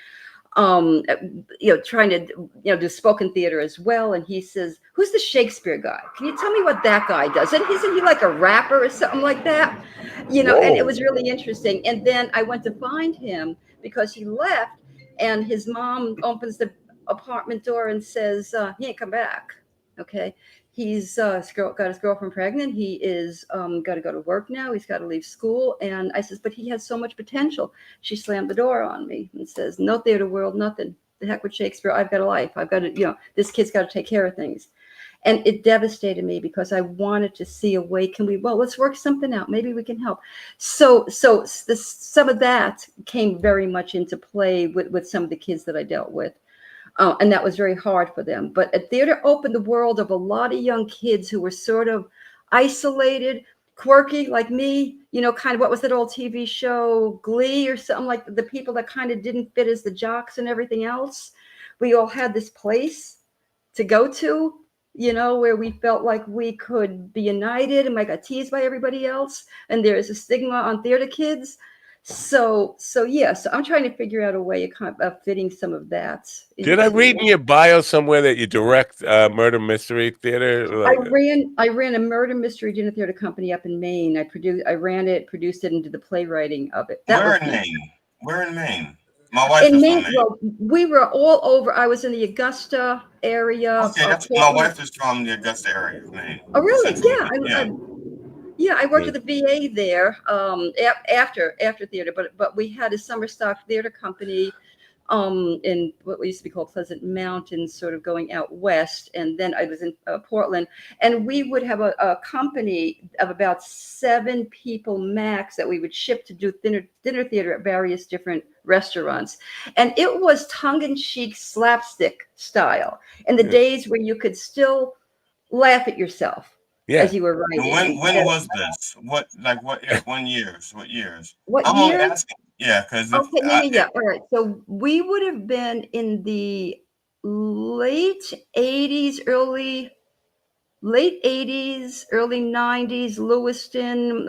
trying to do spoken theater as well. And he says, "Who's the Shakespeare guy? Can you tell me what that guy does? And isn't he like a rapper or something like that?" And it was really interesting. And then I went to find him because he left, and his mom opens the apartment door and says, "He ain't come back." Okay. He's got his girlfriend pregnant. He is got to go to work now. He's got to leave school. And I says, "But he has so much potential." She slammed the door on me and says, "No theater world, nothing. The heck with Shakespeare. I've got a life. I've got to, this kid's got to take care of things." And it devastated me because I wanted to see a way. Let's work something out. Maybe we can help. So some of that came very much into play with some of the kids that I dealt with. And that was very hard for them. But a theater opened the world of a lot of young kids who were sort of isolated, quirky, like me, kind of what was that old TV show, Glee or something, like the people that kind of didn't fit as the jocks and everything else. We all had this place to go to, where we felt like we could be united, and I got teased by everybody else. And there is a stigma on theater kids. So I'm trying to figure out a way of fitting some of that. Did I read in your bio somewhere that you direct murder mystery theater? I ran a murder mystery dinner theater company up in Maine. I ran it, produced it, and did the playwriting of it. Where in Maine? My wife is from Maine. Well, we were all over. I was in the Augusta area. Okay, my wife is from the Augusta area of Maine. Oh, really? Yeah. I worked at the VA there after theater, but we had a summer stock theater company in what used to be called Pleasant Mountain, sort of going out west. And then I was in Portland, and we would have a company of about 7 people max that we would ship to do dinner theater at various different restaurants. And it was tongue-in-cheek slapstick style in the days where you could still laugh at yourself. Yeah. As you were writing. When was this? What years? What I'm year? only asking. Yeah, because All right. So we would have been in the late 80s, early 90s, Lewiston,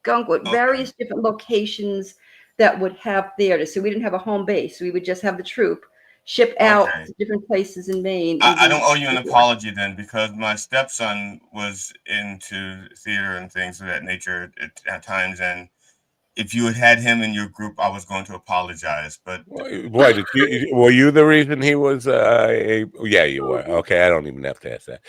Gunkwood, various different locations that would have theaters. So we didn't have a home base. We would just have the troupe ship out to different places in Maine. I don't owe you an apology then, because my stepson was into theater and things of that nature at times, and if you had him in your group, I was going to apologize. But were you the reason he was? Yeah, you were. Okay, I don't even have to ask that.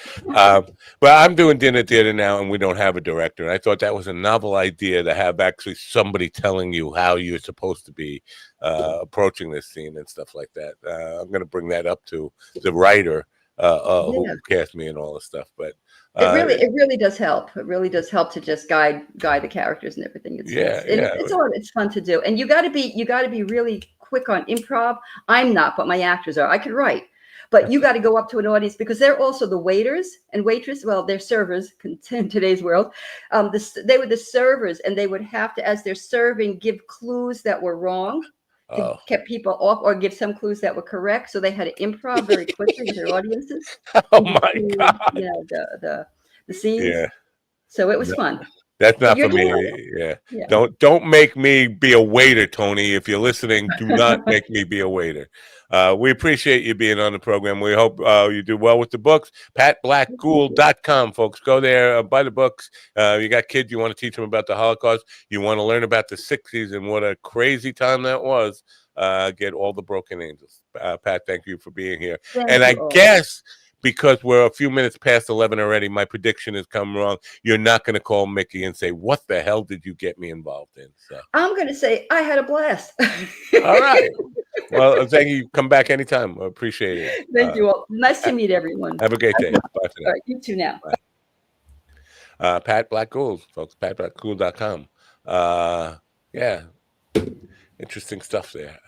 But I'm doing dinner theater now, and we don't have a director. And I thought that was a novel idea to have actually somebody telling you how you're supposed to be approaching this scene and stuff like that. I'm going to bring that up to the writer who cast me and all this stuff. But it really does help. It really does help to just guide the characters and everything. It's fun to do, and you got to be really quick on improv. I'm not, but my actors are. I could write, but you got to go up to an audience because they're also the waiters and waitress. Well, they're servers in today's world. They were the servers, and they would have to, as they're serving, give clues that were wrong to keep people off, or give some clues that were correct. So they had to improv very quickly with their audiences. Oh my God! The scenes. Yeah. So it was fun. That's not for me. Yeah. Don't make me be a waiter, Tony. If you're listening, do not make me be a waiter. We appreciate you being on the program. We hope you do well with the books. PatBlackGhoul.com, folks. Go there, buy the books. You got kids, you want to teach them about the Holocaust. You want to learn about the 60s and what a crazy time that was. Get All the Broken Angels. Pat, thank you for being here. I guess because we're a few minutes past 11 already, my prediction has come wrong. You're not going to call Mickey and say, "What the hell did you get me involved in?" So I'm going to say, I had a blast. All right. Well, thank you. Come back anytime. I appreciate it. Thank you all. Nice to meet everyone. Have a great day. Bye for now. All right, you too now. Bye. Pat Black Ghouls, folks. PatBlackGhoul.com. Yeah. Interesting stuff there.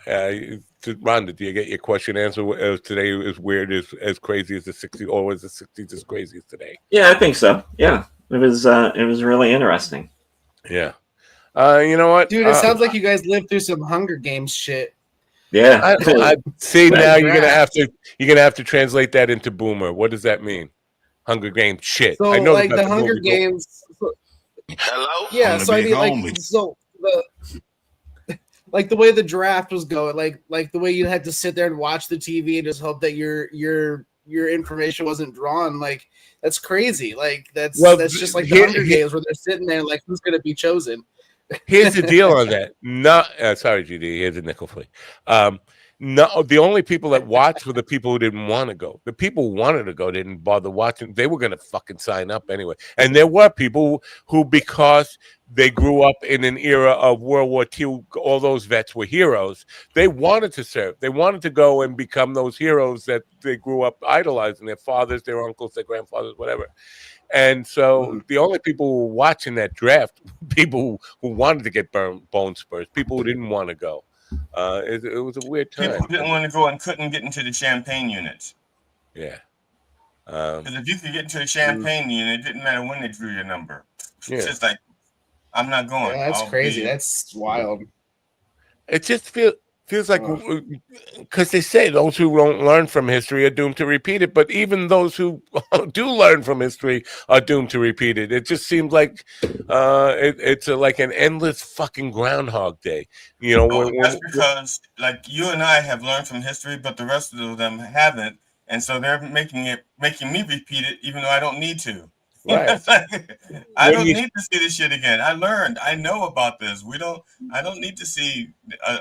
Rhonda, do you get your question answered? Today is weird, as crazy as the 60s, or was the 60s as crazy as today? Yeah, I think so. Yeah, it was really interesting. Yeah. You know what, dude? It sounds like you guys lived through some Hunger Games shit. Yeah. I see. Now you're gonna have to translate that into Boomer. What does that mean? Hunger Games shit. So I know like the Hunger Games. Hello. Yeah. So I mean, like, so like the way the draft was going, like the way you had to sit there and watch the TV and just hope that your information wasn't drawn. Like that's crazy. Like that's just like the Hunger Games where they're sitting there like who's going to be chosen. Here's the deal on that. Sorry, GD. Here's a nickel for you. No, the only people that watched were the people who didn't want to go. The people who wanted to go didn't bother watching. They were going to fucking sign up anyway. And there were people who, because they grew up in an era of World War II, all those vets were heroes. They wanted to serve. They wanted to go and become those heroes that they grew up idolizing, their fathers, their uncles, their grandfathers, whatever. And so the only people who were watching that draft, people who wanted to get bone spurs, people who didn't want to go. It was a weird time. People didn't want to go and couldn't get into the champagne units. Yeah. Because if you could get into the champagne unit, it didn't matter when they drew your number. Yeah. It's just like, I'm not going. Yeah, that's crazy. That's wild. It just feels like, because they say those who don't learn from history are doomed to repeat it, but even those who do learn from history are doomed to repeat it. It just seems like it's like an endless fucking Groundhog Day. You know, that's because like you and I have learned from history, but the rest of them haven't, and so they're making me repeat it, even though I don't need to. Right. I don't need to see this shit again. I learned. I know about this. I don't need to see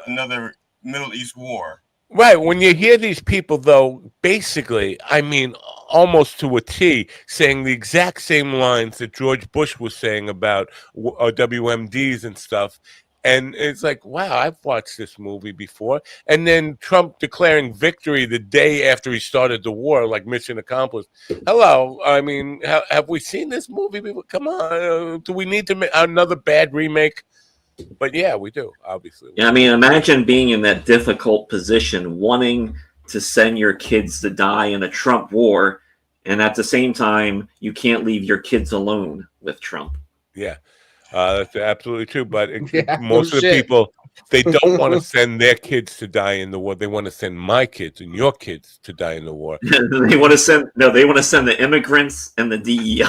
another Middle East war. Right. When you hear these people, though, basically, I mean, almost to a T, saying the exact same lines that George Bush was saying about WMDs and stuff. And it's like, wow, I've watched this movie before. And then Trump declaring victory the day after he started the war, like mission accomplished. Hello. I mean, have we seen this movie before? Come on. Do we need to make another bad remake? But yeah, we do, obviously. Yeah, I mean, imagine being in that difficult position, wanting to send your kids to die in a Trump war, and at the same time, you can't leave your kids alone with Trump. Yeah, that's absolutely true. But most of the people, they don't want to send their kids to die in the war. They want to send my kids and your kids to die in the war. They want to send the immigrants and the DEI.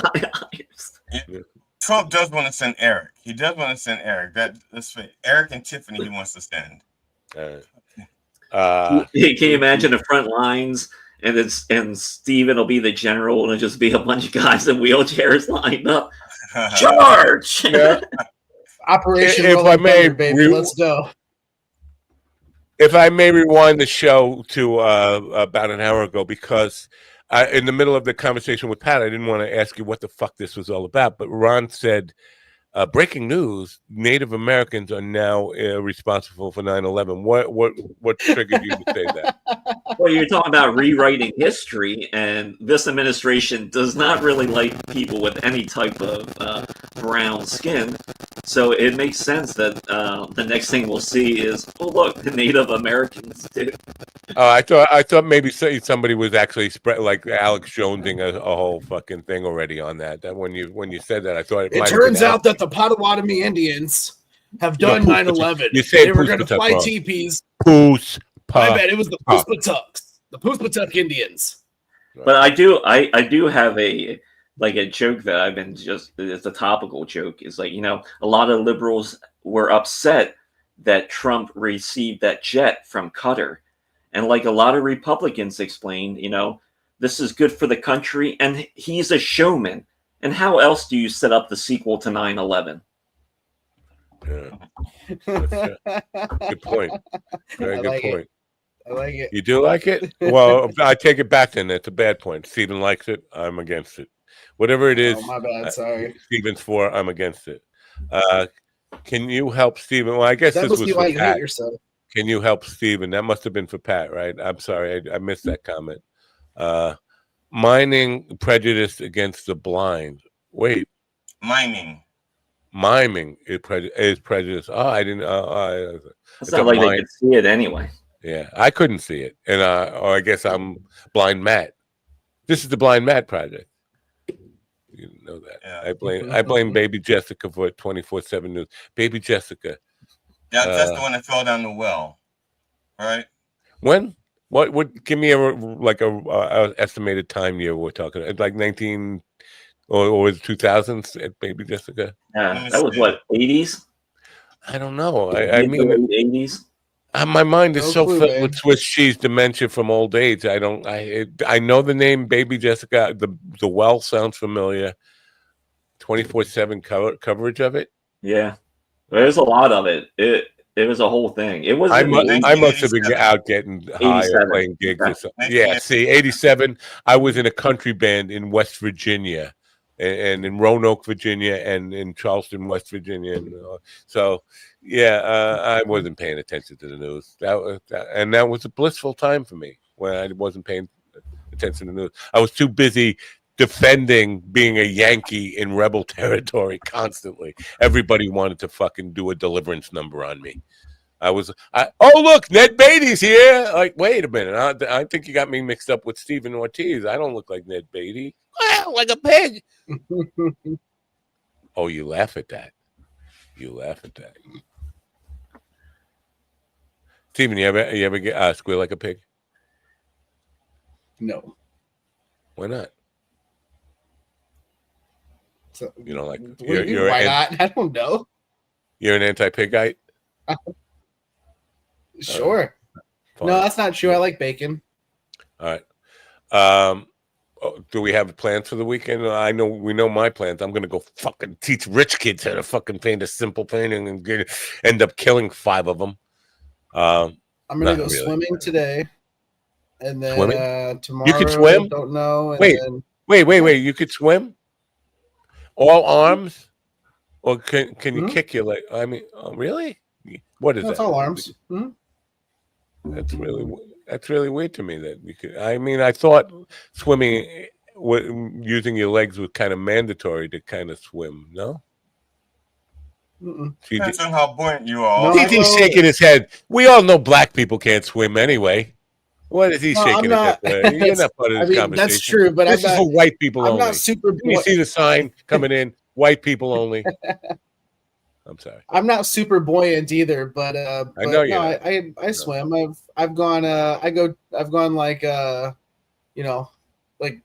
Yeah. Trump does want to send Eric. He does want to send Eric. That's right. Eric and Tiffany he wants to send. Can you imagine the front lines and Steven will be the general and it'll just be a bunch of guys in wheelchairs lined up. Charge! Yeah. Operation if I may, baby, let's go. If I may rewind the show to about an hour ago, because in the middle of the conversation with Pat, I didn't want to ask you what the fuck this was all about, but Ron said, breaking news, Native Americans are now responsible for 9/11. What triggered you to say that? Well, you're talking about rewriting history, and this administration does not really like people with any type of brown skin. So it makes sense that the next thing we'll see is, oh look, the Native Americans do. I thought maybe somebody was actually like Alex Jonesing a whole fucking thing already on that. That when you said that, I thought it turns out that the Potawatomi Indians have done 9/11. They were going to fly teepees. My bad. It was the Puspatucks, the Puspatuk Indians. But I do have a joke that I've been it's a topical joke. It's like, a lot of liberals were upset that Trump received that jet from Qatar. And like a lot of Republicans explained, this is good for the country and he's a showman. And how else do you set up the sequel to 9/11? Yeah. Good point. Very good point. I like it. You do like it? Well, I take it back then. That's a bad point. Steven likes it. I'm against it. Whatever it is. Oh, my bad. Sorry. Steven's for. I'm against it. Can you help Steven? Well, I guess that this was for you Pat. hate yourself. Can you help Steven? That must have been for Pat, right? I'm sorry. I missed that comment. Mining prejudice against the blind. Wait. Miming is prejudice. Oh, I didn't. It's not like they could see it anyway. Yeah, I couldn't see it, and or I guess I'm blind Matt. This is the Blind Matt Project. You didn't know that. Yeah. I blame Baby Jessica for 24/7 news. Baby Jessica. Yeah, that's the one that fell down the well, right? When? What? Give me a estimated time year we're talking. Like 19 or was it 2000s? Baby Jessica. That was what 80s. I don't know. I mean, late 80s. my mind is No so clue, filled man. with Swiss cheese dementia from old age. I know the name Baby Jessica. The well sounds familiar. 24/7 coverage of it. Yeah, there's a lot of it. It was a whole thing. It was I in the must have been out getting high or 87. playing gigs or something. Yeah, see, 87, I was in a country band in West Virginia and in Roanoke, Virginia, and in Charleston, West Virginia. And, so, yeah, I wasn't paying attention to the news. That was a blissful time for me when I wasn't paying attention to the news. I was too busy defending being a Yankee in rebel territory constantly. Everybody wanted to fucking do a deliverance number on me. Oh, look, Ned Beatty's here. Like, wait a minute. I think you got me mixed up with Stephen Ortiz. I don't look like Ned Beatty. Well, like a pig. Oh, you laugh at that. Stephen, you ever get squeal like a pig? No. Why not? So, you know, like why not? I don't know. You're an anti-pigite? Sure. No, that's not true. I like bacon. All right. Do we have plans for the weekend? We know my plans. I'm gonna go fucking teach rich kids how to fucking paint a simple painting and end up killing 5 of them. I'm gonna go swimming today, and then tomorrow. You could swim? Don't know. And Wait! You could swim? All arms, or can you kick your leg? I mean, really? What is that? That's all arms. Mm-hmm. That's really weird to me that you could. I mean, I thought swimming using your legs was kind of mandatory to kind of swim. No. Depends on how buoyant you are. He's shaking his head. We all know black people can't swim anyway. What is he shaking his head? You're not part of this conversation. That's true, but this is for white people only. I'm not super. You see the sign coming in? White people only. I'm sorry. I'm not super buoyant either, but I know you. I swim. I've gone like like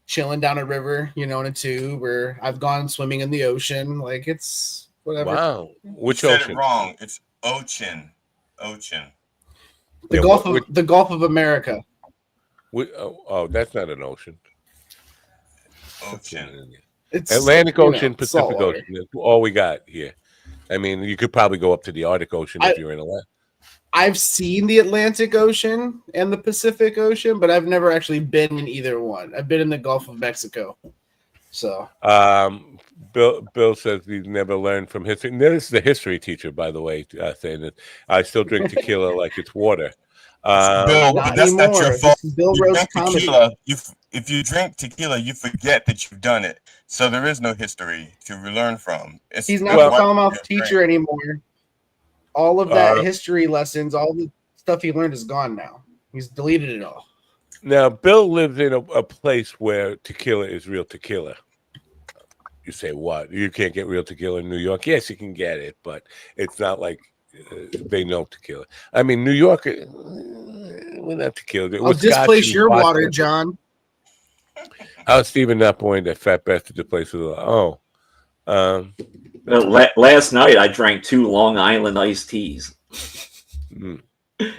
chilling down a river, in a tube, or I've gone swimming in the ocean. Like, it's whatever. Wow. Which you ocean? said it wrong. It's ocean. The Gulf of America. That's not an ocean. Ocean. It's Atlantic Ocean, Pacific Ocean. That's all we got here. I mean, you could probably go up to the Arctic Ocean if you're in Atlantic. I've seen the Atlantic Ocean and the Pacific Ocean, but I've never actually been in either one. I've been in the Gulf of Mexico. So, Bill says he's never learned from history. This is the history teacher, by the way, saying that I still drink tequila like it's water. Bill, but that's not your fault. Bill Rhodes tequila. If you drink tequila, you forget that you've done it. So there is no history to learn from. He's not a Falmouth teacher anymore. All of that history lessons, all the stuff he learned is gone now. He's deleted it all. Now, Bill lives in a place where tequila is real tequila. You say, what? You can't get real tequila in New York? Yes, you can get it, but it's not like they know tequila. I mean, New York, we're not tequila. I'll displace your water, John. How's Stephen not pointing that fat bastard to place with? Last night I drank 2 Long Island iced teas. And big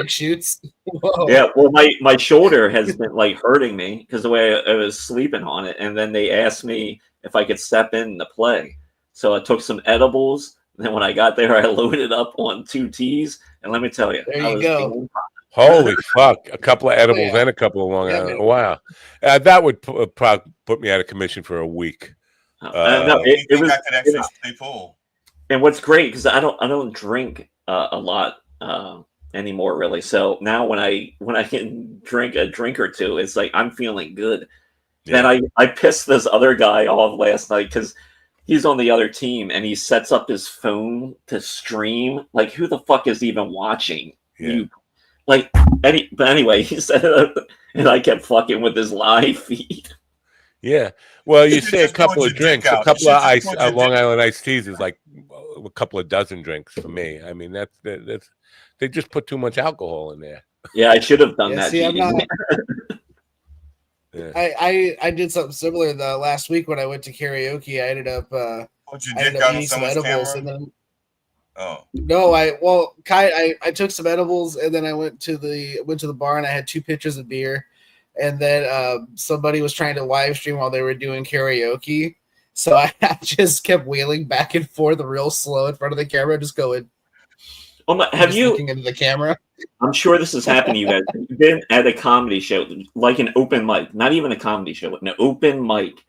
shoots. Whoa. Yeah, well, my shoulder has been like hurting me because the way I was sleeping on it, and then they asked me if I could step in to play. So I took some edibles. And then when I got there, I loaded up on 2 teas, and let me tell you, there you go. Holy fuck! A couple of edibles and a couple of Long Island. Wow, that would put me out of commission for a week. No, it was. I could actually stay full. And what's great because I don't drink a lot anymore, really. So now when I can drink a drink or two, it's like I'm feeling good. Yeah. Then I pissed this other guy off last night because he's on the other team and he sets up his phone to stream. Like, who the fuck is even watching? Yeah. But anyway, he set it up, and I kept fucking with his live feed. Yeah, well, you say a couple of drinks, a couple of Long Island iced teas is like a couple of dozen drinks for me. I mean, that's they just put too much alcohol in there. Yeah, I should have done that. See, I did something similar the last week when I went to karaoke. I ended up What you I dick ended up out on eating some someone's edibles, camera? and then Oh. no, I took some edibles, and then I went to the bar, and I had 2 pitchers of beer, and then somebody was trying to live stream while they were doing karaoke, so I just kept wheeling back and forth real slow in front of the camera, just going. Oh my, have you looking into the camera? I'm sure this has happened to you guys. You've been at a comedy show, like an open mic, not even a comedy show, but an open mic,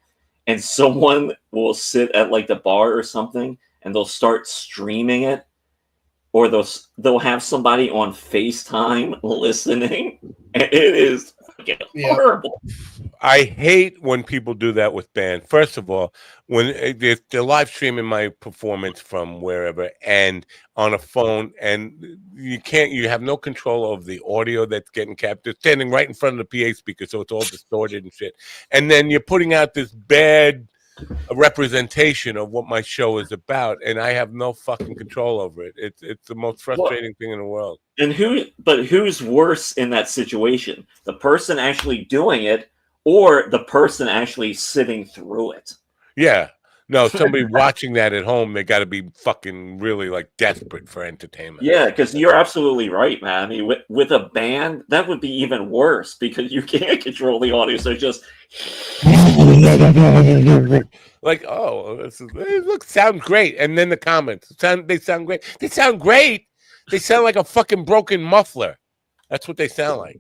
and someone will sit at like the bar or something, and they'll start streaming it, or they'll have somebody on FaceTime listening, and it is fucking horrible. I hate when people do that with bands. First of all, when they're live streaming my performance from wherever and on a phone, and you have no control over the audio that's getting captured, standing right in front of the PA speaker, so it's all distorted and shit. And then you're putting out this bad representation of what my show is about, and I have no fucking control over it. It's the most frustrating thing in the world. And who's worse in that situation? The person actually doing it, or the person actually sitting through it? Yeah. No, somebody watching that at home, they got to be fucking really like desperate for entertainment. Yeah, because you're absolutely right, man. I mean, with a band, that would be even worse because you can't control the audio. So just like, oh, sounds great, and then the comments they sound great. They sound great. They sound like a fucking broken muffler. That's what they sound like.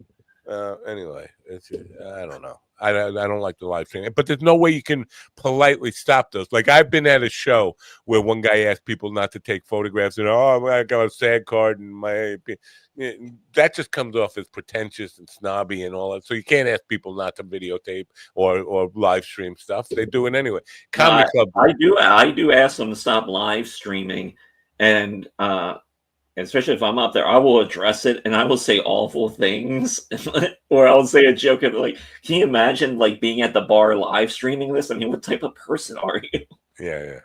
Anyway, I don't know. I don't like the live stream, but there's no way you can politely stop those. Like I've been at a show where one guy asked people not to take photographs, and I got a SAG card, and that just comes off as pretentious and snobby and all that. So you can't ask people not to videotape or live stream stuff. They do it anyway. Comedy Club. I do ask them to stop live streaming, and especially if I'm up there, I will address it and I will say awful things, or I'll say a joke of like, "Can you imagine like being at the bar live streaming this? I mean, what type of person are you?" Yeah.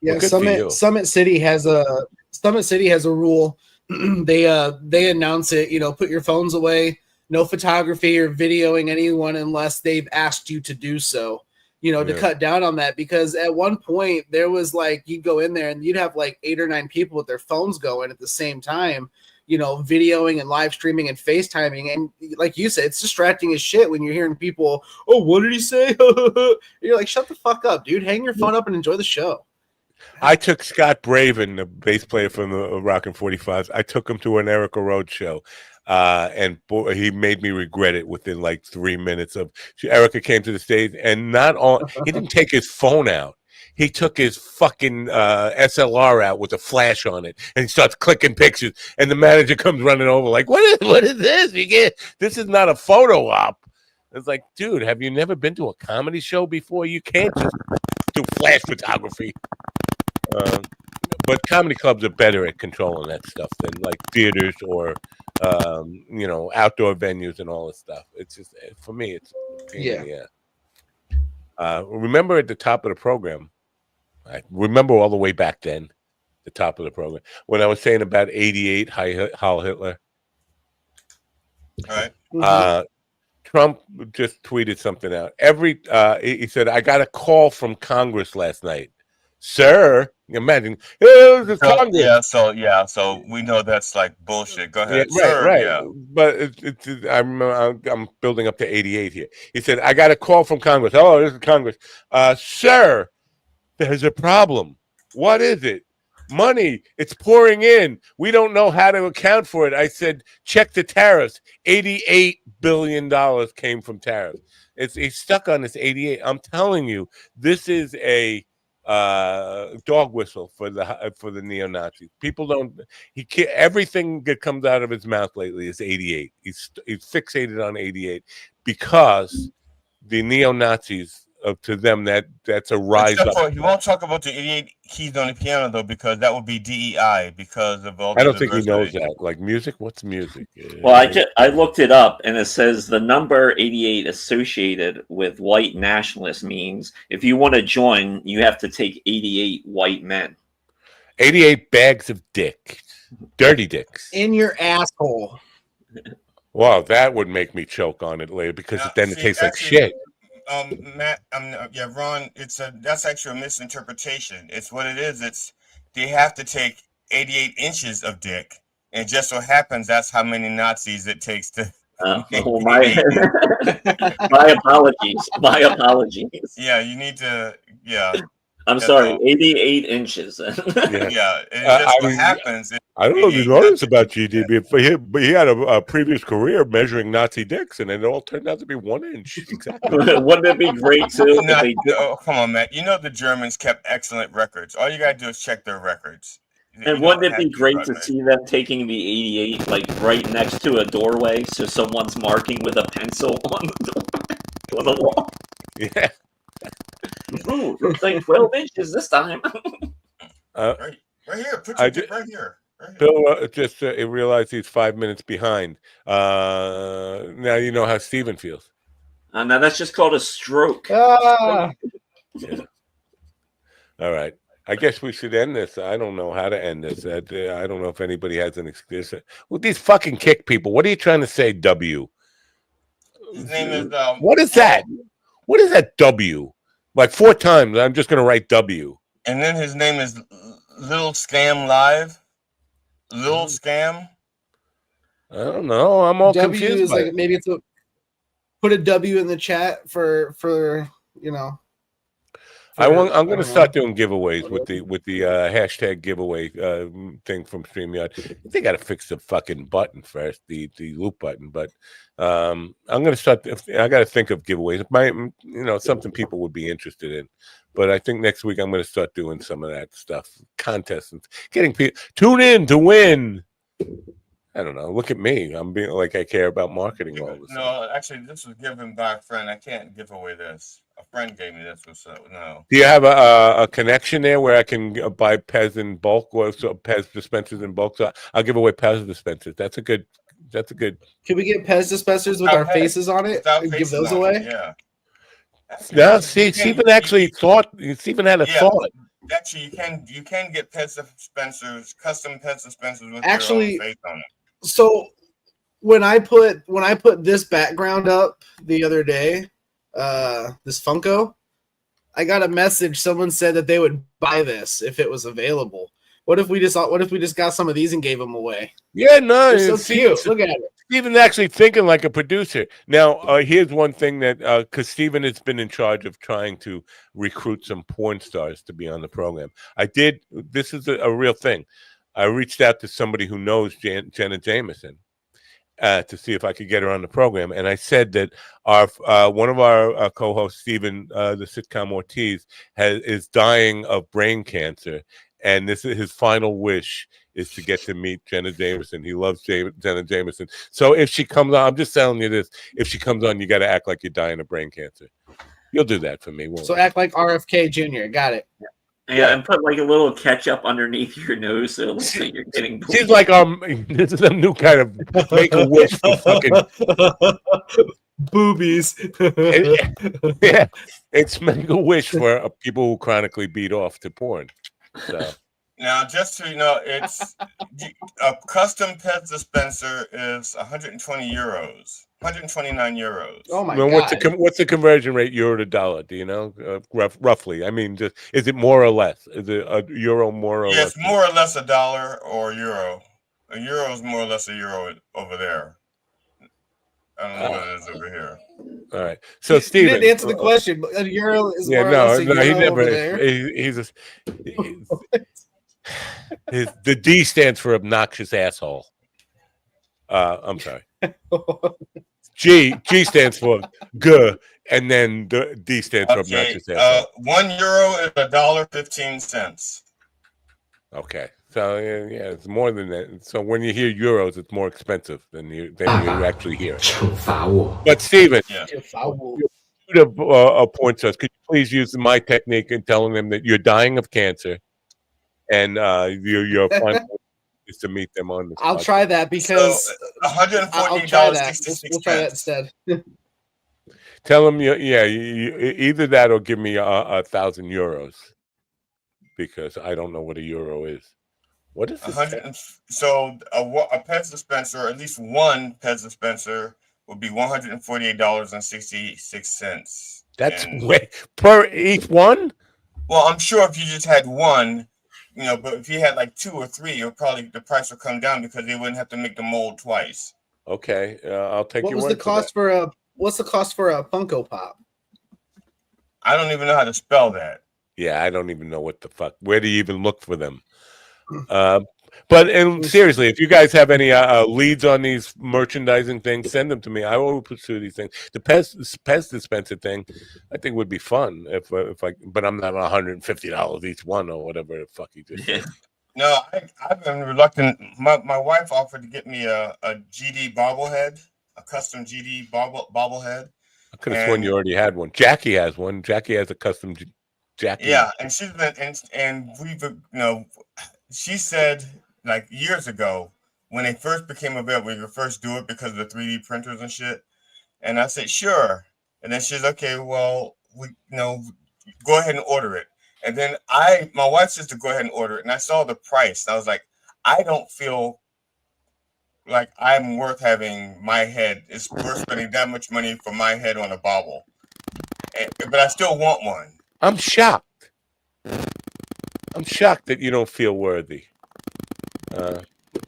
Yeah, Summit City has a rule. they announce it. Put your phones away. No photography or videoing anyone unless they've asked you to do so. To cut down on that, because at one point there was like you'd go in there and you'd have like 8 or 9 people with their phones going at the same time, videoing and live streaming and FaceTiming. And like you said, it's distracting as shit when you're hearing people, oh, what did he say? You're like, shut the fuck up, dude. Hang your phone up and enjoy the show. I took Scott Braven, the bass player from the Rockin' 45s. I took him to an Erica Road show. And he made me regret it within like 3 minutes of Erica came to the stage, and he didn't take his phone out. He took his fucking SLR out with a flash on it, and he starts clicking pictures. And the manager comes running over like, what is this? This is not a photo op. It's like, dude, have you never been to a comedy show before? You can't just do flash photography. But comedy clubs are better at controlling that stuff than like theaters or outdoor venues and all this stuff. It's just, for me, it's remember at the top of the program, I remember all the way back then, the top of the program, when I was saying about 88 Heil Hitler. All right. Trump just tweeted something out. He said, I got a call from Congress last night. Sir, imagine Congress. So we know that's like bullshit. Go ahead. Yeah, right. Yeah. But I'm building up to 88 here. He said, I got a call from Congress. Oh, this is Congress. Sir, there's a problem. What is it? Money. It's pouring in. We don't know how to account for it. I said, check the tariffs. $88 billion came from tariffs. He's stuck on this 88. I'm telling you, this is a dog whistle for the neo-Nazis. People don't. Everything that comes out of his mouth lately is 88. He's fixated on 88 because the neo-Nazis. To them, that's a rise up. He won't talk about the 88 keys on the piano though, because that would be DEI because of all. I don't think he knows that. Like music, what's music? Well, I looked it up, and it says the number 88 associated with white nationalists means if you want to join, you have to take 88 white men. 88 bags of dick, dirty dicks in your asshole. Wow, that would make me choke on it later because then it tastes like shit. Matt, yeah, Ron, that's actually a misinterpretation. It's what it is. It's they have to take 88 inches of dick, and it just so happens that's how many Nazis it takes to make my apologies. My apologies. Yeah, you need to. Yeah, I'm sorry. 88 inches. Yeah, it just what happens. I don't know if you noticed about GDB, but he had a previous career measuring Nazi dicks, and it all turned out to be 1 inch. Exactly. Wouldn't it be great too? Oh, come on, Matt. You know the Germans kept excellent records. All you gotta do is check their records. And wouldn't it be great to see them taking the 88 like right next to a doorway, so someone's marking with a pencil on the wall? Yeah. Ooh, looks like 12 inches this time. Right here. Put your dick right here. Bill just realized he's 5 minutes behind. Now you know how Steven feels. Now that's just called a stroke. Yeah. All right. I guess we should end this. I don't know how to end this. I don't know if anybody has an excuse. Well, these fucking kick people. What are you trying to say, W? His name is. What is that? What is that W? Like 4 times. I'm just going to write W. And then his name is Little Scam Live. Little Scam. I don't know. I'm all W confused. is like maybe it's put a W in the chat for you know. I'm going to start doing giveaways with the hashtag giveaway thing from StreamYard. They got to fix the fucking button first, the loop button. But I'm going to start. I got to think of giveaways. Something people would be interested in. But I think next week I'm going to start doing some of that stuff, contests and getting people tune in to win. I don't know. Look at me. I'm being like I care about marketing all this. No, actually, this was given by a friend. I can't give away this. A friend gave me this. No. Do you have a connection there where I can buy Pez in bulk or Pez dispensers in bulk? So I'll give away Pez dispensers. That's a good. Can we get Pez dispensers with our faces on it and give those away? Yeah. No, Stephen actually thought. Stephen had a thought. Actually, you can get Pez dispensers, custom Pez dispensers with your own face on it. So when I put this background up the other day, this Funko, I got a message. Someone said that they would buy this if it was available. What if we just got some of these and gave them away? Yeah, no, they're so cute. Look at it. Stephen's actually thinking like a producer. Now, here's one thing that because Stephen has been in charge of trying to recruit some porn stars to be on the program. This is a real thing. I reached out to somebody who knows Jenna Jameson to see if I could get her on the program, and I said that one of our co-hosts, Stephen, the sitcom Ortiz, is dying of brain cancer, and this is his final wish is to get to meet Jenna Jameson. He loves Jenna Jameson. So if she comes on, I'm just telling you this: if she comes on, you got to act like you're dying of brain cancer. You'll do that for me, won't you? Act like RFK Jr. Got it. Yeah, and put like a little ketchup underneath your nose so it looks like you're getting bleeding. She's like, this is a new kind of make-a-wish for fucking boobies. Yeah, it's make-a-wish for people who chronically beat off to porn. So. Now, just so you know, it's a custom Pez dispenser is 120 euros. 129 euros. Oh my god! What's the conversion rate euro to dollar? Do you know roughly? I mean, is it more or less? Is it a euro more or less? Yes, more or less a dollar or euro. A euro is more or less a euro over there. I don't know what it is over here. All right. So Steven, you didn't answer the question. But a euro is more or less a euro he never. Over there. The D stands for obnoxious asshole. I'm sorry. G stands for G, and then the D stands for obnoxious asshole. 1 euro is $1.15. Okay, so yeah, it's more than that. So when you hear euros, it's more expensive than you actually hear. But Steven, porn stars, could you please use my technique in telling them that you're dying of cancer, and your final is to meet them on the I'll try that because $140. We'll try that instead. Tell them, either that or give me 1,000 euros, because I don't know what a euro is. What is this? So a Pez dispenser, at least one Pez dispenser, would be $148.66. That's way per each one. Well, I'm sure if you just had one, but if you had like 2 or 3, the price would come down because they wouldn't have to make the mold twice. Okay, I'll take What your was word the cost for a? What's the cost for a Funko Pop? I don't even know how to spell that. Yeah, I don't even know what the fuck. Where do you even look for them? But seriously, if you guys have any leads on these merchandising things, send them to me. I will pursue these things. The Pez dispenser thing, I think would be fun if I. But I'm not $150 each one or whatever the fuck you just said. No, I've been reluctant. My wife offered to get me a GD bobblehead, a custom GD bobblehead. I could have sworn you already had one. Jackie has one. Jackie has a custom Jackie. Yeah, and she's been and we've she said like years ago when they first became available, we could first do it because of the 3D printers and shit. And I said sure, and then she's okay. Well, we go ahead and order it. And then my wife says to go ahead and order it, and I saw the price. And I was like, I don't feel like I'm worth having my head. It's worth spending that much money for my head on a bobble. But I still want one. I'm shocked. I'm shocked that you don't feel worthy.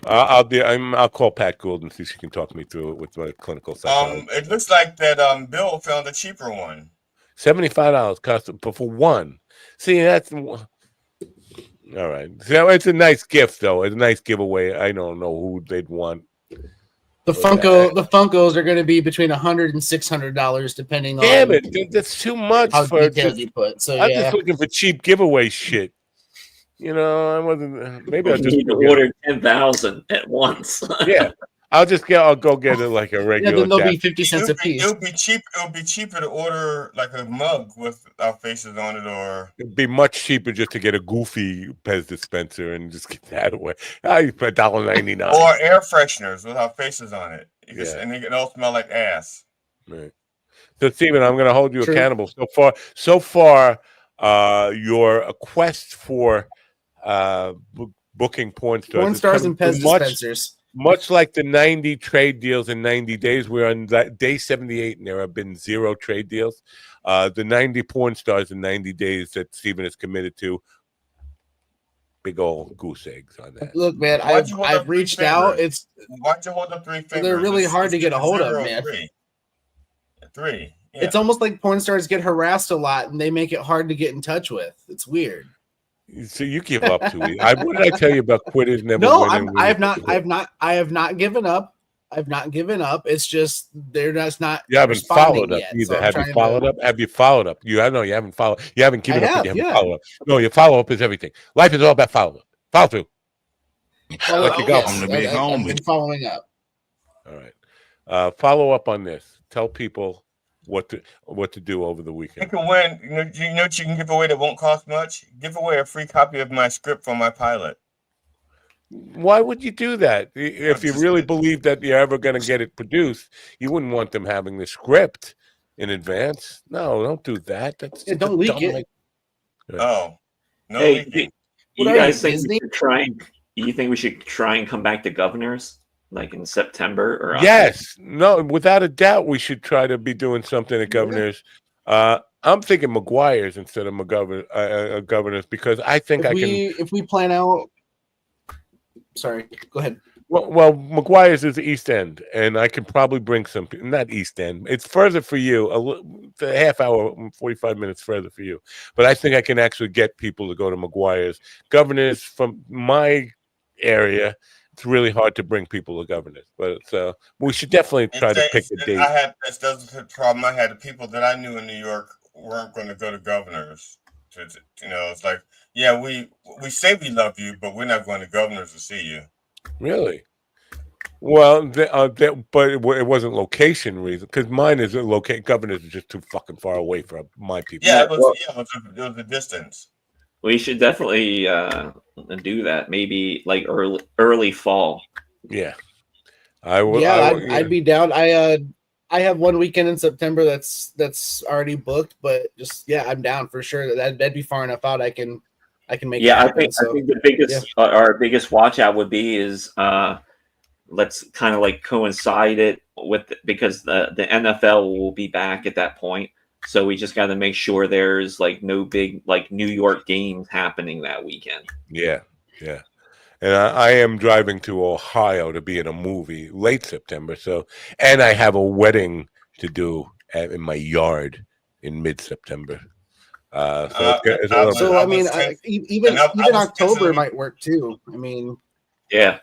I'll call Pat Gould and see if she can talk me through it with my clinical psychologist. It looks like that Bill found a cheaper one. $75 cost for one. See, that's all right. So it's a nice gift, though. It's a nice giveaway. I don't know who they'd want. The Funkos are going to be between $100 and $600 depending on. Damn it, that's too much how for details you put. So I'm just looking for cheap giveaway shit. I wasn't. Maybe I'll just order 10,000 at once. Yeah, I'll go get it like a regular. Yeah, then they'll be 50 cents a piece. It'll be cheap. It'll be cheaper to order like a mug with our faces on it, or it'd be much cheaper just to get a goofy Pez dispenser and just get that away. I for $1.99. Or air fresheners with our faces on it. And they all smell like ass. Right. So, Steven, I'm going to hold you accountable. So far, your quest for booking porn stars. Porn stars and Pez dispensers. Much like the 90 trade deals in 90 days, we're on day 78, and there have been 0 trade deals. The 90 porn stars in 90 days that Steven is committed to, big old goose eggs on that. Look, man, I've reached out. Why'd you hold up 3 fingers? They're really hard to get a hold of, man. 3. Yeah. It's almost like porn stars get harassed a lot, and they make it hard to get in touch with. It's weird. So you give up too easy. What did I tell you about quitters never winning? I have not given up. I've not given up. It's just they're just not. You haven't followed up yet, either. So have you followed up? Have you followed up? You haven't followed. You haven't given up. You haven't followed up. No, your follow up is everything. Life is all about follow up. Follow through. Let you go. I've been following up. All right. Follow up on this. Tell people what to do over the weekend. You can win. You know what you can give away that won't cost much? Give away a free copy of my script for my pilot. Why would you do that? If you really believe that you're ever going to get it produced, you wouldn't want them having the script in advance. No, don't do that. Don't leak it. Oh, no. Hey, do you guys think we should try? You think we should try and come back to governors? Like in September or yes, no, without a doubt, we should try to be doing something at Governors. I'm thinking McGuire's instead of Governors because I think if we plan out. Sorry, go ahead. Well, McGuire's is the East End, and I can probably bring some. Not East End; it's further for you. It's a half hour, 45 minutes further for you. But I think I can actually get people to go to McGuire's. Governors from my area. It's really hard to bring people to Governors, but we should definitely try to pick a date. That's the problem I had. The people that I knew in New York weren't going to go to Governors. It's like, yeah, we say we love you, but we're not going to Governors to see you. Really? Well, but it wasn't location reason because mine is Governors is just too fucking far away from my people. Yeah, it was the distance. We should definitely do that. Maybe like early fall. Yeah, I'd be down. I have one weekend in September that's already booked, but I'm down for sure. That'd be far enough out. I can make. Yeah, I think the biggest our biggest watch out would be is let's kind of like coincide it with because the NFL will be back at that point. So we just got to make sure there's like no big like New York games happening that weekend. Yeah. And I am driving to Ohio to be in a movie late September. So, and I have a wedding to do in my yard in mid-September. Even October might work too. I mean, yeah.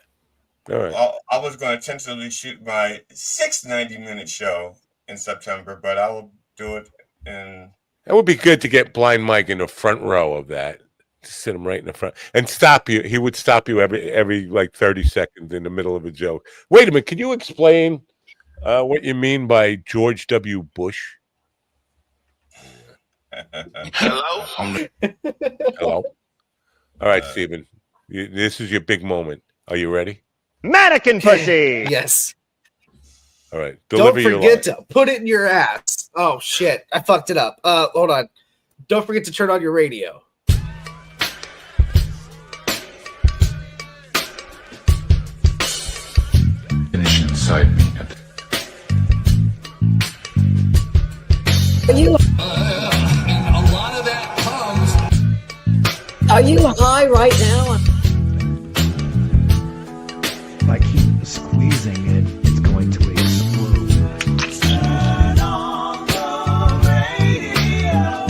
All right. I was going to tentatively shoot my 6 90-minute show in September, but I will do it in. It would be good to get Blind Mike in the front row of that. Sit him right in the front and stop you. He would stop you every like 30 seconds in the middle of a joke. Wait a minute. Can you explain what you mean by George W. Bush? Hello? Hello? All right, Stephen. This is your big moment. Are you ready? Mannequin pussy! Yes. All right. Don't forget to put it in your ass. Oh, shit. I fucked it up. Hold on. Don't forget to turn on your radio. Finish inside me. Are you? A lot of that comes. Are you high right now? If I keep squeezing it, it's going to explode. Turn on the radio.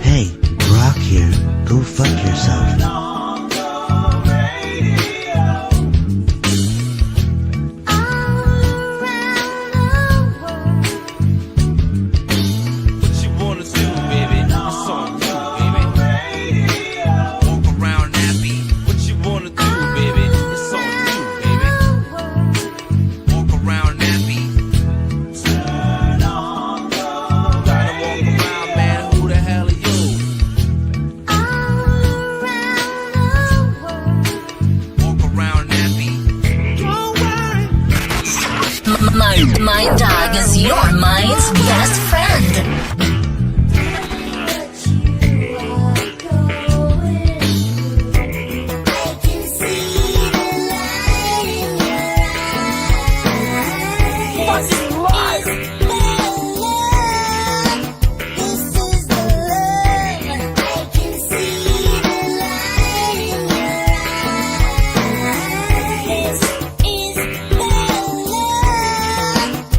Hey, Brock here. Go fuck yourself. My dog is your mind's best friend.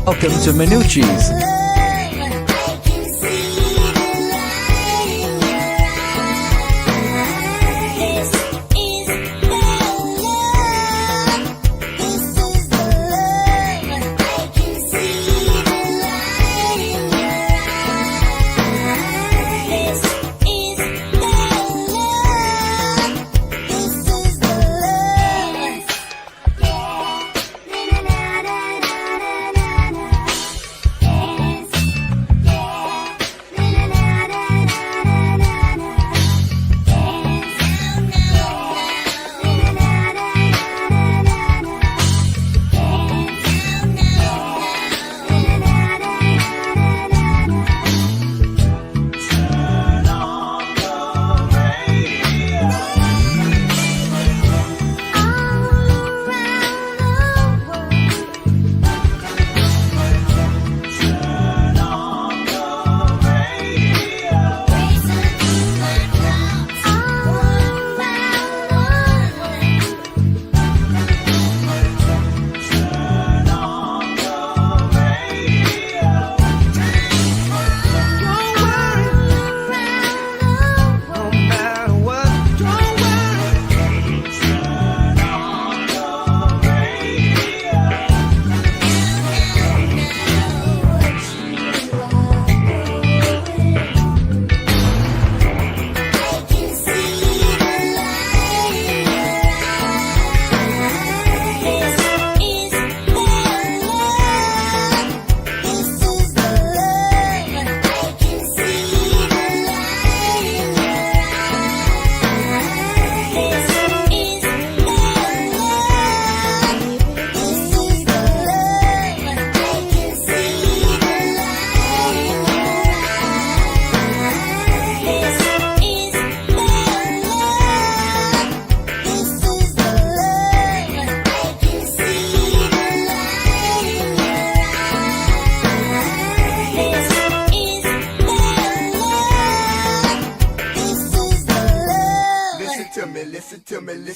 Welcome to Minucci's.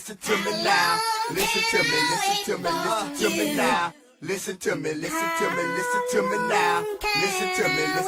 listen to me now. Listen to me, listen to me, listen to me now. Listen to me, listen to me, listen to me now. Listen to me, listen